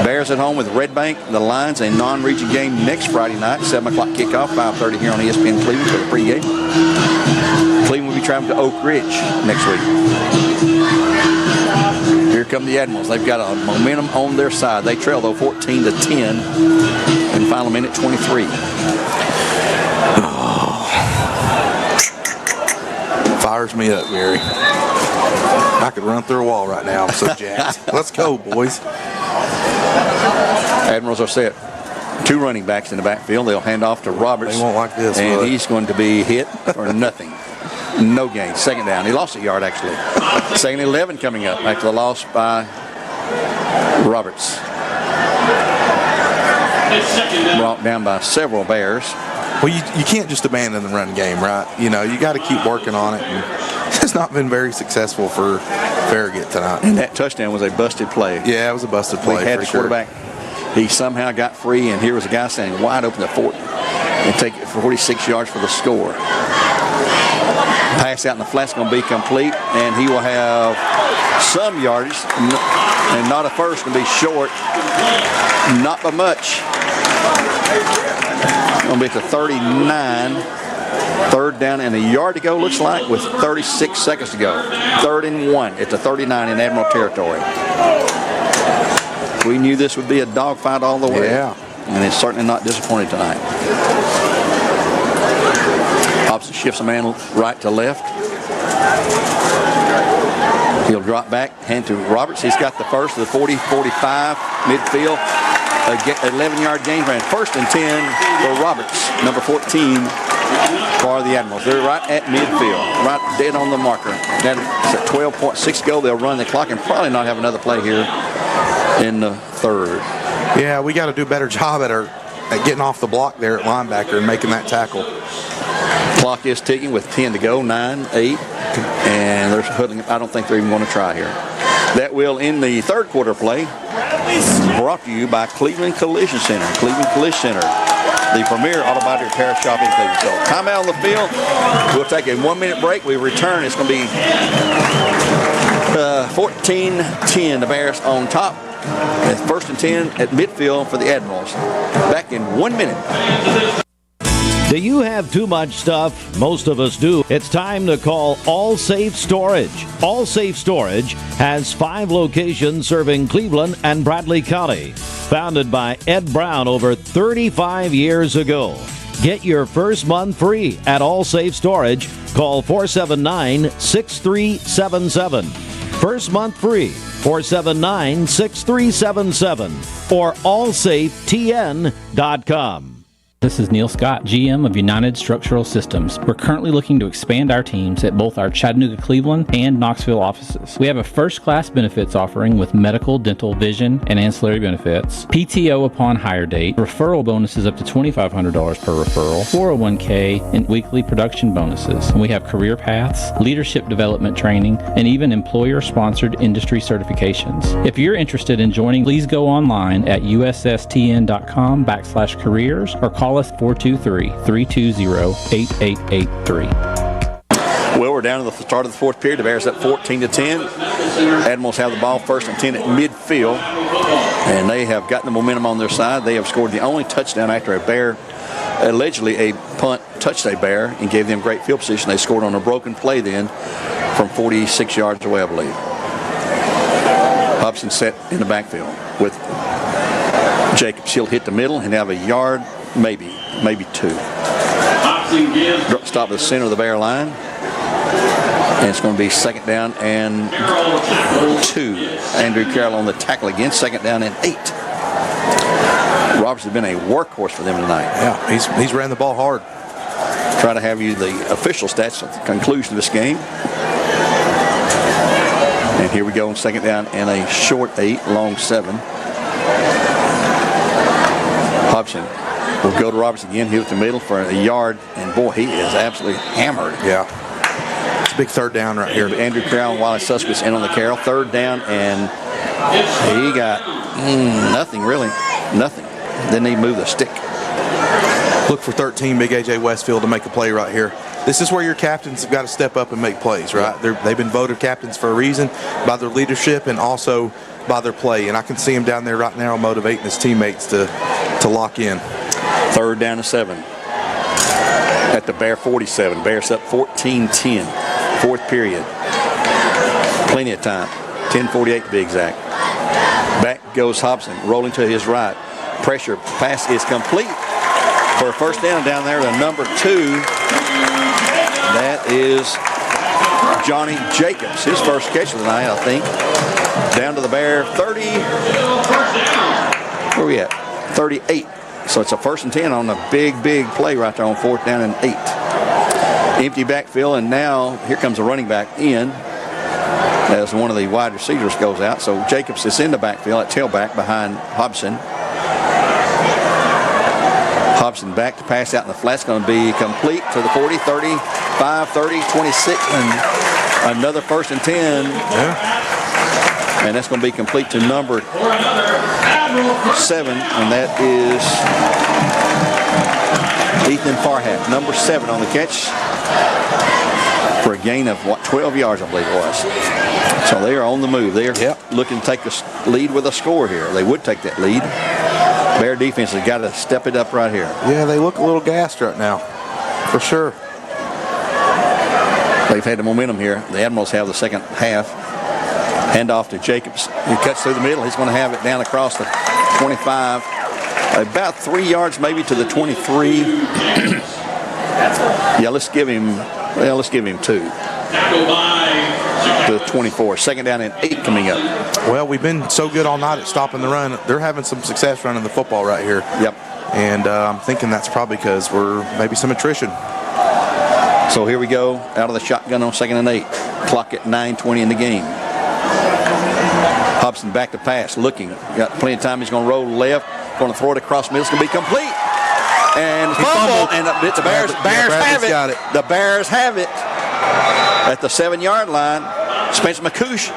Bears at home with Red Bank. The Lions, a non-region game next Friday night. 7 o'clock kickoff, 5:30 here on ESPN Cleveland for the pregame. Cleveland will be traveling to Oak Ridge next week. Here come the Admirals. They've got a momentum on their side. They trail, though, 14-10 in final minute 23. Fires me up, Gary. I could run through a wall right now. I'm so jacked. Let's go, boys. Admirals are set. 2 running backs in the backfield. They'll hand off to Roberts. They won't like this, and but he's going to be hit for nothing. No gain. 2nd down. He lost a yard, actually. 2nd 11 coming up after the loss by Roberts. Brought down by several Bears. Well, you can't just abandon the run game, right? You know, you got to keep working on it. And it's not been very successful for Farragut tonight. And that touchdown was a busted play. Yeah, it was a busted play. They had the quarterback. He somehow got free, and here was a guy standing wide open at 40 and take it for 46 yards for the score. Pass out in the flat's going to be complete, and he will have some yardage, and not a first, going to be short. Not by much. Going to be at the 39. 3rd down and a yard to go, looks like, with 36 seconds to go. 3rd and 1 at the 39 in Admiral territory. We knew this would be a dogfight all the way. Yeah. And it's certainly not disappointed tonight. Hobson shifts a man right to left. He'll drop back, hand to Roberts. He's got the first of the 40-45 midfield. 11-yard gain ran. 1st and 10 for Roberts, number 14 for the Admirals. They're right at midfield, right dead on the marker. That's at 12.6 to go. They'll run the clock and probably not have another play here in the third. Yeah, we got to do a better job at getting off the block there at linebacker and making that tackle. Clock is ticking with 10 to go, 9, 8, and they're huddling. I don't think they're even going to try here. That will end the third quarter play. Brought to you by Cleveland Collision Center. Cleveland Collision Center, the premier auto body repair shop in Cleveland. So timeout on the field. We'll take a 1-minute break. We return. It's going to be 14-10. The Bears on top. At 1st and 10 at midfield for the Admirals. Back in 1 minute. Do you have too much stuff? Most of us do. It's time to call All Safe Storage. All Safe Storage has 5 locations serving Cleveland and Bradley County. Founded by Ed Brown over 35 years ago. Get your first month free at All Safe Storage. Call 479-6377. First month free. 479-6377 or allsafetn.com. This is Neil Scott, GM of United Structural Systems. We're currently looking to expand our teams at both our Chattanooga, Cleveland, and Knoxville offices. We have a first-class benefits offering with medical, dental, vision, and ancillary benefits, PTO upon hire date, referral bonuses up to $2,500 per referral, 401k, and weekly production bonuses. And we have career paths, leadership development training, and even employer-sponsored industry certifications. If you're interested in joining, please go online at ussTN.com/careers or call us 423-320-8883. Well, we're down to the start of the fourth period. The Bears up 14-10. Admirals have the ball 1st and 10 at midfield, and they have gotten the momentum on their side. They have scored the only touchdown after a Bear, allegedly a punt, touched a Bear and gave them great field position. They scored on a broken play then from 46 yards away, I believe. Hobson set in the backfield with Jacobs. He'll hit the middle and have a yard, maybe 2. Stop at the center of the Bear line. And it's going to be 2nd down and 2. Andrew Carroll on the tackle again. 2nd down and 8. Roberts has been a workhorse for them tonight. Yeah, he's ran the ball hard. Try to have you the official stats at the conclusion of this game. And here we go on 2nd down and a short 8, long 7. Hobson will go to Roberts again. He'll hit the middle for a yard, and boy, he is absolutely hammered. Yeah. It's a big 3rd down right here. Andrew Carroll and Wally Suskis in on the Carroll. 3rd down, and he got nothing, really. Nothing. Didn't even move the stick. Look for 13, Big A.J. Westfield, to make a play right here. This is where your captains have got to step up and make plays, right? They've been voted captains for a reason, by their leadership and also by their play. And I can see him down there right now motivating his teammates to lock in. 3rd down and 7 at the Bear 47. Bears up 14-10. 4th period. Plenty of time. 10:48 to be exact. Back goes Hobson, rolling to his right. Pressure pass is complete for a first down there to number 2. That is Johnny Jacobs. His first catch of the night, I think. Down to the Bear 30. Where are we at? 38. So it's a 1st and 10 on a big play right there on 4th down and 8. Empty backfield, and now here comes a running back in as one of the wide receivers goes out. So Jacobs is in the backfield at tailback behind Hobson. Hobson back to pass out in the flat. It's going to be complete to the 40, 35, 30, 26, and another 1st and 10. Yeah. And that's going to be complete to number 7, and that is Ethan Farragut, number 7 on the catch for a gain of 12 yards, I believe it was. So they are on the move. They are looking to take the lead with a score here. They would take that lead. Bear defense has got to step it up right here. Yeah, they look a little gassed right now, for sure. They've had the momentum here. The Admirals have the second half. Hand off to Jacobs. He cuts through the middle. He's going to have it down across the 25. About 3 yards maybe to the 23. Yeah, let's give him 2. To the 24. 2nd down and 8 coming up. Well, we've been so good all night at stopping the run. They're having some success running the football right here. Yep. And I'm thinking that's probably because we're maybe some attrition. So here we go, out of the shotgun on 2nd and 8. Clock at 9:20 in the game. Hobson back to pass, looking. Got plenty of time. He's going to roll left. Going to throw it across middle. It's going to be complete. And fumble. And the Bears have it. Got it. The Bears have it at the 7-yard line. Spencer McCouche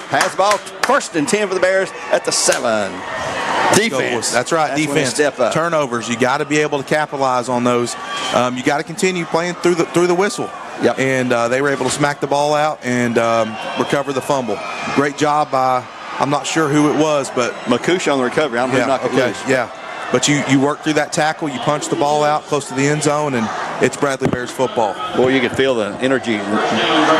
has the ball. 1st and 10 for the Bears at the 7. Defense. That's right. Defense. Step up. Turnovers. You got to be able to capitalize on those. You got to continue playing through the whistle. Yep. And they were able to smack the ball out and recover the fumble. Great job by, I'm not sure who it was, but McCouche on the recovery. I'm not loose. Yeah. But you work through that tackle, you punch the ball out close to the end zone, and it's Bradley Bears football. Boy, you could feel the energy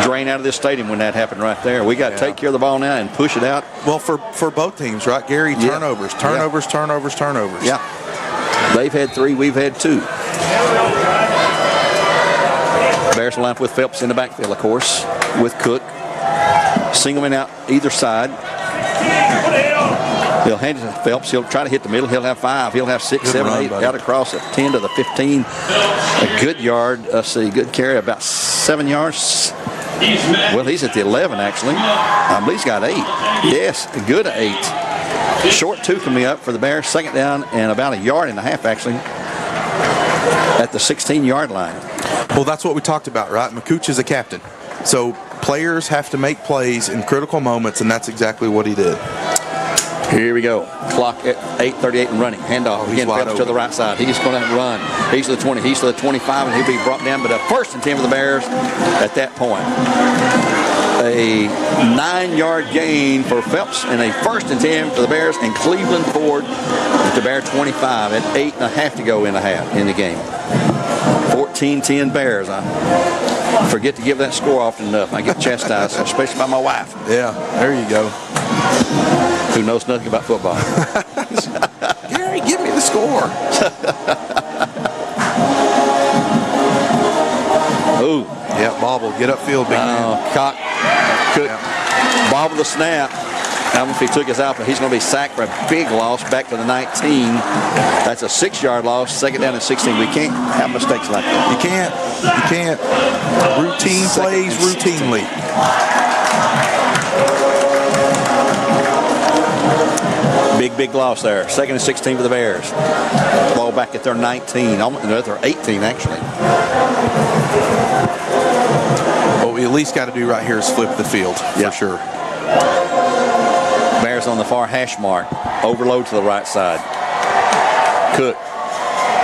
drain out of this stadium when that happened right there. We got to take care of the ball now and push it out. Well, for both teams, right, Gary? Turnovers. Yeah. They've had 3, we've had 2. Bears will line up with Phelps in the backfield, of course, with Cook. Singleman out either side. They'll hand it to Phelps. He'll try to hit the middle. He'll have 5. He'll have 6, 7, 8. Out across at 10 to the 15. A good yard. Good carry, about 7 yards. Well, he's at the 11, actually. I believe he's got 8. Yes, a good 8. Short 2 coming up for the Bears. 2nd down and about 1.5 yards, actually, at the 16-yard line. Well, that's what we talked about, right? McCouche is a captain. So players have to make plays in critical moments, and that's exactly what he did. Here we go. Clock at 8:38 and running. Handoff again, Phelps to the right side. He's going to run. He's to the 20. He's to the 25, and he'll be brought down. But a 1st and 10 for the Bears at that point. A 9-yard gain for Phelps and a 1st and 10 for the Bears, and Cleveland Ford at the Bear 25 at 8.5 to go in the game. 14-10 Bears. I forget to give that score often enough. I get chastised, especially by my wife. Yeah, there you go. Who knows nothing about football. Gary, give me the score. Ooh. Yeah, bobble. Get upfield, big man. Cock. Bobble the snap. I don't know if he took his out, but he's going to be sacked for a big loss back to the 19. That's a 6-yard loss. 2nd down and 16. We can't have mistakes like that. You can't. Routine plays routinely. Big loss there. 2nd and 16 for the Bears. Ball back at their 19. Their 18, actually. What we at least got to do right here is flip the field, for sure. Bears on the far hash mark. Overload to the right side. Cook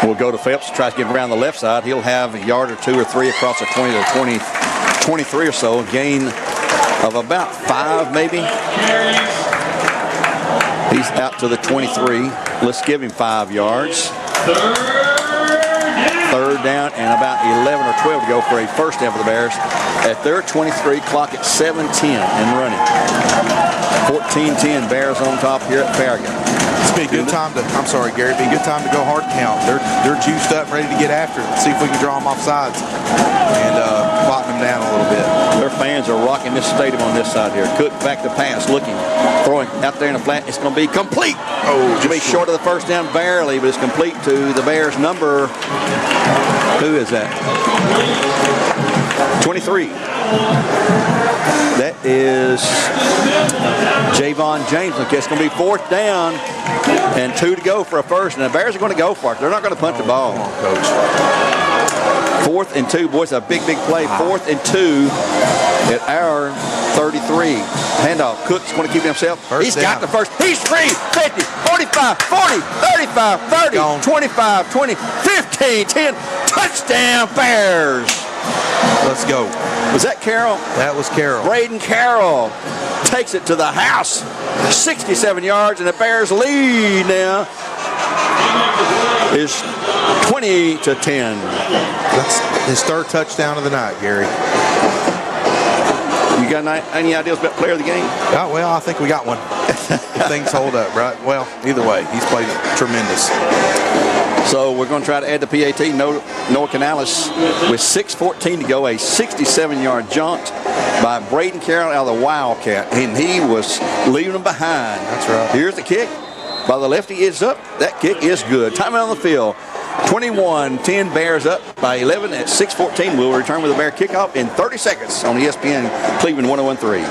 will go to Phelps, tries to get around the left side. He'll have a yard or 2 or 3 across the 20 to 23 or so. A gain of about 5 maybe. He's out to the 23. Let's give him 5 yards. Third down and about 11 or 12 to go for a first down for the Bears at their 23, clock at 7:10 and running. 14-10 Bears on top here at Farragut. It's be a good time to, I'm sorry, Gary, it'd be a good time to go hard count. They're juiced up, ready to get after it. See if we can draw them off sides and bottom them down a little bit. Their fans are rocking this stadium on this side here. Cook back to pass, looking, throwing out there in the flat. It's going to be complete. Oh, just be short of the first down barely, but it's complete to the Bears number. Who is that? 23. That is Javon James. Okay, it's going to be 4th down and 2 to go for a first. And the Bears are going to go for it. They're not going to punt the ball. Come on, Coach. 4th and 2. Boys, a big play. 4th and 2 at our 33. Handoff. Cook's going to keep himself. He's got the first. He's free. 50, 45, 40, 35, 30, 25, 20, 15, 10. Touchdown, Bears. Let's go. Was that Carroll? That was Carroll. Braden Carroll takes it to the house. 67 yards, and the Bears lead now is 20-10. That's his 3rd touchdown of the night, Gary. You got any ideas about player of the game? Oh, well, I think we got one. Things hold up, right? Well, either way, he's played tremendous. So we're going to try to add the PAT. Noah Canales with 6:14 to go, a 67-yard jaunt by Braden Carroll out of the Wildcat, and he was leaving them behind. That's right. Here's the kick by the lefty. Is up. That kick is good. Time out on the field. 21-10 Bears up by 11 at 6:14. We'll return with a Bear kickoff in 30 seconds on ESPN Cleveland 101.3.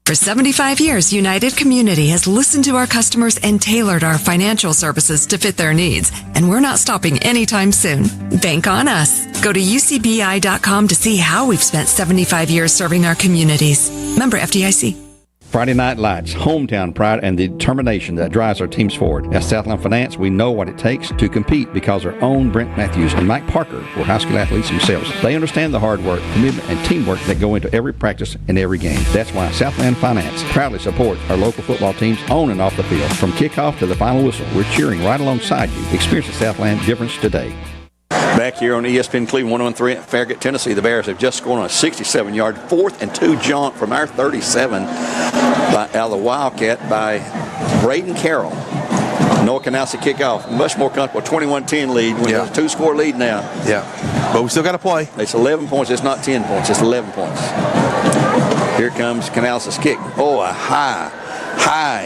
For 75 years, United Community has listened to our customers and tailored our financial services to fit their needs. And we're not stopping anytime soon. Bank on us. Go to ucbi.com to see how we've spent 75 years serving our communities. Member FDIC. Friday Night Lights, hometown pride, and the determination that drives our teams forward. At Southland Finance, we know what it takes to compete because our own Brent Matthews and Mike Parker were high school athletes themselves. They understand the hard work, commitment, and teamwork that go into every practice and every game. That's why Southland Finance proudly supports our local football teams on and off the field. From kickoff to the final whistle, we're cheering right alongside you. Experience the Southland difference today. Back here on ESPN Cleveland 101.3 at Farragut, Tennessee, the Bears have just scored on a 67-yard 4th and 2 jaunt from our 37 out of the Wildcat by Braden Carroll. Noah Canales to kick off. Much more comfortable. 21-10 lead. When there's a 2-score lead now. Yeah. But we still got to play. It's 11 points. It's not 10 points. It's 11 points. Here comes Canales' kick. Oh, a high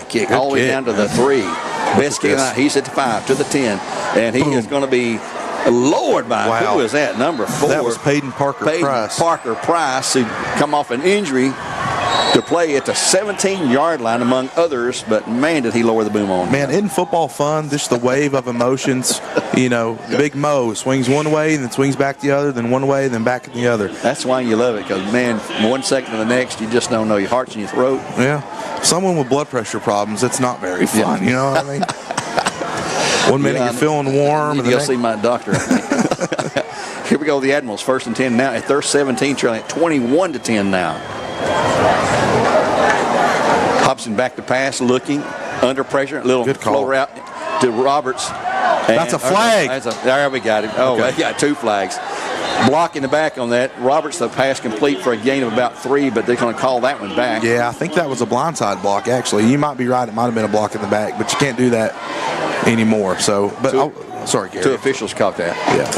kick. Good all the way down to the 3. Best kick of the night. He's at the 5 to the 10. And he is going to be lowered by, who is that, number 4? That was Peyton Parker Price, who come off an injury to play at the 17-yard line, among others, but man, did he lower the boom on. Man, isn't football fun? Just the wave of emotions. You know, Big Mo swings one way and then swings back the other, then one way, then back the other. That's why you love it, because, man, from one second to the next, you just don't know. Your heart's in your throat. Yeah. Someone with blood pressure problems, it's not very fun. You know what I mean? One minute you're feeling warm. You'll see my doctor. Here we go, the Admirals, 1st and 10 now at their 17, trailing at 21-10 now. Hobson back to pass, looking under pressure. Little flow route to Roberts. That's a flag. There we got it. Oh, okay. They got 2 flags. Blocking the back on that. Roberts, the pass complete for a gain of about 3, but they're going to call that one back. Yeah, I think that was a blindside block, actually. You might be right. It might have been a block in the back, but you can't do that anymore. So, but sorry, Gary. 2 officials caught that. Yeah.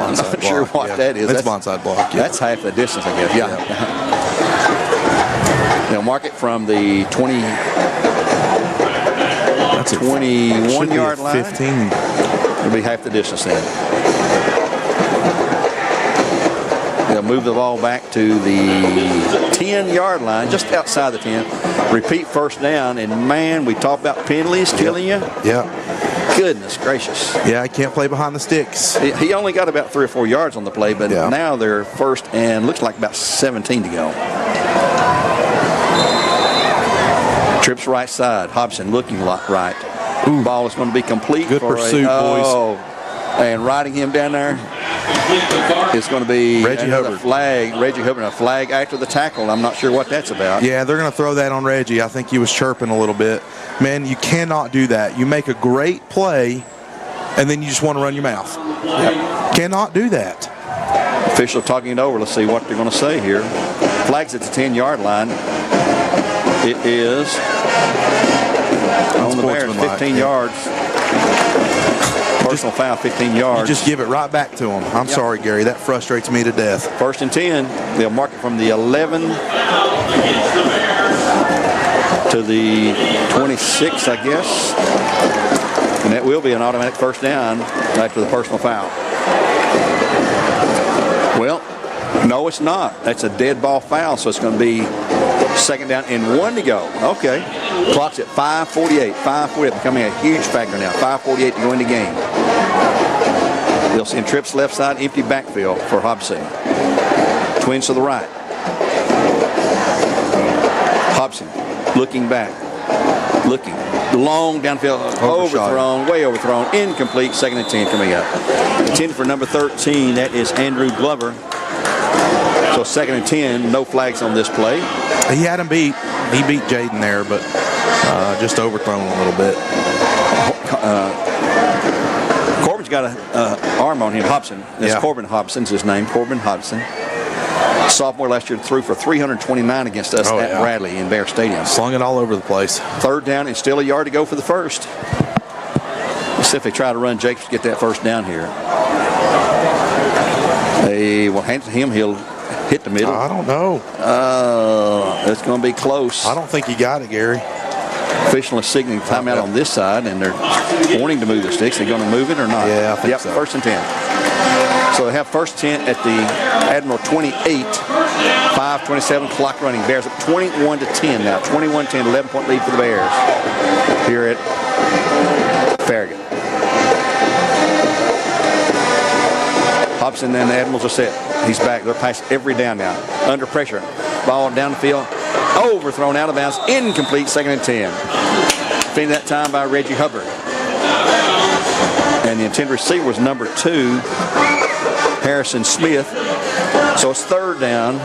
I'm not sure what that is. That's blindside block. Yeah. That's half the distance, I guess. Yeah. They'll mark it from the 21-yard line. 15. It'll be half the distance then. They'll move the ball back to the 10-yard line, just outside the 10. Repeat first down, and man, we talk about penalties killing you. Yeah. Goodness gracious. Yeah, I can't play behind the sticks. He only got about 3 or 4 yards on the play, but now they're 1st and looks like about 17 to go. Trips right side. Hobson looking right. Ball is going to be complete. Good pursuit, boys. And riding him down there is going to be Reggie Hubbard. Flag. Reggie Hubbard, a flag after the tackle. I'm not sure what that's about. Yeah, they're going to throw that on Reggie. I think he was chirping a little bit. Man, you cannot do that. You make a great play, and then you just want to run your mouth. Yep. Cannot do that. Official talking it over. Let's see what they're going to say here. Flag's at the 10-yard line. It is on the Bears, 15 yards. Personal foul, 15 yards. You just give it right back to him. I'm sorry, Gary. That frustrates me to death. 1st and 10. They'll mark it from the 11 to the 26, I guess. And that will be an automatic first down after the personal foul. Well, no, it's not. That's a dead ball foul, so it's going to be 2nd down and 1 to go. Okay. Clock's at 5:48. 5:48 becoming a huge factor now. 5:48 to go in the game. They'll send trips left side, empty backfield for Hobson. Twins to the right. Hobson looking back. Looking. Long downfield. Overthrown. Way overthrown. Incomplete. 2nd and 10 coming up. Intended for number 13. That is Andrew Glover. So 2nd and 10. No flags on this play. He had him beat. He beat Jaden there, but just overthrown a little bit. Corbin's got an arm on him. Hobson. That's Corbin Hobson's his name. Corbin Hobson. Sophomore last year, threw for 329 against us at Bradley in Bear Stadium. Slung it all over the place. 3rd down and still a yard to go for the first. Let's see if they try to run Jacobs to get that first down here. They will hand it to him. He'll hit the middle. I don't know. It's going to be close. I don't think he got it, Gary. Official is signaling timeout on this side, and they're wanting to move the sticks. Are they going to move it or not? Yeah, I think so. 1st and 10. So they have 1st and 10 at the Admiral 28. 5:27 clock running. Bears up 21-10 now. 21-10, 11-point lead for the Bears here at Farragut. Hobson and the Admirals are set. He's back. They're past every down now. Under pressure. Ball down the field. Overthrown out of bounds. Incomplete. 2nd and 10. Defended that time by Reggie Hubbard. And the intended receiver was number 2, Harrison Smith. So it's 3rd down.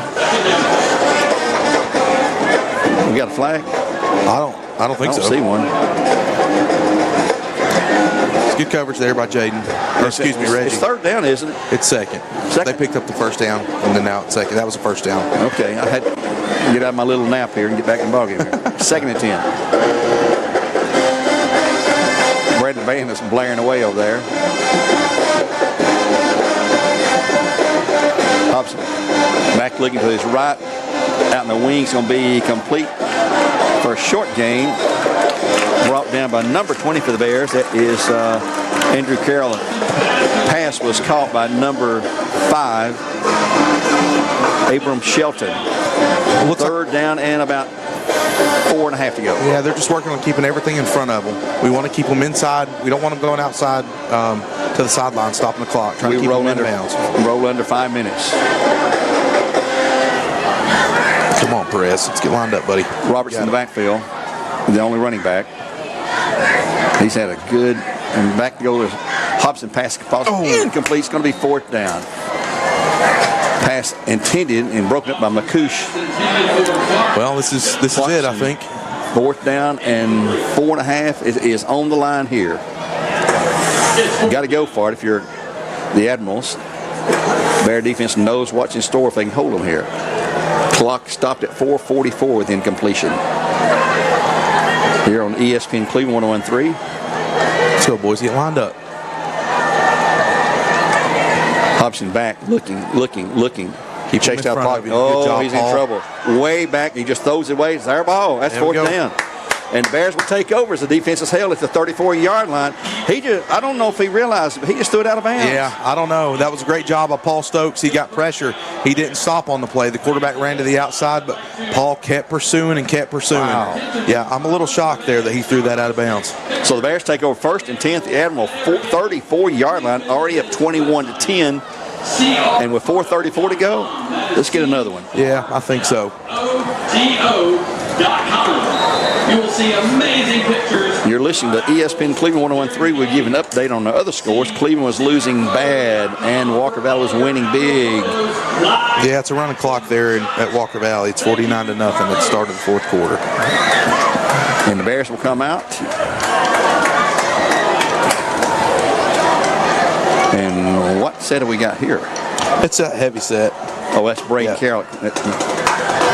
We got a flag? I don't think so. I don't see one. It's good coverage there by Jaden. Excuse me, Reggie. It's 3rd down, isn't it? It's 2nd. They picked up the first down, and then now it's 2nd. That was the first down. Okay, I had to get out of my little nap here and get back in the ballgame here. 2nd and 10. Brandon Band is blaring away over there. Hobson back looking to his right. Out in the wings, going to be complete for a short gain. Brought down by number 20 for the Bears. That is Andrew Carroll. Pass was caught by number 5, Abram Shelton. 3rd down and about 4.5 to go. Yeah, they're just working on keeping everything in front of them. We want to keep them inside. We don't want them going outside to the sideline, stopping the clock, trying to keep them in bounds. Roll under 5 minutes. Come on, Perez. Let's get lined up, buddy. Roberts in the backfield, the only running back. He's had a good, and back to go to Hobson pass. Incomplete. It's going to be 4th down. Pass intended and broken up by McCouche. Well, this is it, I think. 4th down and 4.5 is on the line here. You got to go for it if you're the Admirals. Bear defense knows what's in store if they can hold them here. Clock stopped at 4:44 with incompletion. Here on ESPN Cleveland 101.3. Let's go, boys. Get lined up. Hobson back, looking. He chased out the clock. Job, he's Paul. in trouble. Way back. He just throws it away. It's our ball. That's 4th down. And the Bears will take over as the defense is held at the 34-yard line. I don't know if he realized it, but he just threw it out of bounds. Yeah, I don't know. That was a great job by Paul Stokes. He got pressure. He didn't stop on the play. The quarterback ran to the outside, but Paul kept pursuing and kept pursuing. Wow. Yeah, I'm a little shocked there that he threw that out of bounds. So the Bears take over 1st and 10th. The Admiral 34-yard line, already up 21-10. And with 4:34 to go, let's get another one. Yeah, I think so. OTO.com. You will see amazing pictures. You're listening to ESPN Cleveland 101.3. We'll give an update on the other scores. Cleveland was losing bad, and Walker Valley was winning big. Yeah, it's a running clock there at Walker Valley. It's 49-0 at the start of the fourth quarter. And the Bears will come out. And what set have we got here? It's a heavy set. Oh, that's Braden Carroll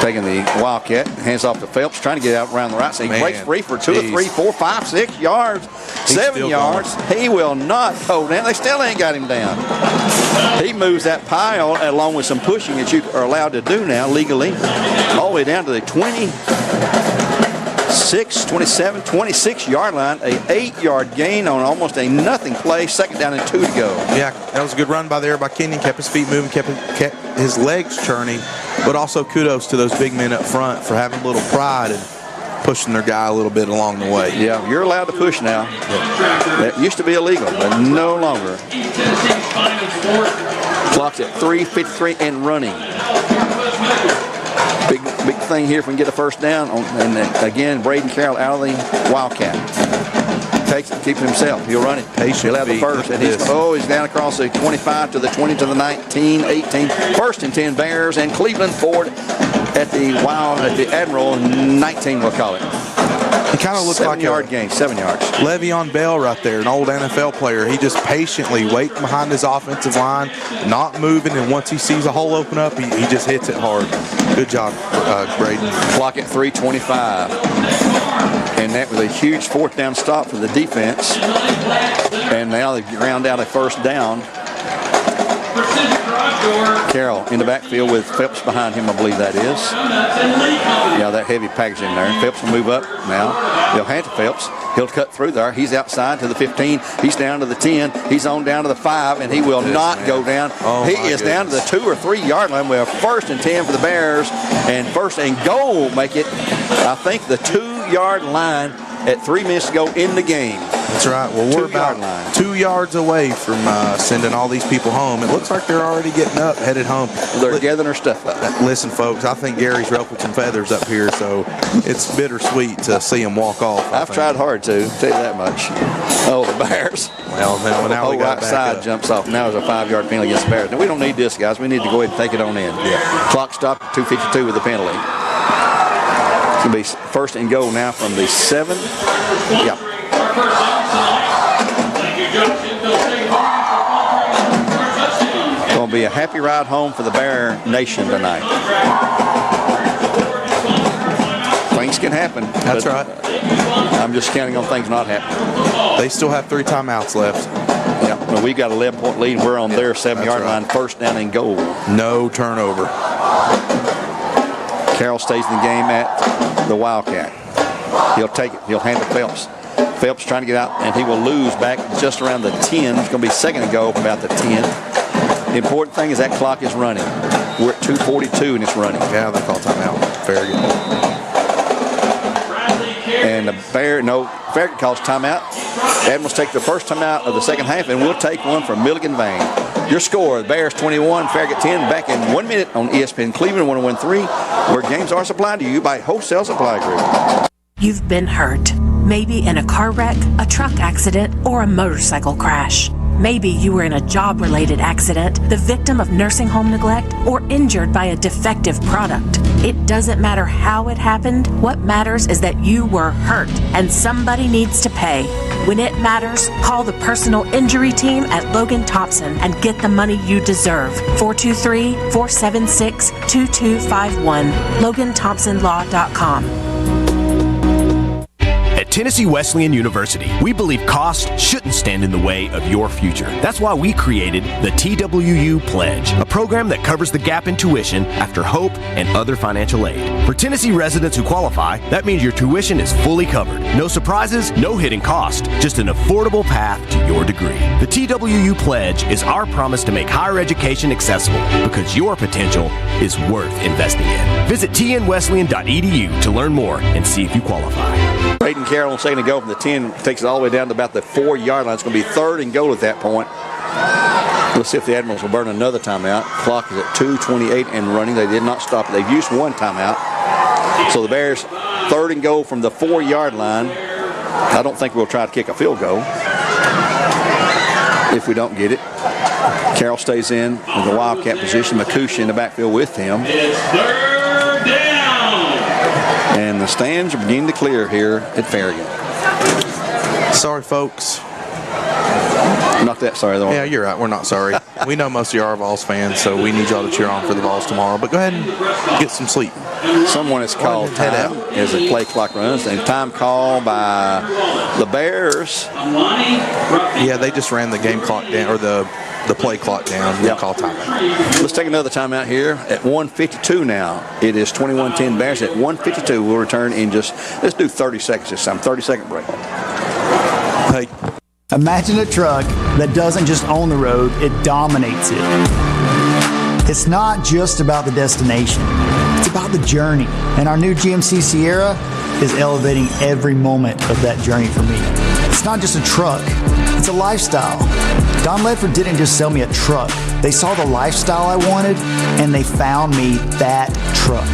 taking the Wildcat. Hands off to Phelps, trying to get out around the right side. He breaks free for 2 or 3, 4, 5, 6 yards, 7 yards. He will not go down. They still ain't got him down. He moves that pile along with some pushing that you are allowed to do now legally all the way down to the 26, 27, 26-yard line. A 8-yard gain on almost a nothing play. Second down and 2 to go. Yeah, that was a good run by Kenyon. Kept his feet moving, kept his legs churning. But also kudos to those big men up front for having a little pride and pushing their guy a little bit along the way. Yeah, you're allowed to push now. That used to be illegal, but no longer. Clock's at 3:53 and running. Big thing here if we can get a first down. And again, Braden Carroll out of the Wildcat. Takes it, keeps it himself. He'll run it. He'll have the first. And he's down across the 25 to the 20 to the 19, 18. First and 10 Bears, and Cleveland forward at the Admiral 19, we'll call it. He kind of looks like 7-yard gain, 7 yards. Le'Veon Bell right there, an old NFL player. He just patiently waiting behind his offensive line, not moving, and once he sees a hole open up, he just hits it hard. Good job, Braden. Clock at 3:25. And that was a huge fourth down stop for the defense. And now they ground out a first down. Carroll in the backfield with Phelps behind him, I believe that is. Yeah, that heavy package in there. Phelps will move up now. They'll hand to Phelps. He'll cut through there. He's outside to the 15. He's down to the 10. He's on down to the 5, and he will not go down. He is down to the 2 or 3 yard line. We have first and 10 for the Bears, and first and goal will make it, I think, the 2-yard line at 3 minutes to go in the game. That's right. Well, we're about 2 yards away from sending all these people home. It looks like they're already getting up, headed home. They're gathering their stuff up. Listen, folks, I think Gary's ruffled some feathers up here, so it's bittersweet to see him walk off. I've tried hard to, tell you that much. Oh, the Bears. Well, now we got right side jumps off. Now there's a 5-yard penalty against the Bears. Now, we don't need this, guys. We need to go ahead and take it on in. Yeah. Clock stopped at 2:52 with the penalty. It's going to be first and goal now from the 7. Yeah. It's going to be a happy ride home for the Bear Nation tonight. Things can happen. That's right. I'm just counting on things not happening. They still have 3 timeouts left. Yeah, but we've got an 11-point lead. We're on their 7-yard line, first down and goal. No turnover. Carroll stays in the game at the Wildcat. He'll take it. He'll hand it to Phelps. Phelps trying to get out, and he will lose back just around the 10. It's going to be second and go about the 10. The important thing is that clock is running. We're at 2:42 and it's running. Yeah, they call timeout. Farragut. And the Farragut calls timeout. Admirals take the first timeout of the second half, and we'll take one from Milligan Vane. Your score, the Bears 21, Farragut 10. Back in 1 minute on ESPN Cleveland 101.3, where games are supplied to you by Wholesale Supply Group. You've been hurt. Maybe in a car wreck, a truck accident, or a motorcycle crash. Maybe you were in a job-related accident, the victim of nursing home neglect, or injured by a defective product. It doesn't matter how it happened. What matters is that you were hurt, and somebody needs to pay. When it matters, call the personal injury team at Logan Thompson and get the money you deserve. 423-476-2251. LoganThompsonLaw.com. At Tennessee Wesleyan University, we believe cost shouldn't stand in the way of your future. That's why we created the TWU Pledge, a program that covers the gap in tuition after Hope and other financial aid. For Tennessee residents who qualify, that means your tuition is fully covered. No surprises, no hidden cost, just an affordable path to your degree. The TWU Pledge is our promise to make higher education accessible because your potential is worth investing in. Visit tnwesleyan.edu to learn more and see if you qualify. Braden Carroll second to go from the 10, takes it all the way down to about the 4-yard line. It's going to be third and goal at that point. Let's see if the Admirals will burn another timeout. Clock is at 2:28 and running. They did not stop it. They've used one timeout. So the Bears 3rd and goal from the 4-yard line. I don't think we'll try to kick a field goal if we don't get it. Carroll stays in the Wildcat position. McCush in the backfield with him. It's 3rd down. And the stands are beginning to clear here at Farragut. Sorry, folks. Not that sorry, though. Yeah, you're right. We're not sorry. We know most of you are Vols fans, so we need y'all to cheer on for the Vols tomorrow. But go ahead and get some sleep. Someone has called time as the play clock runs, and time call by the Bears. Yeah, they just ran the game clock down, or the play clock down. We'll call timeout. Let's take another timeout here at 1:52 now. It is 21-10 Bears at 1:52. We'll return in let's do 30 seconds this time. 30-second break. Hey. Imagine a truck that doesn't just own the road, it dominates it. It's not just about the destination. It's about the journey. And our new GMC Sierra is elevating every moment of that journey for me. It's not just a truck, it's a lifestyle. Don Ledford didn't just sell me a truck. They saw the lifestyle I wanted, and they found me that truck.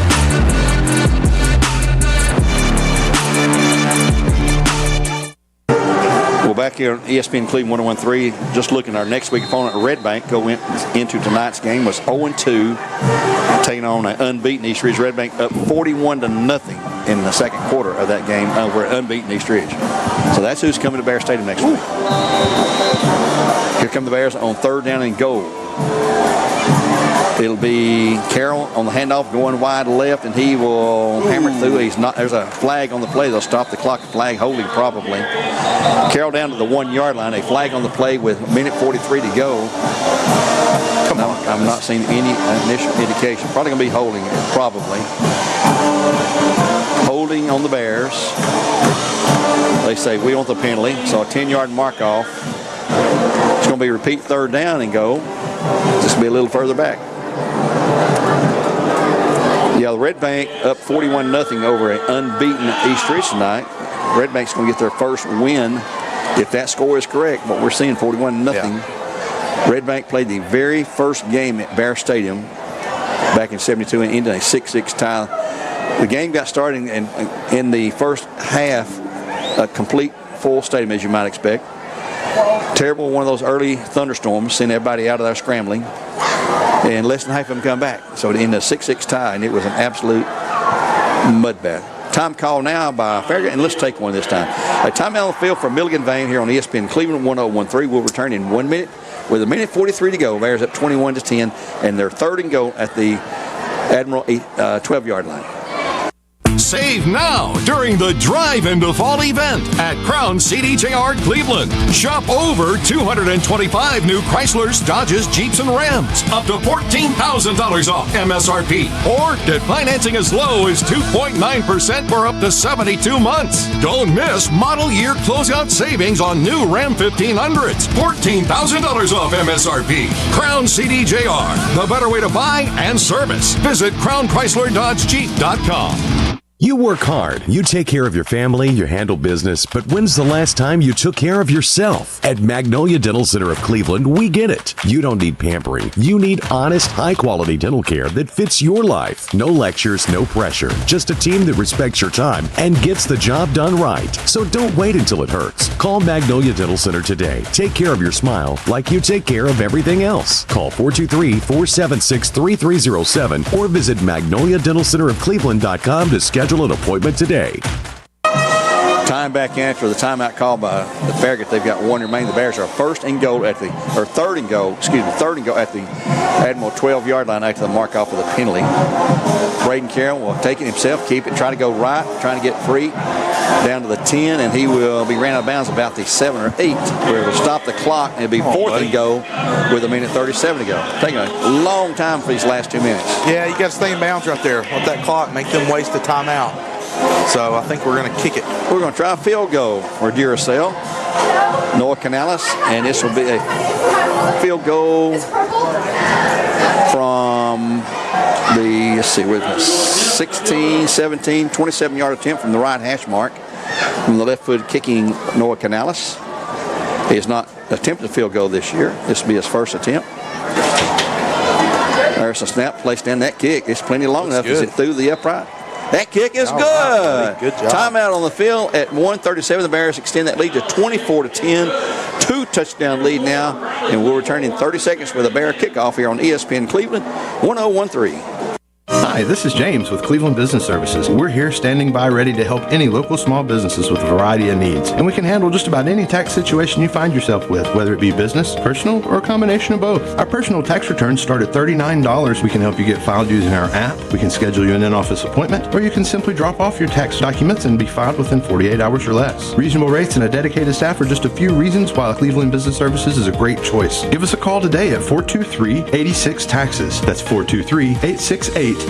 Well, back here on ESPN Cleveland 101.3, just looking at our next week opponent, Red Bank, into tonight's game was 0-2, taking on an unbeaten East Ridge. Red Bank up 41-0 in the second quarter of that game over unbeaten East Ridge. So that's who's coming to Bear Stadium next week. Here come the Bears on 3rd down and goal. It'll be Carroll on the handoff going wide left, and he will hammer it through. There's a flag on the play. They'll stop the clock. Flag holding probably. Carroll down to the 1-yard line. A flag on the play with 1:43 to go. Come on. I'm not seeing any initial indication. Probably going to be holding it, probably. Holding on the Bears. They say we want the penalty, so a 10-yard mark off. It's going to be a repeat 3rd down and go. Just be a little further back. Yeah, the Red Bank up 41-0 over an unbeaten East Ridge tonight. Red Bank's going to get their first win if that score is correct. But we're seeing 41-0. Yeah. Red Bank played the very first game at Bear Stadium back in '72 and ended a 6-6 tie. The game got started in the first half, a complete full stadium as you might expect. Terrible, one of those early thunderstorms, sent everybody out of there scrambling. And less than half of them come back. So it ended a 6-6 tie, and it was an absolute mud bath. Time call now by Farragut, and let's take one this time. A timeout on the field for Milligan Vane here on ESPN Cleveland 101.3. We'll return in 1 minute with 1:43 to go. Bears up 21-10, and their 3rd and goal at the Admiral 12-yard line. Save now during the Drive into Fall event at Crown CDJR Cleveland. Shop over 225 new Chryslers, Dodges, Jeeps, and Rams. Up to $14,000 off MSRP. Or get financing as low as 2.9% for up to 72 months. Don't miss model year closeout savings on new Ram 1500s. $14,000 off MSRP. Crown CDJR. The better way to buy and service. Visit CrownChryslerDodgeJeep.com. You work hard, you take care of your family, you handle business, but when's the last time you took care of yourself? At Magnolia Dental Center of Cleveland, we get it. You don't need pampering. You need honest, high-quality dental care that fits your life. No lectures, no pressure. Just a team that respects your time and gets the job done right. So don't wait until it hurts. Call Magnolia Dental Center today. Take care of your smile like you take care of everything else. Call 423-476-3307 or visit MagnoliaDentalCenterofCleveland.com to schedule an appointment today. Time back after the timeout call by the Farragut. They've got one remaining. The Bears are 3rd and goal at the Admiral 12-yard line after the mark off of the penalty. Braden Carroll will take it himself, keep it, try to go right, trying to get free down to the 10, and he will be ran out of bounds about the 7 or 8, where it'll stop the clock, and it'll be 4th and goal with 1:37 to go. Taking a long time for these last 2 minutes. Yeah, you got to stay in bounds right there. Let that clock make them waste the timeout. So I think we're going to kick it. We're going to try a field goal for Duracell, Noah Canales, and this will be a field goal from the, 16, 17, 27-yard attempt from the right hash mark from the left foot kicking Noah Canales. He has not attempted a field goal this year. This will be his first attempt. There's a snap placed in that kick. It's plenty long enough. Is it through the upright? That kick is All good. right, buddy. Good job. Timeout on the field at 1:37. The Bears extend that lead to 24-10. 2-touchdown lead now, and we'll return in 30 seconds with a Bear kickoff here on ESPN Cleveland 1013. Hi, this is James with Cleveland Business Services. We're here standing by ready to help any local small businesses with a variety of needs. And we can handle just about any tax situation you find yourself with, whether it be business, personal, or a combination of both. Our personal tax returns start at $39. We can help you get filed using our app. We can schedule you an in-office appointment, or you can simply drop off your tax documents and be filed within 48 hours or less. Reasonable rates and a dedicated staff are just a few reasons why Cleveland Business Services is a great choice. Give us a call today at 423-86-TAXES. That's 423-868-2937.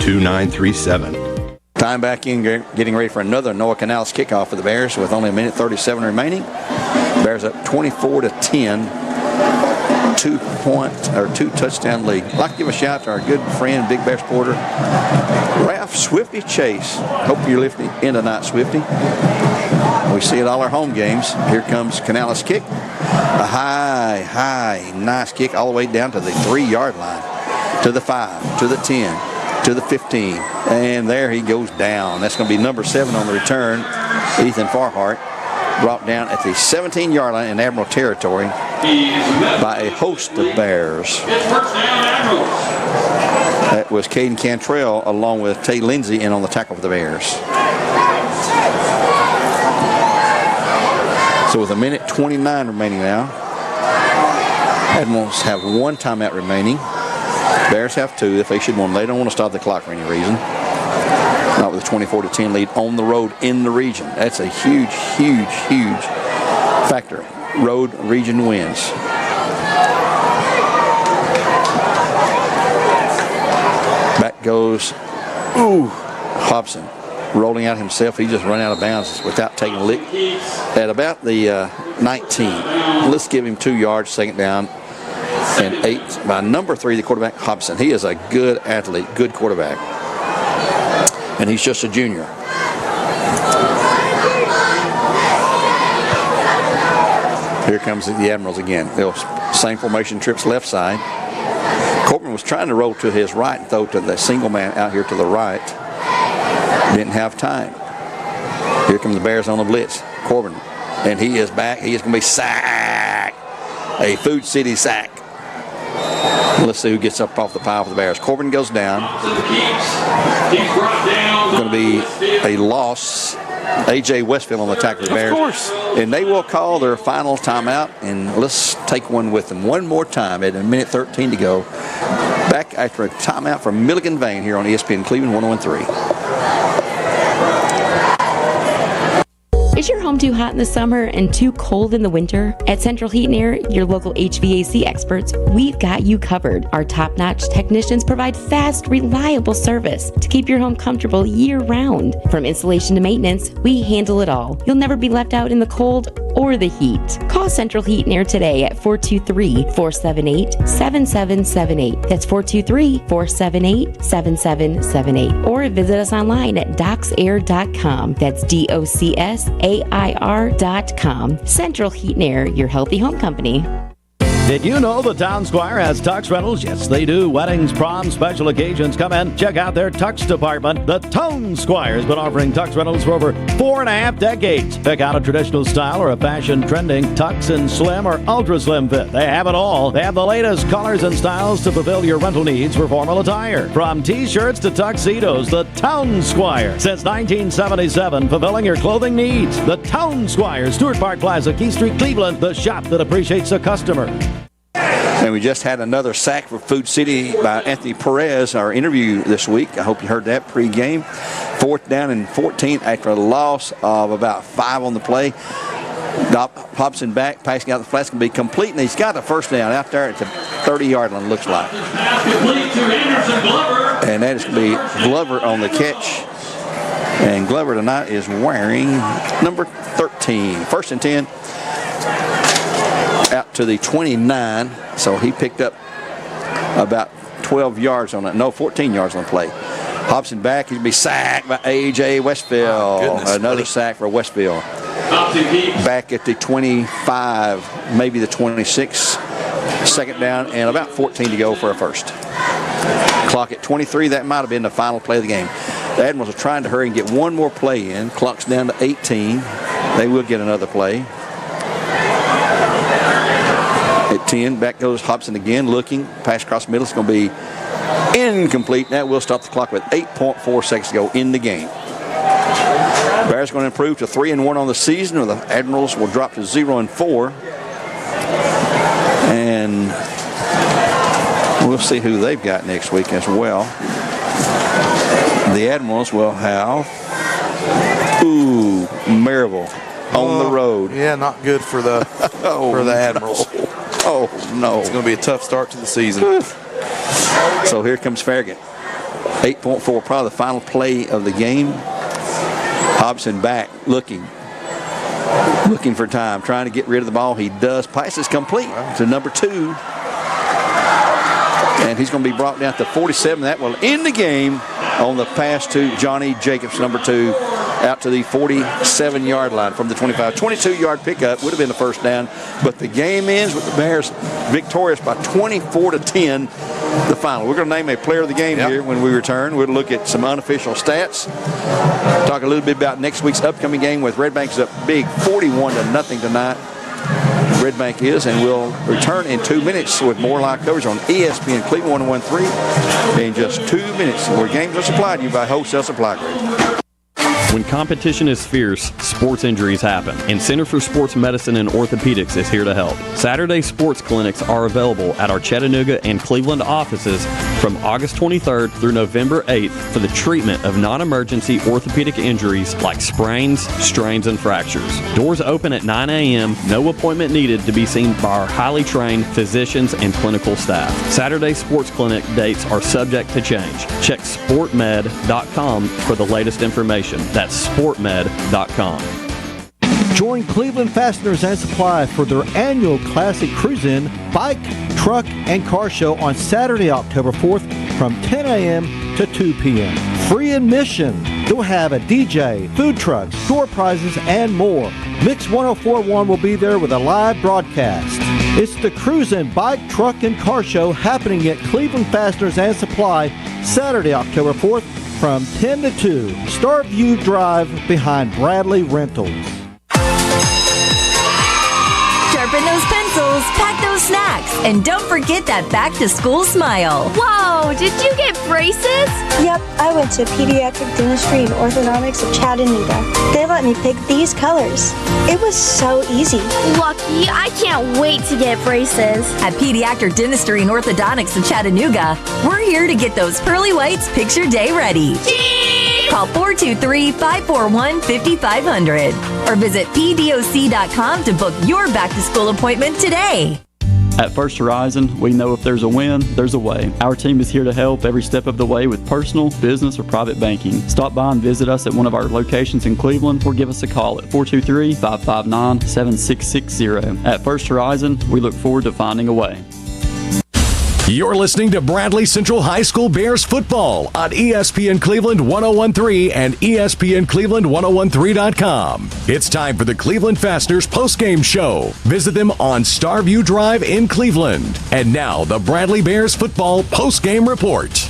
Time back in, getting ready for another Noah Canales kickoff for the Bears with only a minute 37 remaining. Bears up 24-10. 2-touchdown lead. I'd like to give a shout out to our good friend, Big Bear supporter, Ralph Swifty Chase. Hope you're lifting in tonight, Swifty. We see it all our home games. Here comes Canales' kick. A high, nice kick all the way down to the 3-yard line, to the 5, to the 10, to the 15, and there he goes down. That's going to be number 7 on the return, Ethan Farragut, brought down at the 17-yard line in Admiral territory by a host of Bears. That was Caden Cantrell along with Tay Lindsay in on the tackle for the Bears. So with a minute 29 remaining now, Admirals have 1 timeout remaining. Bears have 2. If they should one, they don't want to stop the clock for any reason. Not with a 24-10 lead on the road in the region. That's a huge factor. Road region wins. Back goes Hobson, rolling out himself. He just ran out of bounds without taking a lick at about the 19. Let's give him 2 yards, second down and 8 by number 3, the quarterback, Hobson. He is a good athlete, good quarterback. And he's just a junior. Here comes the Admirals again. Same formation, trips left side. Corbin was trying to roll to his right and throw to the single man out here to the right. Didn't have time. Here come the Bears on the blitz. Corbin, and he is back. He is going to be sacked. A Food City sack. Let's see who gets up off the pile for the Bears. Corbin goes down. Going to be a loss. A.J. Westfield on the tackle for the Bears. Of course. And they will call their final timeout. And let's take one with them one more time at a minute 13 to go. Back after a timeout from Milligan Vane here on ESPN Cleveland 1013. Is your home too hot in the summer and too cold in the winter? At Central Heat and Air, your local HVAC experts, we've got you covered. Our top-notch technicians provide fast, reliable service to keep your home comfortable year-round. From installation to maintenance, we handle it all. You'll never be left out in the cold or the heat. Call Central Heat and Air today at 423-478-7778. That's 423-478-7778. Or visit us online at docsair.com. That's DOCSAIR.com. Central Heat and Air, your healthy home company. Did you know the Town Squire has tux rentals? Yes, they do. Weddings, proms, special occasions. Come in, check out their tux department. The Town Squire has been offering tux rentals for over 4.5 decades. Pick out a traditional style or a fashion trending tux in slim or ultra slim fit. They have it all. They have the latest colors and styles to fulfill your rental needs for formal attire. From t-shirts to tuxedos, the Town Squire. Since 1977, fulfilling your clothing needs. The Town Squire, Stewart Park Plaza, Key Street, Cleveland. The shop that appreciates the customer. And we just had another sack for Food City by Anthony Perez, our interview this week. I hope you heard that pregame. 4th down and 14 after a loss of about 5 on the play. Hobson back, passing out the flats can be complete, and he's got a first down out there at the 30-yard line, looks like. And that is going to be Glover on the catch. And Glover tonight is wearing number 13. 1st and 10. Out to the 29, so he picked up about 12 yards on it. No, 14 yards on the play. Hobson back, he'll be sacked by A.J. Westfield. Another sack for Westfield. Back at the 25, maybe the 26. 2nd down and about 14 to go for a first. Clock at 23, that might have been the final play of the game. The Admirals are trying to hurry and get one more play in. Clock's down to 18. They will get another play. At 10, back goes Hobson again, looking. Pass across the middle. It's going to be incomplete. That will stop the clock with 8.4 seconds to go in the game. Bears going to improve to 3-1 on the season, or the Admirals will drop to 0-4. And we'll see who they've got next week as well. The Admirals will have Maryville on the road. Yeah, not good for the Admirals. Oh no! It's going to be a tough start to the season. So here comes Farragut. 8.4, probably the final play of the game. Hobson back, looking for time, trying to get rid of the ball. He does. Pass is complete to number 2. And he's going to be brought down to 47. That will end the game on the pass to Johnny Jacobs, number 2, out to the 47-yard line from the 25. 22-yard pickup would have been the first down, but the game ends with the Bears victorious by 24-10. The final. We're going to name a player of the game here when we return. We'll look at some unofficial stats. Talk a little bit about next week's upcoming game with Red Bank's up big 41-0 tonight. Red Bank is, and we'll return in 2 minutes with more live coverage on ESPN Cleveland 101.3 in just 2 minutes, where games are supplied to you by Wholesale Supply Group. When competition is fierce, sports injuries happen, and Center for Sports Medicine and Orthopedics is here to help. Saturday sports clinics are available at our Chattanooga and Cleveland offices from August 23rd through November 8th for the treatment of non-emergency orthopedic injuries like sprains, strains, and fractures. Doors open at 9 a.m., no appointment needed to be seen by our highly trained physicians and clinical staff. Saturday sports clinic dates are subject to change. Check sportmed.com for the latest information. That's sportmed.com. Join Cleveland Fasteners and Supply for their annual Classic Cruise-In Bike, Truck, and Car Show on Saturday, October 4th from 10 a.m. to 2 p.m. Free admission. They'll have a DJ, food trucks, door prizes, and more. Mix 104.1 will be there with a live broadcast. It's the Cruise-In Bike, Truck, and Car Show happening at Cleveland Fasteners and Supply Saturday, October 4th from 10 to 2. Starview Drive behind Bradley Rentals. Sharpen those pencils, pack those snacks, and don't forget that back-to-school smile. Whoa, did you get braces? Yep, I went to Pediatric Dentistry and Orthodontics of Chattanooga. They let me pick these colors. It was so easy. Lucky, I can't wait to get braces. At Pediatric Dentistry and Orthodontics of Chattanooga, we're here to get those pearly whites picture day ready. Call 423-541-5500 or visit pdoc.com to book your back-to-school appointment today. At First Horizon, we know if there's a win, there's a way. Our team is here to help every step of the way with personal, business, or private banking. Stop by and visit us at one of our locations in Cleveland or give us a call at 423-559-7660. At First Horizon, we look forward to finding a way. You're listening to Bradley Central High School Bears football on ESPN Cleveland 101.3 and ESPN Cleveland 101.3.com. It's time for the Cleveland Fasteners postgame show. Visit them on Starview Drive in Cleveland. And now, the Bradley Bears football postgame report.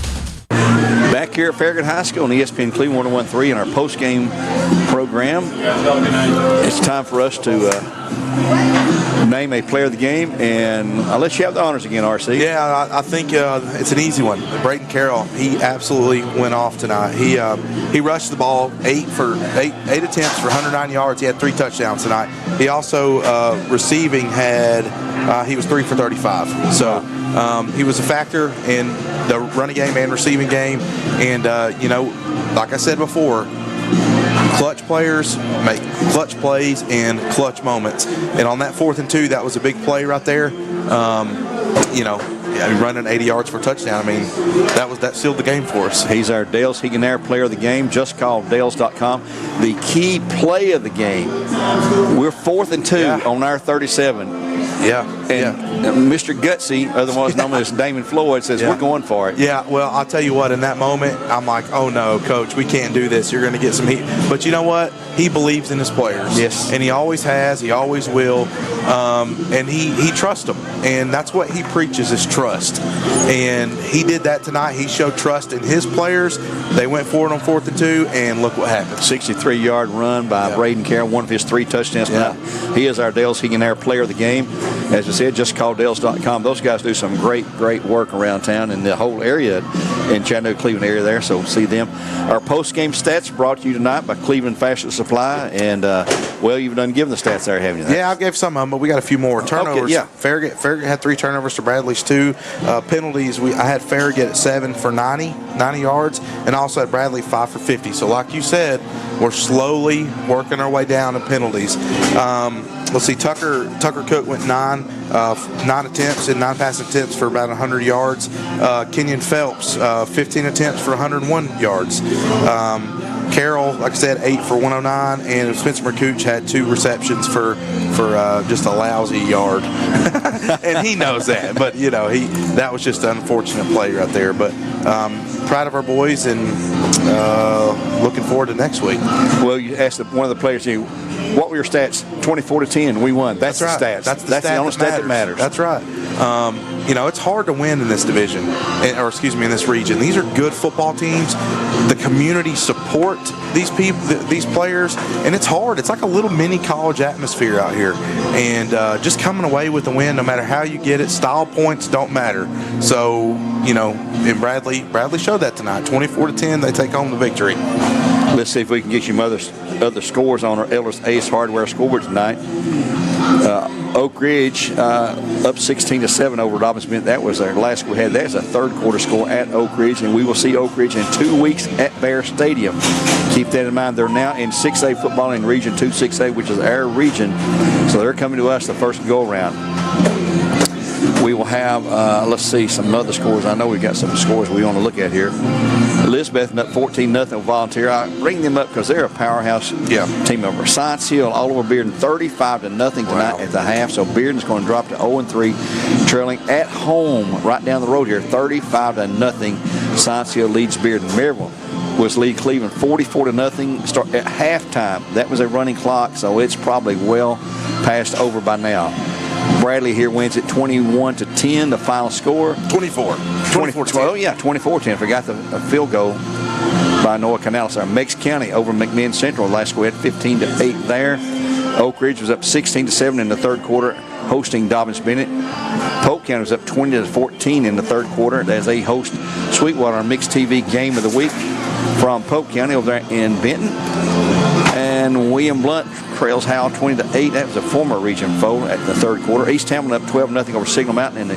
Back here at Farragut High School on ESPN Cleveland 101.3 in our postgame program. It's time for us to name a player of the game, and I'll let you have the honors again, RC. Yeah, I think it's an easy one. Braden Carroll, he absolutely went off tonight. He rushed the ball, eight attempts for 109 yards. He had 3 touchdowns tonight. He also receiving he was 3 for 35. So he was a factor in the running game and receiving game. And like I said before, clutch players make clutch plays and clutch moments. And on that 4th and 2, that was a big play right there. Running 80 yards for a touchdown. I mean, that sealed the game for us. He's our Dales Higanair player of the game. Just call Dales.com. The key play of the game. We're 4th and 2 on our 37. Yeah. And Mr. Gutsy, otherwise known as Damon Floyd, says, we're going for it. Yeah, well, I'll tell you what, in that moment, I'm like, oh no, Coach, we can't do this. You're going to get some heat. But you know what? He believes in his players. Yes. And he always has. He always will. And he trusts them. And that's what he preaches is trust. And he did that tonight. He showed trust in his players. They went for it on 4th and 2, and look what happened. 63-yard run by Braden Carroll, one of his 3 touchdowns tonight. He is our Dales Higginare player of the game. As I said, just call Dales.com. Those guys do some great work around town and the whole area in Chattanooga, Cleveland area there, so see them. Our post-game stats brought to you tonight by Cleveland Fashion Supply, and, well, you've done given the stats there, haven't you? Yeah, I gave some of them, but we got a few more. Turnovers. Okay, yeah. Farragut had 3 turnovers to Bradley's 2. Penalties, I had Farragut at 7 for 90 yards, and I also had Bradley 5 for 50. So like you said, we're slowly working our way down in penalties. Let's see, Tucker Cook went 9 attempts and 9 passing attempts for about 100 yards. Kenyon Phelps, 15 attempts for 101 yards. Carroll, like I said, 8 for 109, and Spencer McCooch had 2 receptions for just a lousy yard. And he knows that, but that was just an unfortunate play right there. But proud of our boys and looking forward to next week. Well, you asked one of the players here, what were your stats? 24-10, we won. That's right. The stats. That's the only stat that matters. That's right. It's hard to win in this division, in this region. These are good football teams. The community support these players, and it's hard. It's like a little mini college atmosphere out here, and just coming away with the win, no matter how you get it, style points don't matter. So, and Bradley showed that tonight. 24-10, they take home the victory. Let's see if we can get you other scores on our Elders Ace Hardware scoreboard tonight. Oak Ridge up 16-7 over Dobbins Bennett. That was our last score we had. That's a third quarter score at Oak Ridge, and we will see Oak Ridge in 2 weeks at Bear Stadium. Keep that in mind. They're now in 6A football in Region 2 6A, which is our region. So they're coming to us the first go around. We will have, let's see, some other scores. I know we've got some scores we want to look at here. Elizabeth up 14-0 Volunteer. I bring them up because they're a powerhouse team member. Science Hill all over Bearden 35-0 tonight at the half. So Bearden's going to drop to 0-3, trailing at home right down the road here, 35-0. Science Hill leads Bearden. Maryville was lead Cleveland 44-0 start at halftime. That was a running clock, so it's probably well passed over by now. Bradley here wins it 21-10, the final score. 24-10. Oh, yeah, 24-10. Forgot the field goal by Noah Canales. Our Meigs County over McMinn Central. Last score had 15-8 there. Oak Ridge was up 16-7 in the third quarter, hosting Dobbins Bennett. Polk County was up 20-14 in the third quarter as they host Sweetwater, our mixed TV game of the week from Polk County over there in Benton. And William Blunt trails Howell 20-8. That was a former region foe at the third quarter. East Hamlin up 12-0 over Signal Mountain in the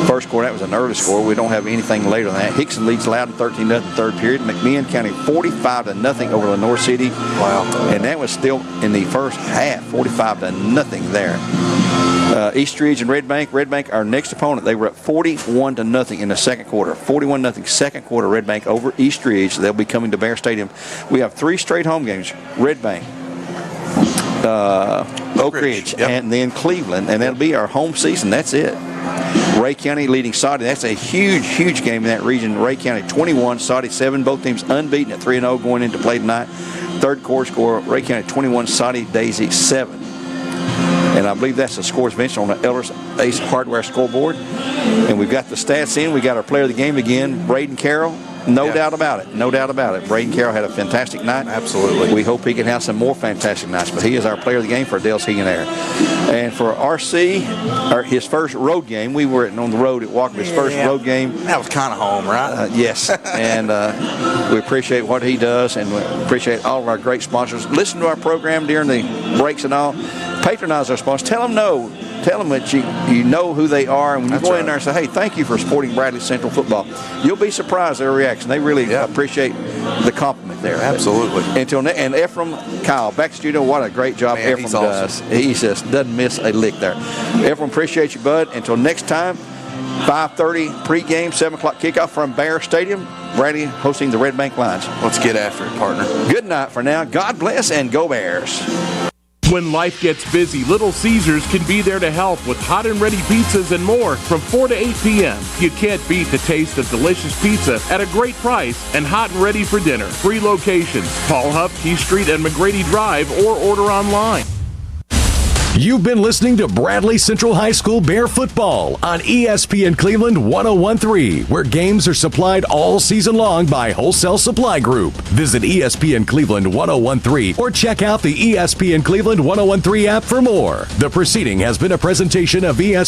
first quarter. That was an early score. We don't have anything later than that. Hickson leads Loudon 13-0 third period. McMinn County 45-0 over Lenore City. Wow. And that was still in the first half, 45-0 there. East Ridge and Red Bank, our next opponent, they were up 41-0 in the second quarter. 41-0 second quarter, Red Bank over East Ridge. They'll be coming to Bear Stadium. We have 3 straight home games. Red Bank, Oak Ridge, and then Cleveland, and that'll be our home season. That's it. Ray County leading Saudi. That's a huge game in that region. Ray County 21, Saudi 7. Both teams unbeaten at 3-0 going into play tonight. Third quarter score, Ray County 21, Saudi Daisy 7. And I believe that's the scores mentioned on the Elders Ace Hardware scoreboard. And we've got the stats in. We got our player of the game again, Braden Carroll. No doubt about it. No doubt about it. Braden Carroll had a fantastic night. Absolutely. We hope he can have some more fantastic nights. But he is our player of the game for Dales Higginare. And for RC, his first road game, we were on the road at Walker's first road game. That was kind of home, right? Yes. And we appreciate what he does, and we appreciate all of our great sponsors. Listen to our program during the breaks and all. Patronize our sponsors. Tell them no. Tell them that you know who they are, and when you go in there and say, hey, thank you for supporting Bradley Central football, you'll be surprised at their reaction. They really appreciate the compliment there. Absolutely. And Ephraim Kyle, back to studio, what a great job Ephraim does. He just doesn't miss a lick there. Ephraim, appreciate you, bud. Until next time, 5:30 pregame, 7 o'clock kickoff from Bear Stadium. Bradley hosting the Red Bank Lions. Let's get after it, partner. Good night for now. God bless, and go Bears. When life gets busy, Little Caesars can be there to help with hot and ready pizzas and more from 4 to 8 p.m. You can't beat the taste of delicious pizza at a great price and hot and ready for dinner. 3 locations: Paul Huff, Key Street, and McGrady Drive, or order online. You've been listening to Bradley Central High School Bear Football on ESPN Cleveland 101.3, where games are supplied all season long by Wholesale Supply Group. Visit ESPN Cleveland 101.3 or check out the ESPN Cleveland 101.3 app for more. The proceeding has been a presentation of ESPN.